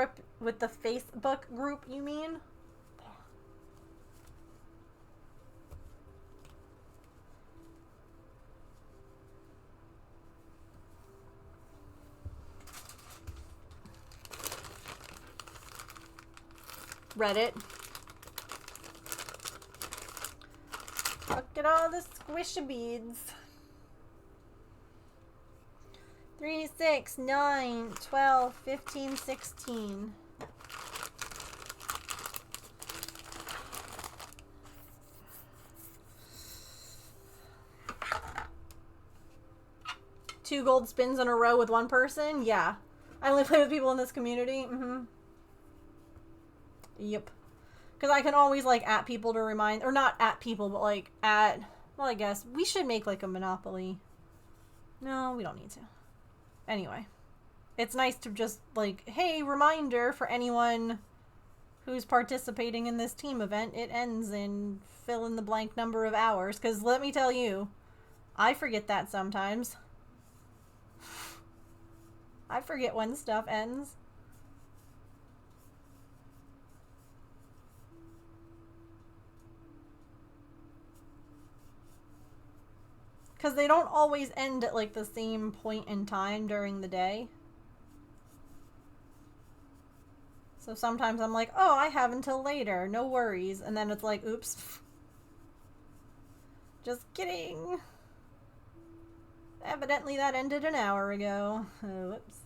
group, you mean? Reddit. Look at all the squishy beads. 3, 6, 9, 12, 15, 16. Two gold spins in a row with one person? Yeah. I only play with people in this community. Yep. Because I can always, like, at people to remind... Or not at people, but, like, at... Well, I guess. We should make, like, a Monopoly. No, we don't need to. Anyway. It's nice to just, like, hey, reminder for anyone who's participating in this team event. It ends in fill in the blank number of hours. Because let me tell you, I forget that sometimes. I forget when stuff ends. Because they don't always end at, like, the same point in time during the day. So sometimes I'm like, oh, I have until later. No worries. And then it's like, oops. Just kidding. Evidently that ended an hour ago. Oh, whoops.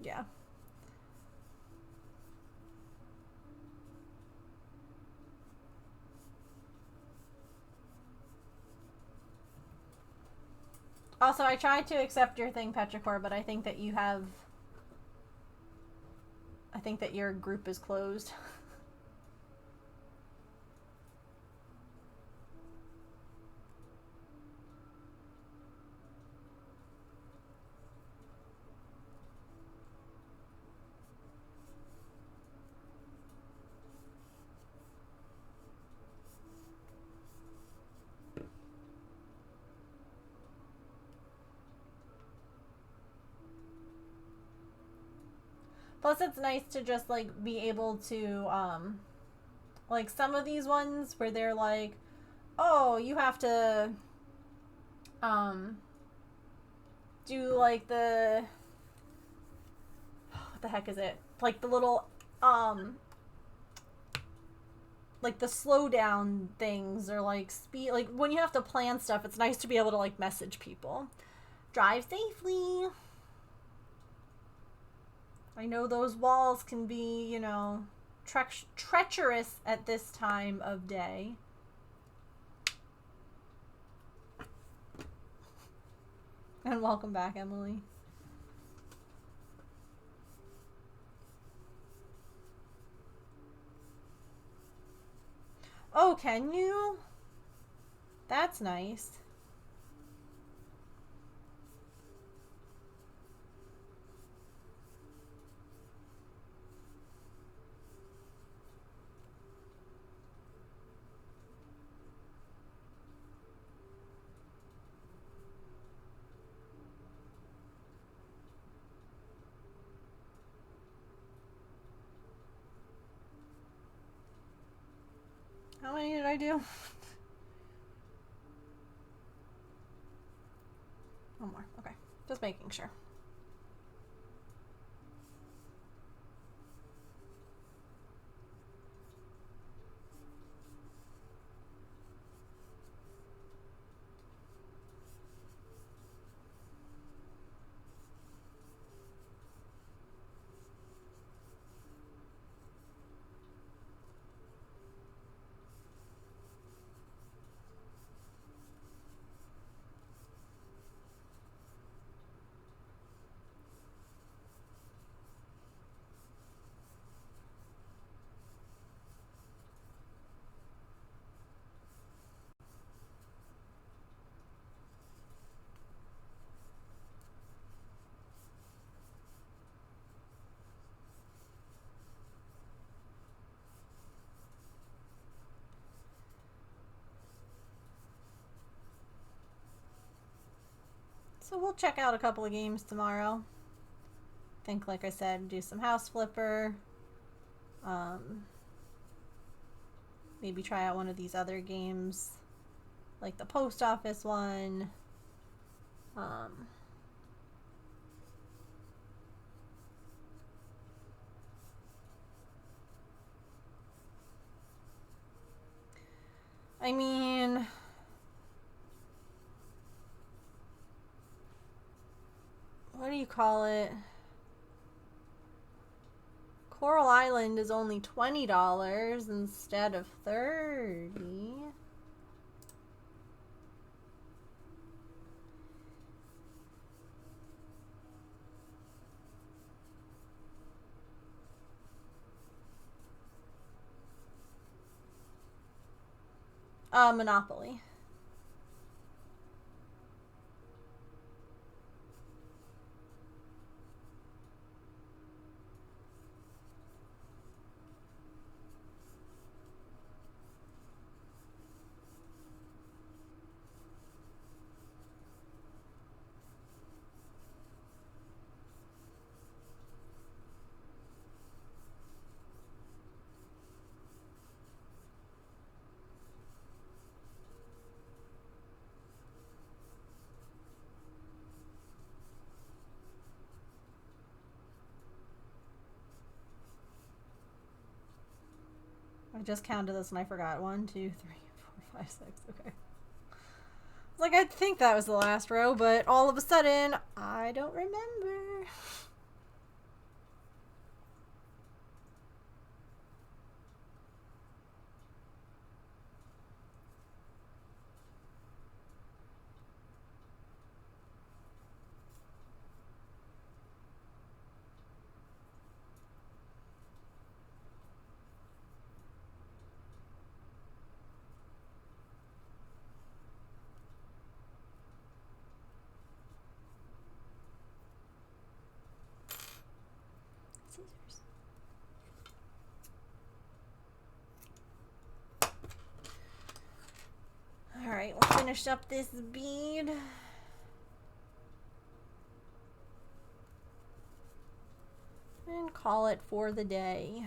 Yeah. Also, I tried to accept your thing, Petrichor, but I think that you have... I think that your group is closed. Plus, it's nice to just, like, be able to, like, some of these ones where they're like, oh, you have to, do, like, the, what the heck is it? Like, the little, like, the slowdown things, or, like, speed, like, when you have to plan stuff, it's nice to be able to, like, message people. Drive safely. I know those walls can be, you know, treacherous at this time of day. And welcome back, Emily. Oh, can you? That's nice. How many did I do? One more. Okay. Just making sure. So we'll check out a couple of games tomorrow. Think, like I said, do some House Flipper. Maybe try out one of these other games, like the post office one. I mean, what do you call it? Coral Island is only $20 instead of $30. Monopoly. I just counted this and I forgot. 1, 2, 3, 4, 5, 6. Okay. It's like, I think that was the last row, but all of a sudden, I don't remember. Scissors. Alright, we'll finish up this bead. And call it for the day.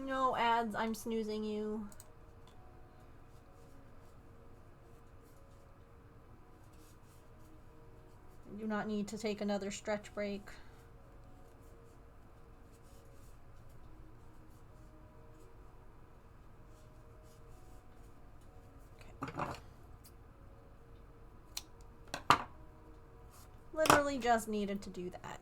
No ads, I'm snoozing you. I do not need to take another stretch break. Okay. Literally just needed to do that.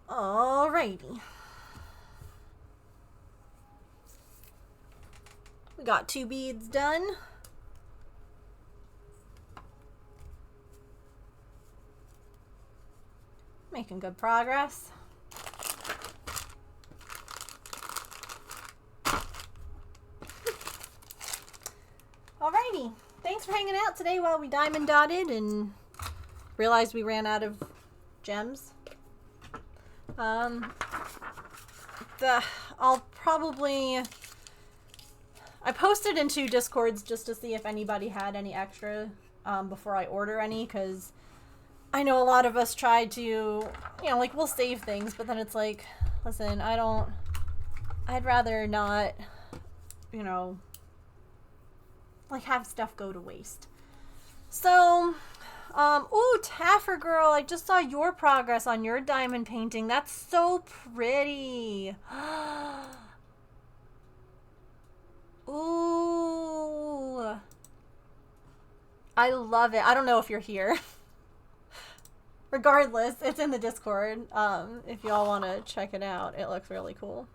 Alrighty. We got 2 beads done. Making good progress. Alrighty. Thanks for hanging out today while we diamond dotted and realized we ran out of gems. I'll probably... I posted into Discords just to see if anybody had any extra before I order any, because I know a lot of us try to, you know, like, we'll save things, but then it's like, listen, I'd rather not, you know, like, have stuff go to waste. So... ooh, Taffer girl, I just saw your progress on your diamond painting. That's so pretty. Ooh. I love it. I don't know if you're here. Regardless, it's in the Discord. If y'all want to check it out, it looks really cool.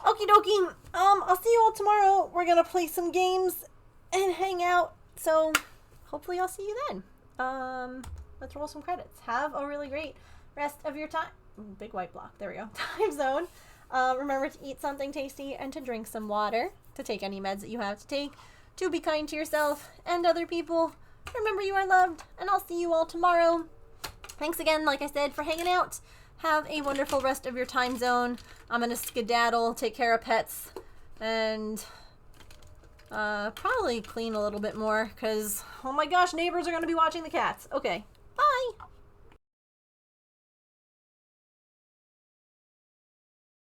Okie dokie. I'll see you all tomorrow. We're gonna play some games and hang out. So hopefully I'll see you then. Let's roll some credits. Have a really great rest of your time. Big white block. There we go. Time zone. Remember to eat something tasty and to drink some water. To take any meds that you have to take. To be kind to yourself and other people. Remember you are loved. And I'll see you all tomorrow. Thanks again, like I said, for hanging out. Have a wonderful rest of your time zone. I'm gonna skedaddle, take care of pets, and probably clean a little bit more, because, oh my gosh, neighbors are gonna be watching the cats. Okay, bye!